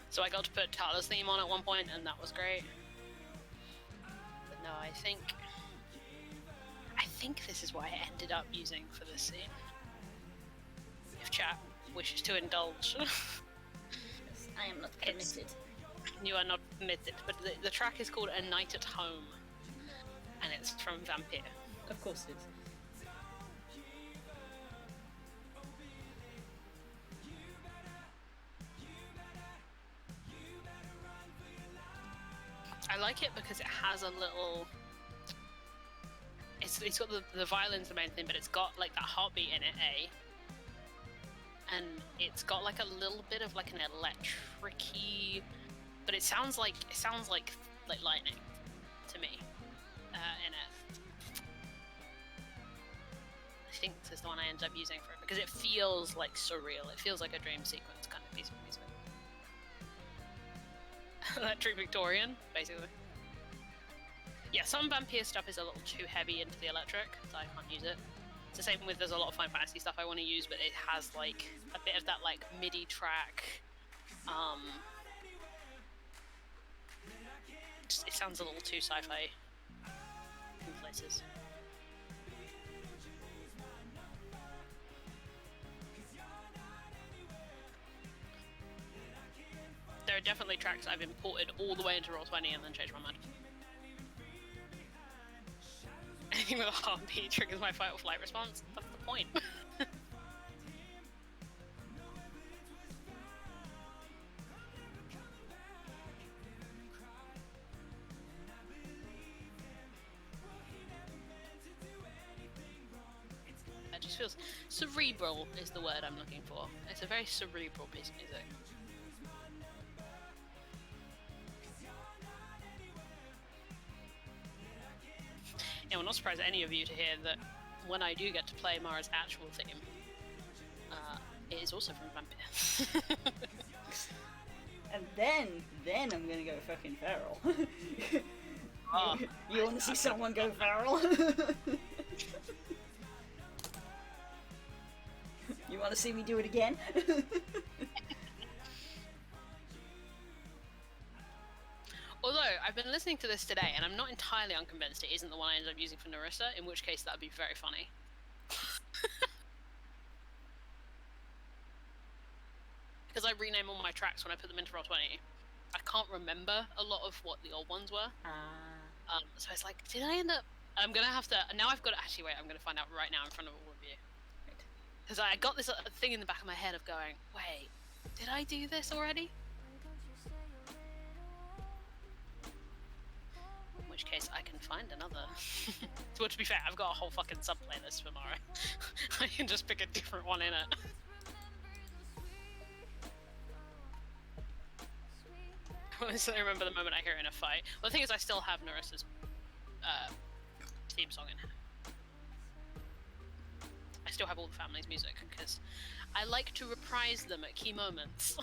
So I got to put Tala's theme on at one point, and that was great. But no, I think this is what I ended up using for this scene. If chat wishes to indulge. I am not permitted. You are not permitted, but the track is called A Night at Home, and it's from Vampire. Of course it is. I like it because it has a little. It's got the violin's the main thing, but it's got like that heartbeat in it, and it's got like a little bit of like an electric-y, but it sounds like lightning to me in it. I think this is the one I ended up using for it because it feels like surreal. It feels like a dream sequence kind of piece of music. Electric Victorian, basically. Yeah, some Vampire stuff is a little too heavy into the electric, so I can't use it. It's the same with there's a lot of Final Fantasy stuff I want to use, but it has like a bit of that like MIDI track. It sounds a little too sci-fi in places. There are definitely tracks I've imported all the way into Roll20 and then changed my mind. Anything with a heartbeat triggers my fight or flight response. That's the point. It just feels cerebral is the word I'm looking for. It's a very cerebral piece of music. Yeah, I'm not surprised any of you to hear that when I do get to play Mara's actual theme, it is also from Vampire. And then I'm gonna go fucking feral. Oh, You want to see someone go feral? You want to see me do it again? Although, I've been listening to this today, and I'm not entirely unconvinced it isn't the one I ended up using for Narissa, in which case that would be very funny. Because I rename all my tracks when I put them into Roll20. I can't remember a lot of what the old ones were. So it's like, did I end up... I'm going to have to... Now I've got to... Actually, wait, I'm going to find out right now in front of all of you. Because I got this thing in the back of my head of going, wait, did I do this already? In which case I can find another. So to be fair, I've got a whole fucking sub-playlist for Mara. I can just pick a different one in it. I still remember the moment I hear her in a fight. Well, the thing is I still have Narissa's theme song in here. I still have all the family's music, because I like to reprise them at key moments.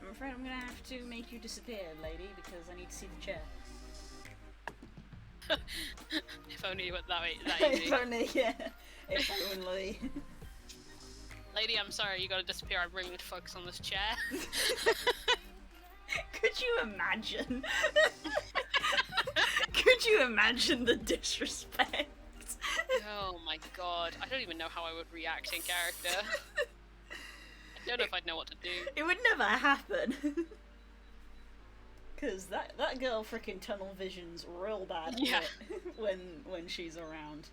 I'm afraid I'm gonna have to make you disappear, lady, because I need to see the chair. If only it went that easy. If only, yeah. If only. Lady, I'm sorry, you gotta disappear. I'm really need to focus on this chair. Could you imagine? Could you imagine the disrespect? Oh my god. I don't even know how I would react in character. I don't know if I'd know what to do. It would never happen. Cause that girl freaking tunnel visions real bad Yeah. when she's around.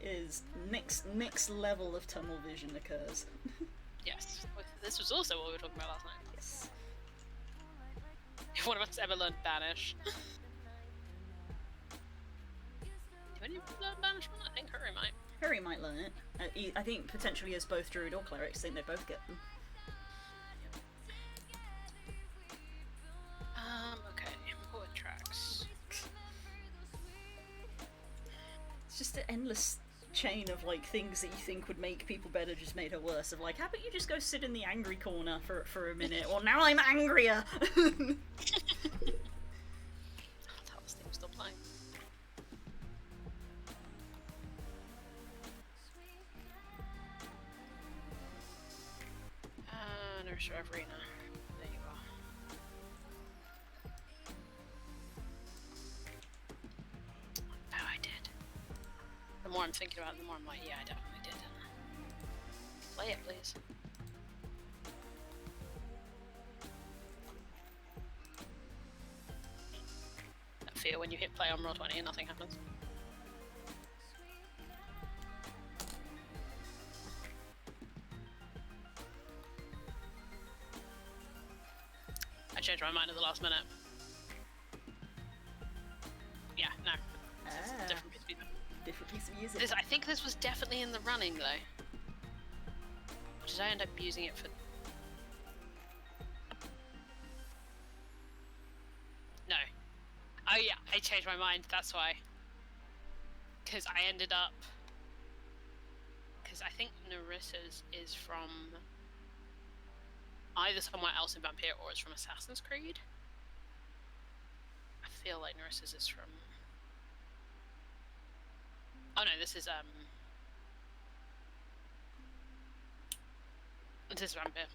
Is next level of tunnel vision occurs. Yes. This was also what we were talking about last night. Yes. If one of us ever learned Banish. Do any of us learn Banishment? I think Hurry might. Harry might learn it. I think potentially as both druid or clerics, I think they both get them. Okay. Import tracks. It's just an endless chain of like things that you think would make people better just made her worse. Of like, how about you just go sit in the angry corner for a minute? Or now I'm angrier. That was thing still playing. Nurse Reverina. There you go. Oh, I did. The more I'm thinking about it, the more I'm like, yeah, I definitely did. Play it, please. That fear when you hit play on Roll20 and nothing happens. I changed my mind at the last minute. Yeah, no. Different piece of music. Different piece of music. I think this was definitely in the running, though. Or did I end up using it for... No. Oh yeah, I changed my mind, that's why. Because I ended up... Because I think Nerissa's is from... either somewhere else in Vampire or it's from Assassin's Creed. I feel like Nerissa's is from... Oh no, this is Vampire.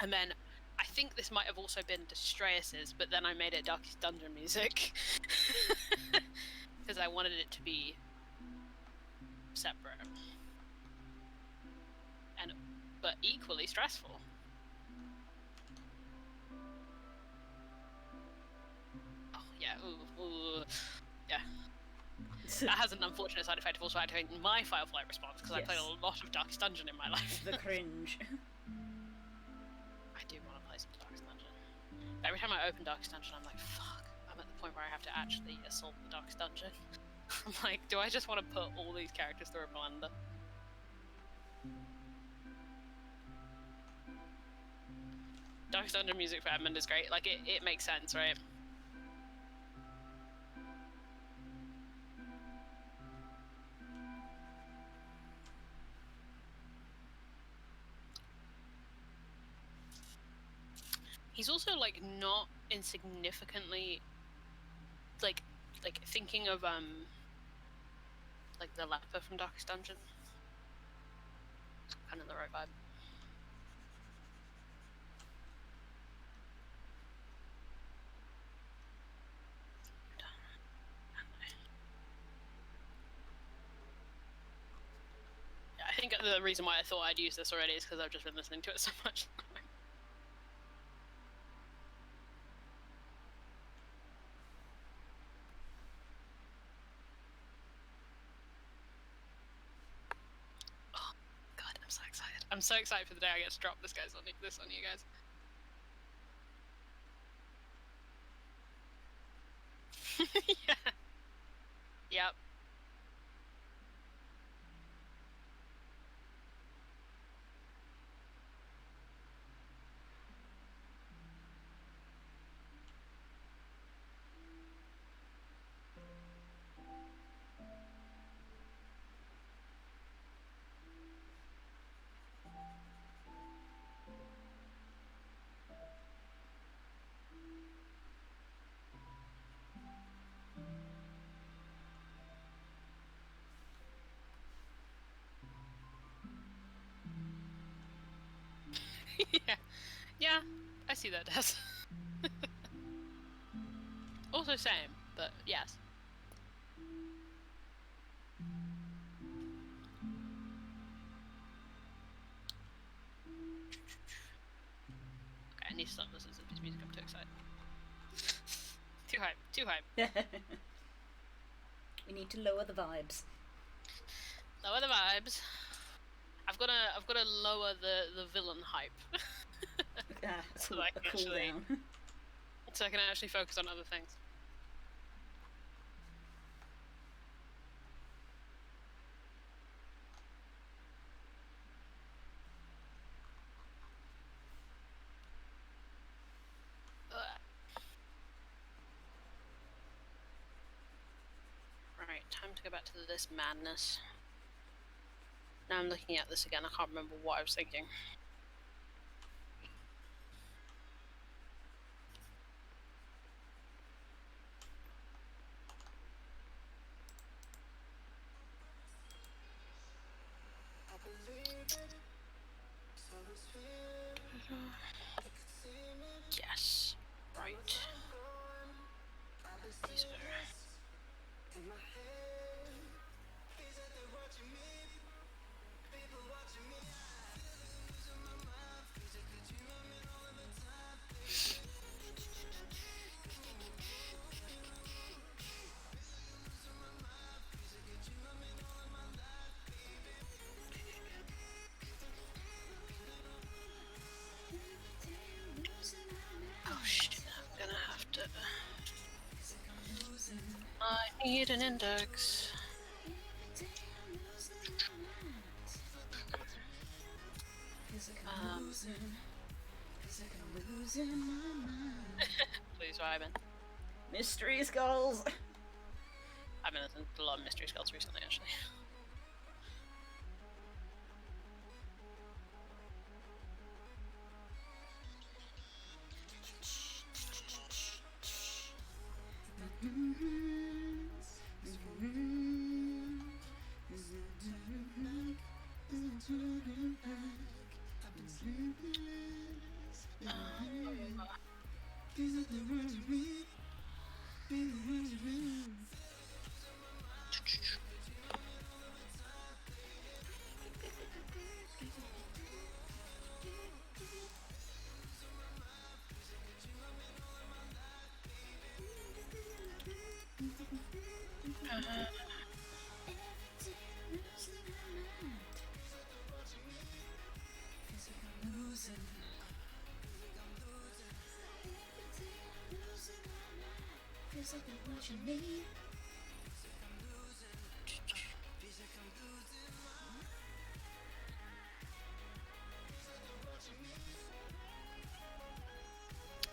And then I think this might have also been Distreus's, but then I made it Darkest Dungeon music. Because I wanted it to be separate. But equally stressful. Oh yeah, ooh. Yeah. That has an unfortunate side effect of also activating my Firefly response, because I played a lot of Darkest Dungeon in my life. The cringe. I do want to play some Darkest Dungeon. Every time I open Darkest Dungeon, I'm like, fuck, I'm at the point where I have to actually assault the Darkest Dungeon. I'm like, do I just want to put all these characters through a blender? Darkest Dungeon music for Edmund is great. Like, it makes sense, right? He's also, like, not insignificantly, like thinking of, like, the leper from Darkest Dungeon. It's kind of the right vibe. Yeah, I think the reason why I thought I'd use this already is because I've just been listening to it so much. I'm so excited for the day I get to drop this on you guys. Yeah. Yep. Yeah, I see that, Des. Also same, but yes. Okay, I need to stop listening to this music, I'm too excited. Too hype. We need to lower the vibes. Lower the vibes. I've got to lower the villain hype. So I can actually, so I can actually focus on other things. Right, time to go back to this madness. Now I'm looking at this again, I can't remember what I was thinking. Yes, right. These are... I need an index. Please, Ryman. Mystery skulls. I've been listening to a lot of Mystery Skulls recently, actually.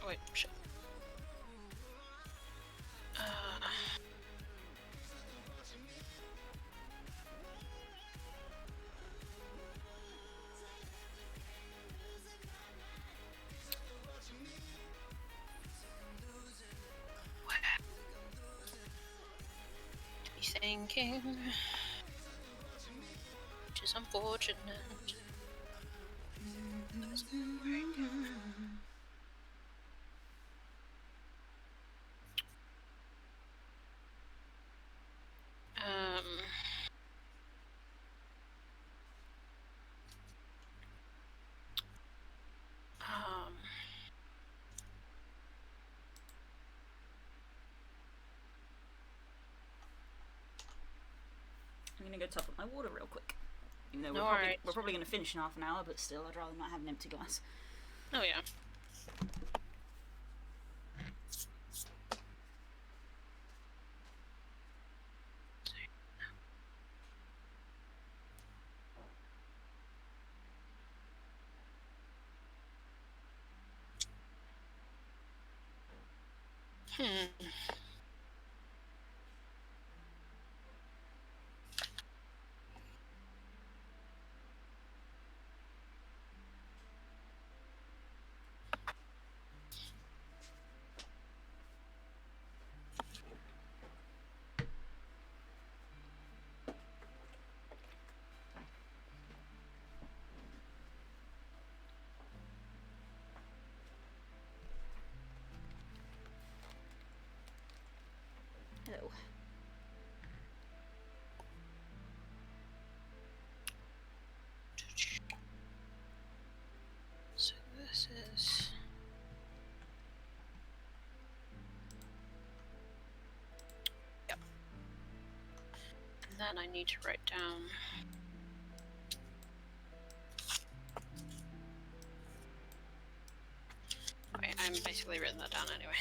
Oh, wait, shit. Thinking, which is unfortunate. I'm gonna go top up my water real quick. Even though No we're probably gonna finish in half an hour, but still, I'd rather not have an empty glass. Oh yeah. Hello. So this is. Yep. And then I need to write down. Wait, I'm basically written that down anyway.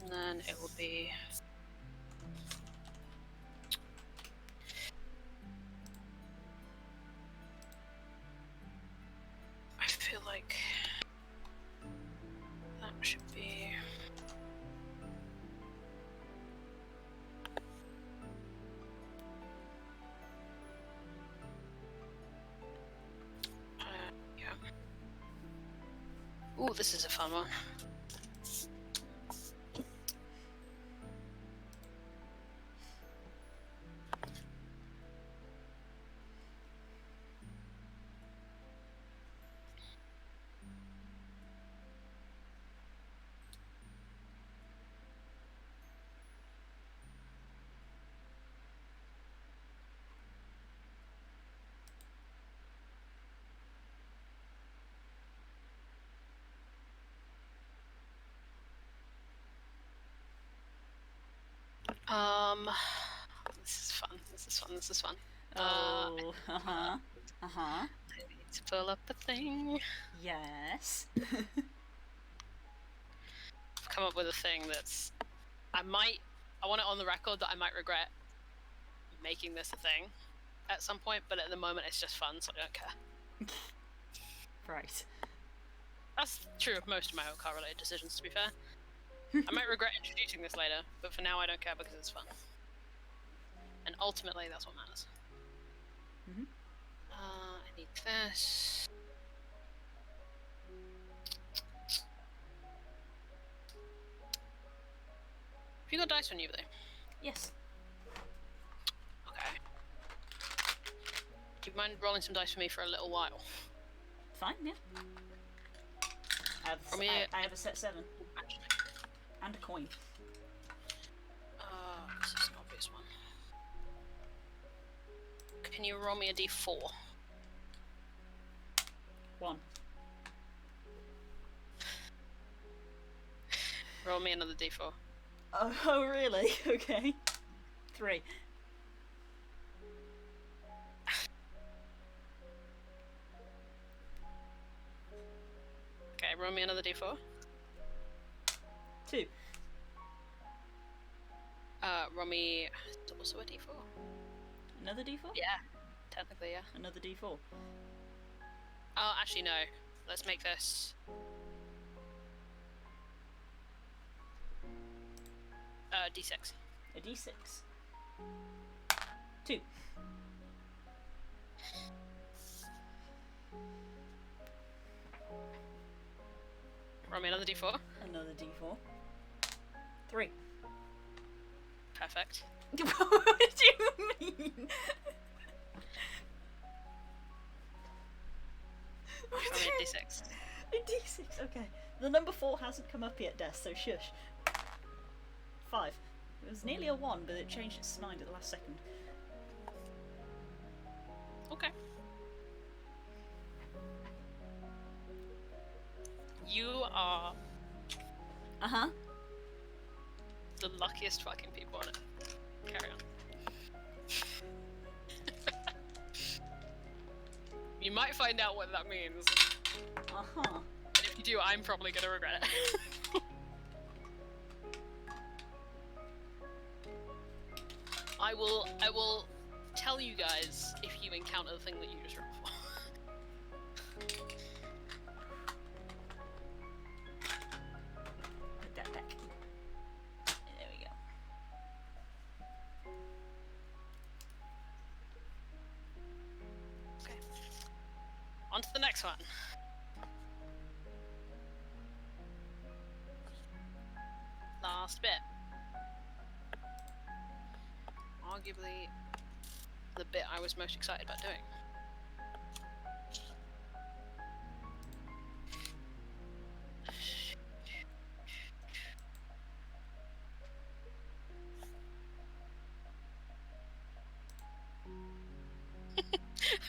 And then it will be. I feel like that should be. Yeah. Ooh, this is a fun one. This is fun. This is fun. This is fun. Oh, I need to pull up a thing. Yes. come up with a thing that's... I want it on the record that I might regret making this a thing at some point, but at the moment it's just fun, so I don't care. Right. That's true of most of my own car-related decisions, to be fair. I might regret introducing this later, but for now I don't care because it's fun. And ultimately, that's what matters. Mm-hmm. I need this. Have you got dice on you, though? Yes. Okay. Do you mind rolling some dice for me for a little while? Fine, yeah. I have a set 7. Actually. And a coin. This is an obvious one. Can you roll me a d4? 1. Roll me another d4. Oh, really? Okay. 3. Okay, roll me another d4. 2. Roll me also a d4. Another d4? Yeah, technically, yeah. Another d4. Oh, actually, no. Let's make this... d6. A d6. 2. Roll me another d4. Another d4. 3. Perfect. What do you mean? Roll me a d6. A d6, okay. The number 4 hasn't come up yet, Des, so shush. 5. It was nearly a 1, but it changed its mind at the last second. Okay. You are Uh-huh. the luckiest fucking people on it. Carry on. You might find out what that means. Uh-huh. And if you do, I'm probably gonna regret it. I will tell you guys if you encounter the thing that you just rolled for. Put that back. There we go. Okay. On to the next one. Last bit. Arguably the bit I was most excited about doing.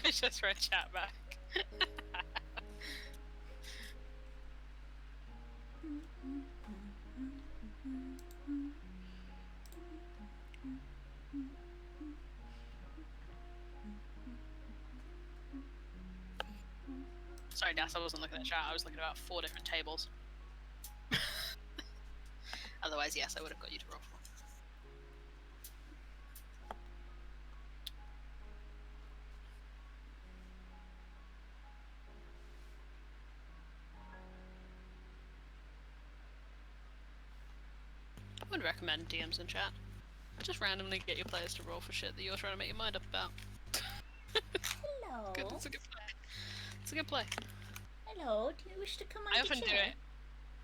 I just read chat back. Sorry, Das, I wasn't looking at chat. I was looking at about 4 different tables. Otherwise, yes, I would have got you to roll for. I would recommend DMs in chat. Just randomly get your players to roll for shit that you're trying to make your mind up about. Hello. Good, it's a good play. It's a good play. Hello, do you wish to come on I the often do chair? it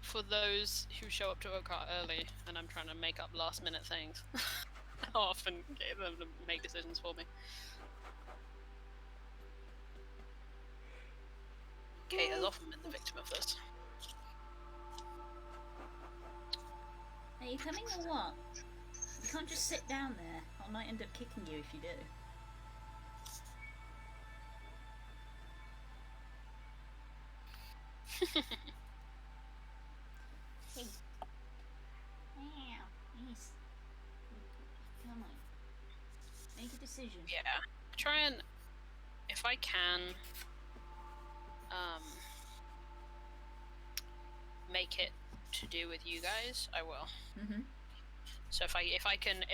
for those who show up to Oakart early and I'm trying to make up last minute things. I often get them to make decisions for me. Kate has often been the victim of this. Are you coming or what? You can't just sit down there. I might end up kicking you if you do. Hey. Yes. Come on. Make a decision. Yeah. Try and, if I can, make it to do with you guys, I will. Mm-hmm. So if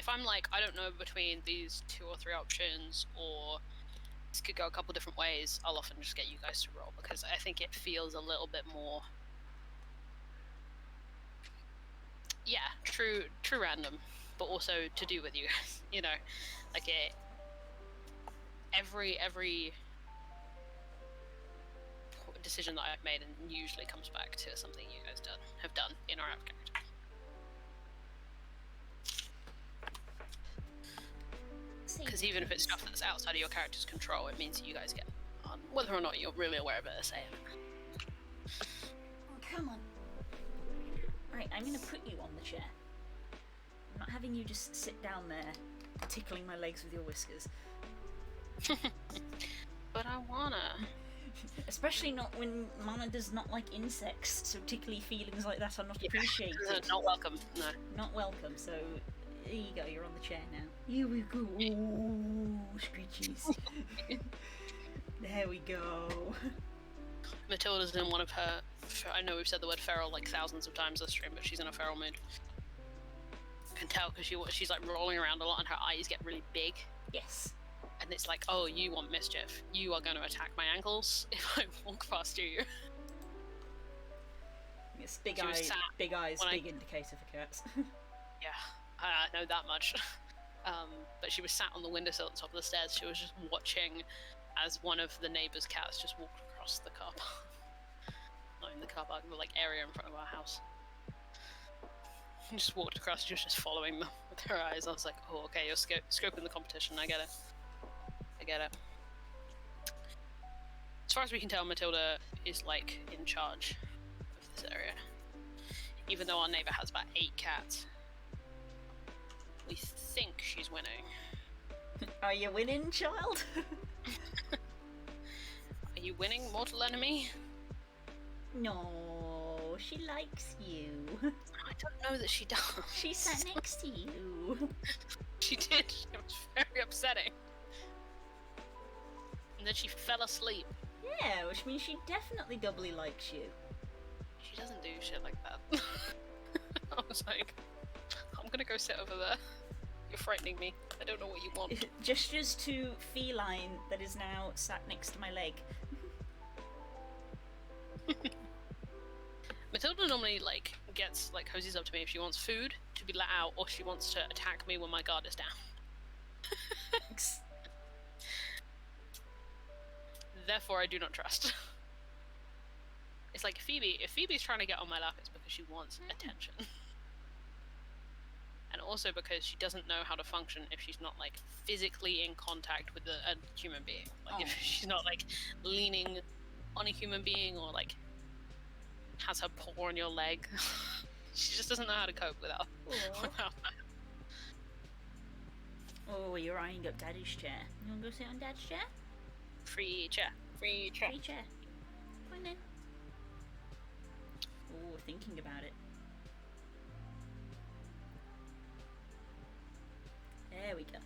I'm like, I don't know between these 2 or 3 options, or this could go a couple different ways, I'll often just get you guys to roll, because I think it feels a little bit more, true random, but also to do with you guys. You know, like every decision that I've made and usually comes back to something you guys have done in our app character. Because even if it's stuff that's outside of your character's control, it means you guys get on, whether or not you're really aware of it, a say it. Oh, come on. Right, I'm gonna put you on the chair. I'm not having you just sit down there, tickling my legs with your whiskers. But I wanna. Especially not when Mana does not like insects, so tickly feelings like that are not appreciated. Not welcome, no. Not welcome, so there you go, you're on the chair now. Here we go. Ooh, screechies. There we go. Matilda's in one of her, I know we've said the word feral like thousands of times this stream, but she's in a feral mood. I can tell because she's like rolling around a lot and her eyes get really big. Yes. And it's like, oh, you want mischief. You are going to attack my ankles if I walk past you. It's big eyes, big indicator for cats. Yeah, I know that much. But she was sat on the windowsill at the top of the stairs. She was just watching as one of the neighbours' cats just walked across the car park. Not in the car park, but like area in front of our house. She just walked across, she was just following them with her eyes. I was like, oh, okay, you're scoping the competition, I get it. As far as we can tell, Matilda is like in charge of this area. Even though our neighbour has about 8 cats. We think she's winning. Are you winning, child? Are you winning, mortal enemy? No, she likes you. I don't know that she does. She sat next to you. She did. It was very upsetting. And then she fell asleep. Yeah, which means she definitely doubly likes you. She doesn't do shit like that. I was like, I'm gonna go sit over there. You're frightening me. I don't know what you want. Gestures to feline that is now sat next to my leg. Matilda normally like gets like cozies up to me if she wants food to be let out, or she wants to attack me when my guard is down. Therefore, I do not trust. It's like Phoebe. If Phoebe's trying to get on my lap, it's because she wants attention. And also because she doesn't know how to function if she's not like physically in contact with a human being. Like if she's not like leaning on a human being or like has her paw on your leg. She just doesn't know how to cope without that. Oh, you're eyeing up Daddy's chair. You wanna go sit on Dad's chair? Free chair. Free chair. Come on then. Oh, thinking about it. There we go.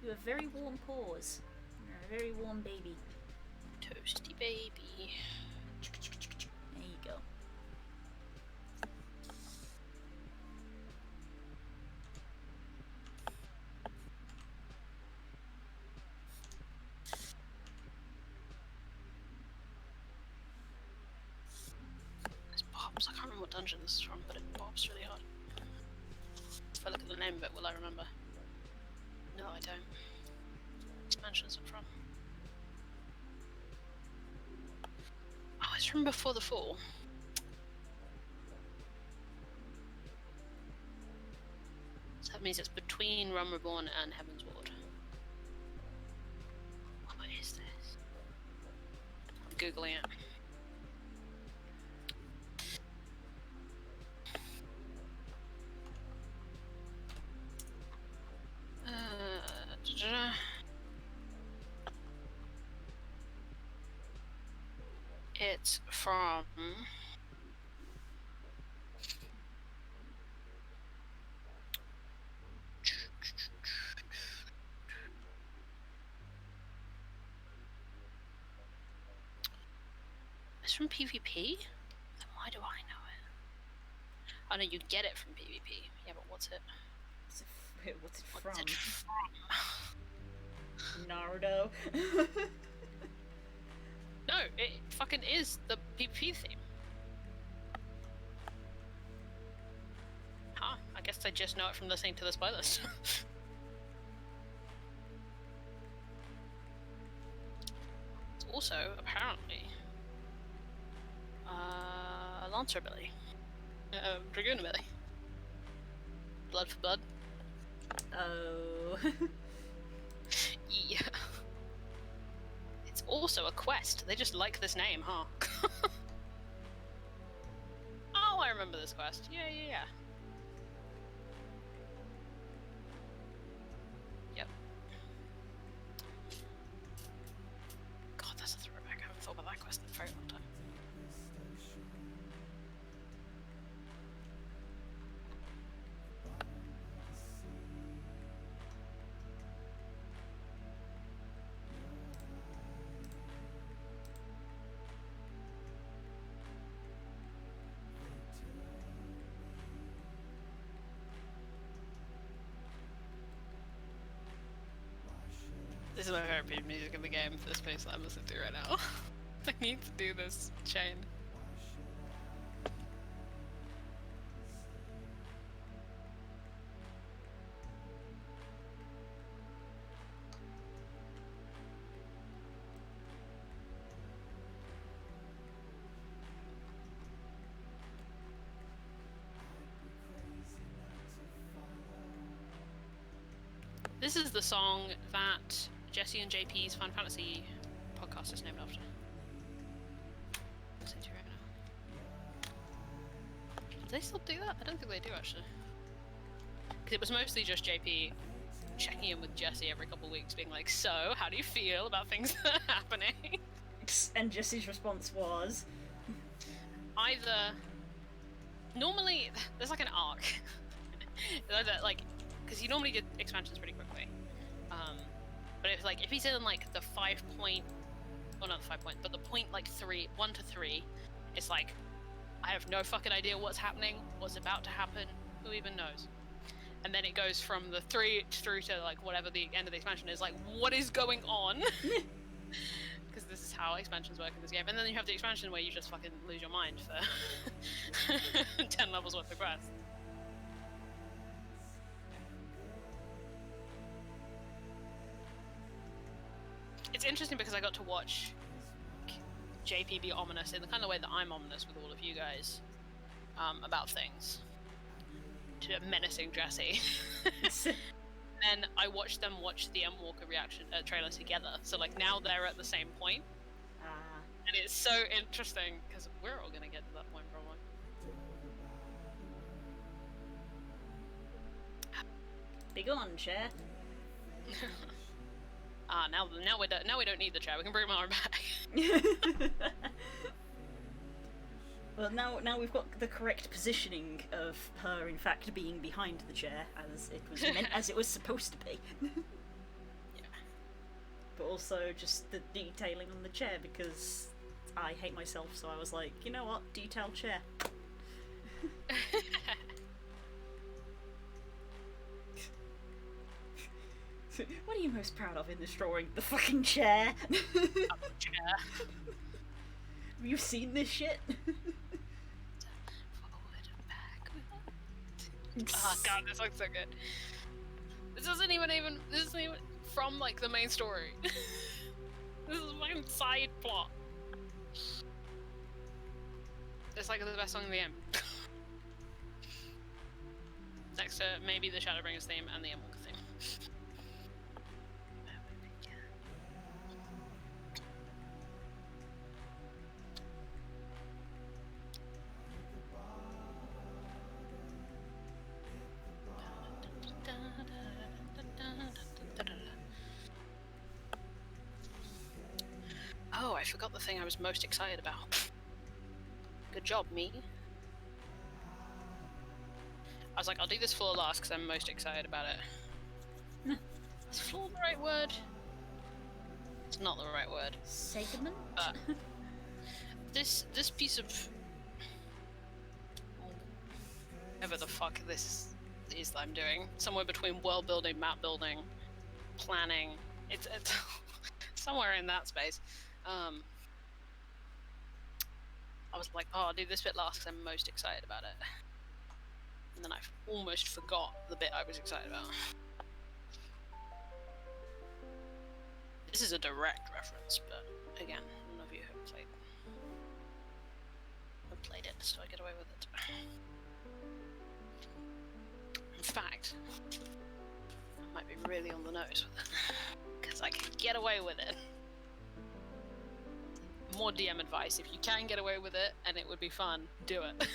You have very warm paws. You're a very warm baby. Toasty baby. There you go. This bobs. I can't remember what dungeon this is from, but it bobs really hard. If I look at the name of it, will I remember? No, I don't. What mansion is it from? Oh, it's from Before the Fall. So that means it's between Realm Reborn and Heaven's Ward. What is this? I'm googling it. It's from it's from PvP? Then why do I know it? I know you get it from PvP. Yeah, but what's it? What's it from? What's it from? Naruto. No, it fucking is the PvP theme. Huh, I guess I just know it from listening to the spoilers. It's also, apparently, Lancer ability. Dragoon ability. Blood for blood. Oh. Yeah. It's also a quest. They just like this name, huh? Oh, I remember this quest. Yeah. Yep. God, that's a throwback. I haven't thought about that quest in a very long time. This is my favorite piece of music in the game, this piece that I'm listening to right now. I need to do this chain. This is the song that Jesse and JP's Final Fantasy podcast is named after. Listen to it right now. Do they still do that? I don't think they do actually. Because it was mostly just JP checking in with Jesse every couple of weeks, being like, "So, how do you feel about things that are happening?" And Jesse's response was, either normally there's like an arc. Either, like, because you normally get expansions pretty quickly. But it's like if he's in like the 5 point, well not the 5 point, but the point like 1 to 3, it's like I have no fucking idea what's happening, what's about to happen, who even knows. And then it goes from the 3 through to like whatever the end of the expansion is, like what is going on? Because this is how expansions work in this game. And then you have the expansion where you just fucking lose your mind for 10 levels worth of quests. It's interesting because I got to watch JP be ominous in the kind of way that I'm ominous with all of you guys about things, to menacing Jesse. And I watched them watch the Endwalker reaction trailer together. So like now they're at the same point, and it's so interesting because we're all gonna get to that point probably. "Big on, chair." Now we don't need the chair. We can bring Mara back. Well, now we've got the correct positioning of her, in fact, being behind the chair as it was meant, as it was supposed to be. Yeah. But also just the detailing on the chair, because I hate myself, so I was like, you know what, detailed chair. What are you most proud of in this drawing? The fucking chair. Chair. Have you seen this shit? Forward, backward. Oh god, this looks so good. This isn't even from like the main story. This is a fucking side plot. It's like the best song in the game. Next to maybe the Shadowbringers theme and the Endwalker theme. Oh, I forgot the thing I was most excited about. Good job, me. I was like, I'll do this floor last because I'm most excited about it. Is floor the right word? It's not the right word. Segment? This piece of... whatever the fuck this is that I'm doing. Somewhere between world building, map building, planning. It's somewhere in that space. I was like, oh, I'll do this bit last because I'm most excited about it. And then I almost forgot the bit I was excited about. This is a direct reference, but again, none of you have played it, so I get away with it. In fact, I might be really on the nose with it, because I can get away with it. More DM advice: if you can get away with it and it would be fun, do it.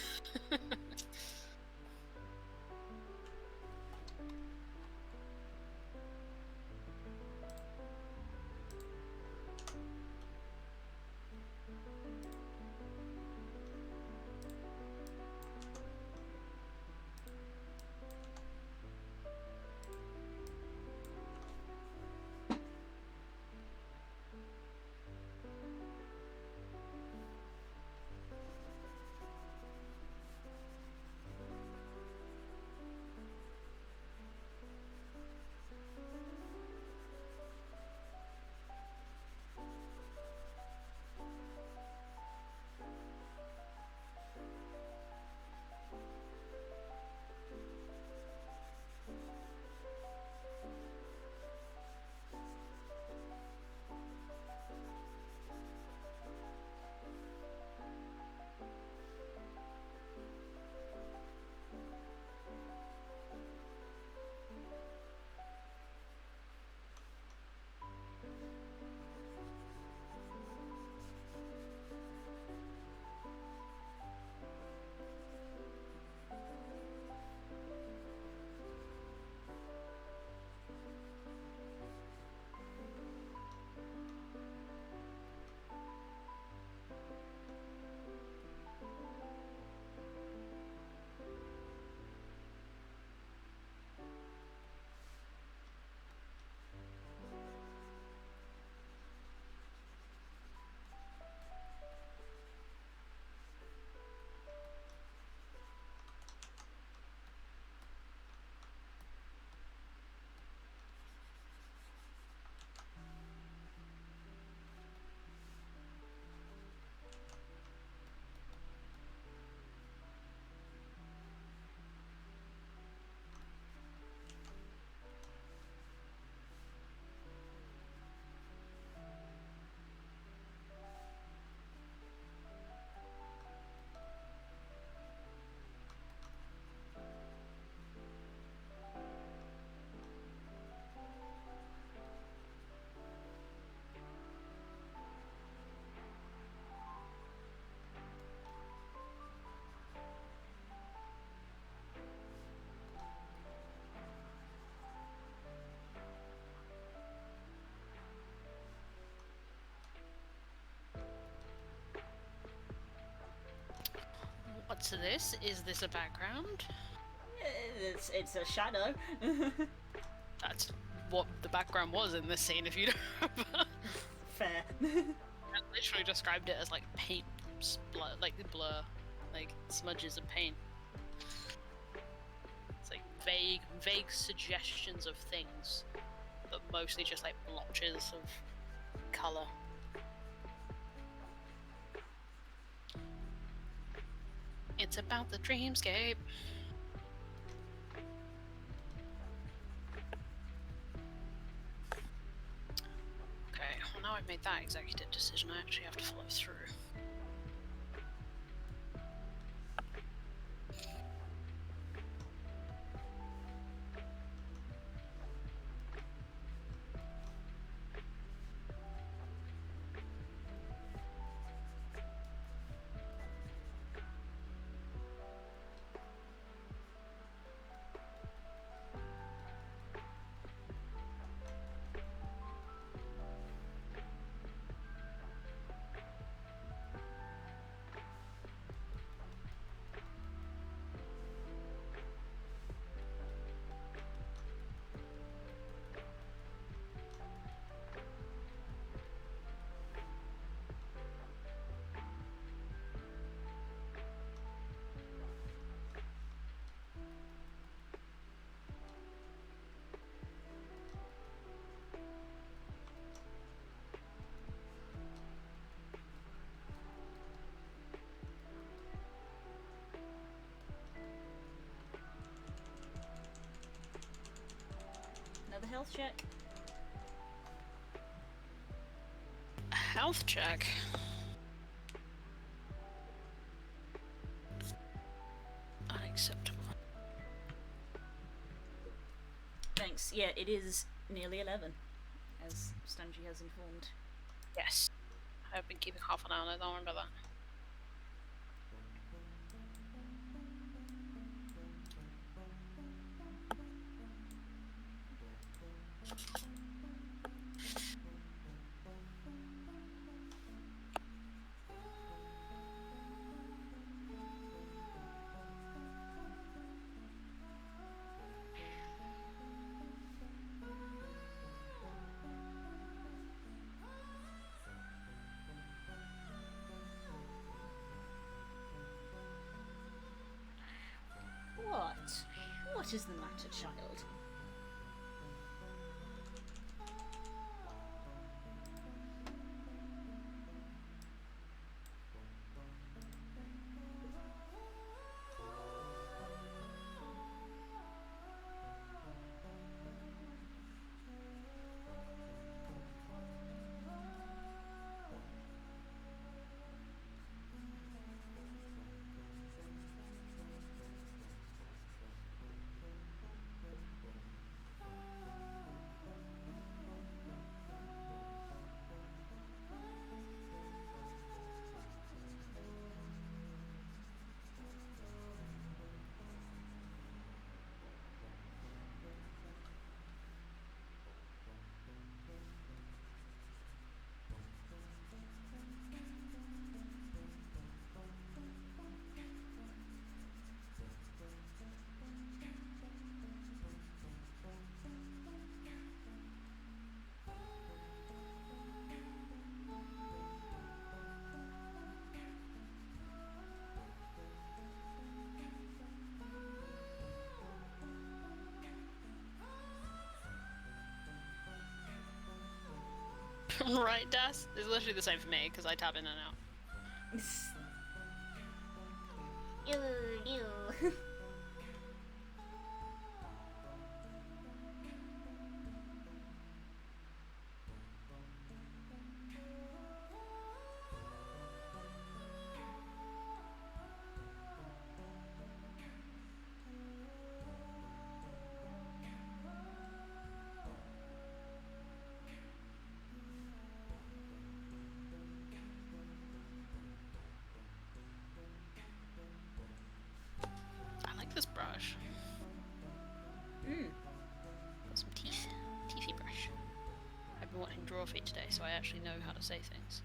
What's this? Is this a background? It's a shadow. That's what the background was in this scene, if you don't remember. Fair. I literally described it as like paint, like blur, like smudges of paint. It's like vague suggestions of things, but mostly just like blotches of color. It's about the dreamscape. Okay, well now I've made that executive decision, I actually have to follow through. health check. A health check. Unacceptable. Thanks. Yeah, it is nearly 11, as Stanji has informed. Yes. I've been keeping half an eye on it, don't worry about that. What? What is the matter, child? Right, Das? It's literally the same for me, because I tab in and out. Ew. I like this brush. Got some teeth. Teethy brush. I've been watching Draw Feet today, so I actually know how to say things.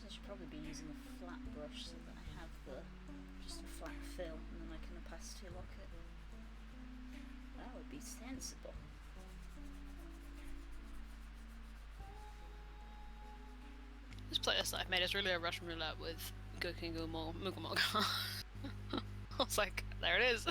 I should probably be using a flat brush so that I have just a flat fill, and then I can opacity lock it. That would be sensible. This playlist that I've made is really a Russian roulette with Gokingu Mugumoga. I was like, there it is.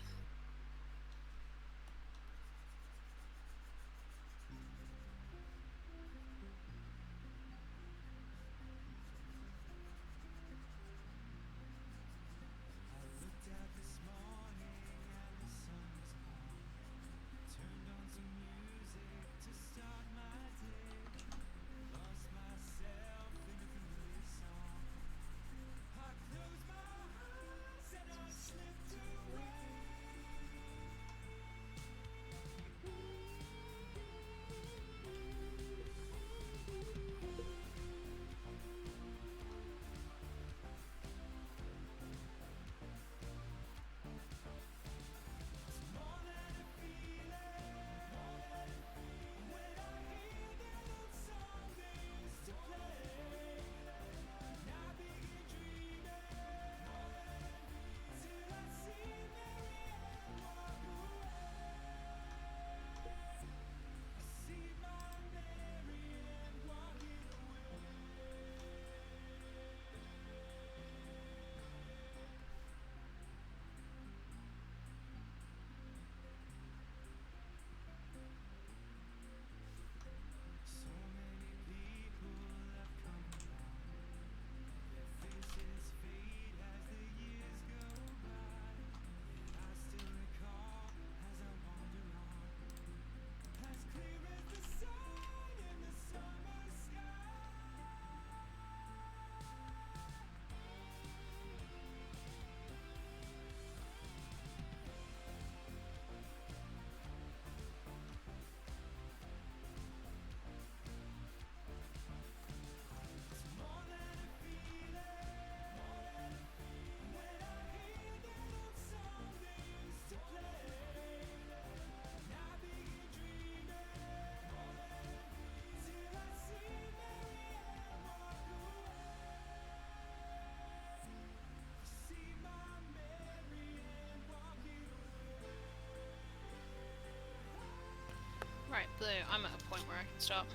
Blue, I'm at a point where I can stop.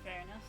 Fair enough.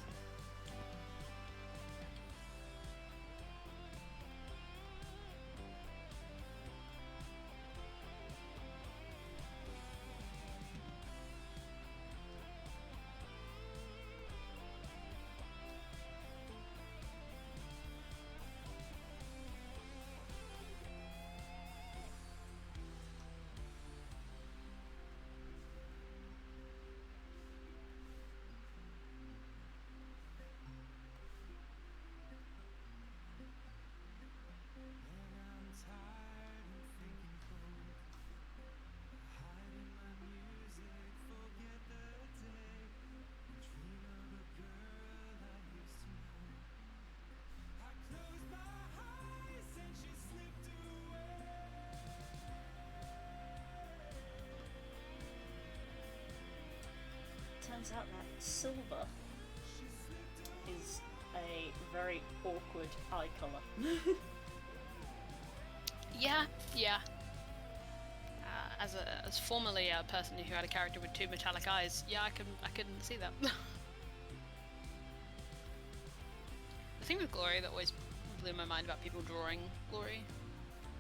Turns out that silver is a very awkward eye colour. Yeah. As formerly a person who had a character with 2 metallic eyes, yeah, I can see that. The thing with Glory that always blew my mind about people drawing Glory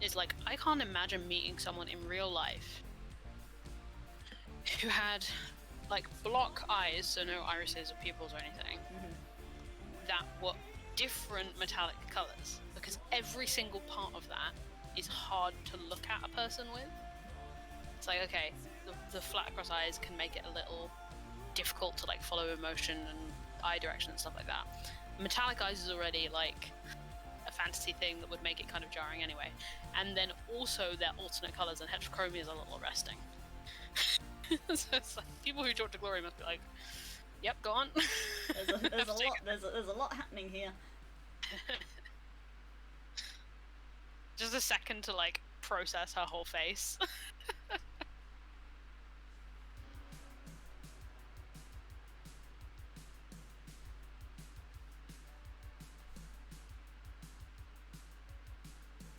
is like, I can't imagine meeting someone in real life who had like block eyes, so no irises or pupils or anything, that were different metallic colours, because every single part of that is hard to look at a person with. It's like, okay, the flat across eyes can make it a little difficult to like follow emotion and eye direction and stuff like that. Metallic eyes is already like a fantasy thing that would make it kind of jarring anyway. And then also their alternate colours, and heterochromia is a little arresting. So it's like, people who talk to Glory must be like, yep, go on. There's a lot happening here. Just a second to like process her whole face.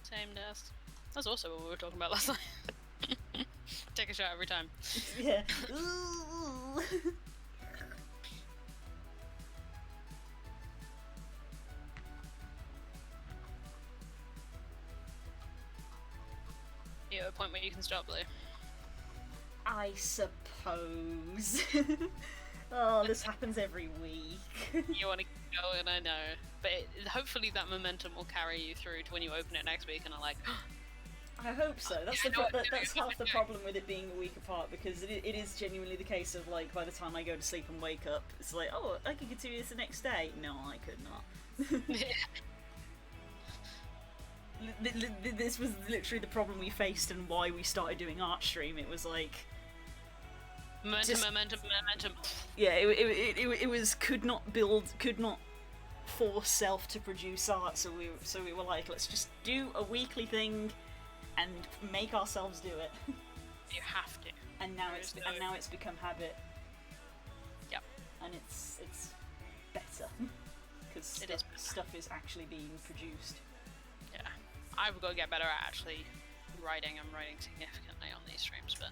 Same desk. That's also what we were talking about last night. Take a shot every time. Yeah. Ooh. You're at a point where you can stop, Blue. I suppose. Oh, this happens every week. You want to keep going, I know. But hopefully that momentum will carry you through to when you open it next week and are like, I hope so. That's Yeah, I know that's what half the problem with it being a week apart, because it is genuinely the case of like, by the time I go to sleep and wake up, it's like, oh, I can continue this the next day. No, I could not. This was literally the problem we faced and why we started doing Art Stream. It was like, momentum. yeah, it was could not force self to produce art, so we were like, let's just do a weekly thing and make ourselves do it. You have to. And now it's become habit. Yep. And it's better because stuff is actually being produced. Yeah. I've got to get better at actually writing. I'm writing significantly on these streams, but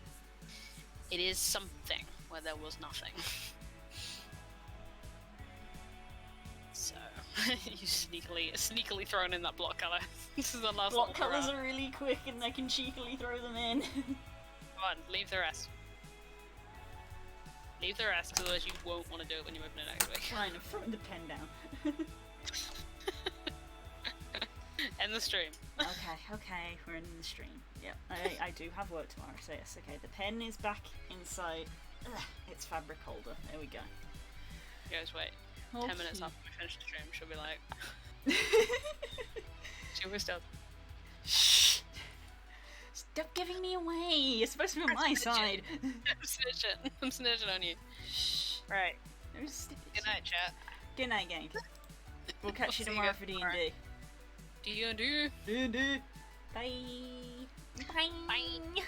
it is something where there was nothing. So you sneakily thrown in that block colour. This is the last Block colours are really quick and I can cheekily throw them in. Come on, leave the rest. Leave the rest, because otherwise you won't want to do it when you open it next week. Fine, I'm throwing the pen down. End the stream. Okay, we're in the stream. Yep, I do have work tomorrow, so yes, okay. The pen is back inside its fabric holder. There we go. Guys, wait. Okay. 10 minutes after we finish the stream, she'll be like... she'll be still. Shh! Stop giving me away! You're supposed to be on my side! I'm snitching on you. Shh. Right. No stupid Good night, chat. Good night, gang. We'll catch you See you tomorrow guys for tomorrow. D&D. D&D. D&D. Bye! Bye! Bye.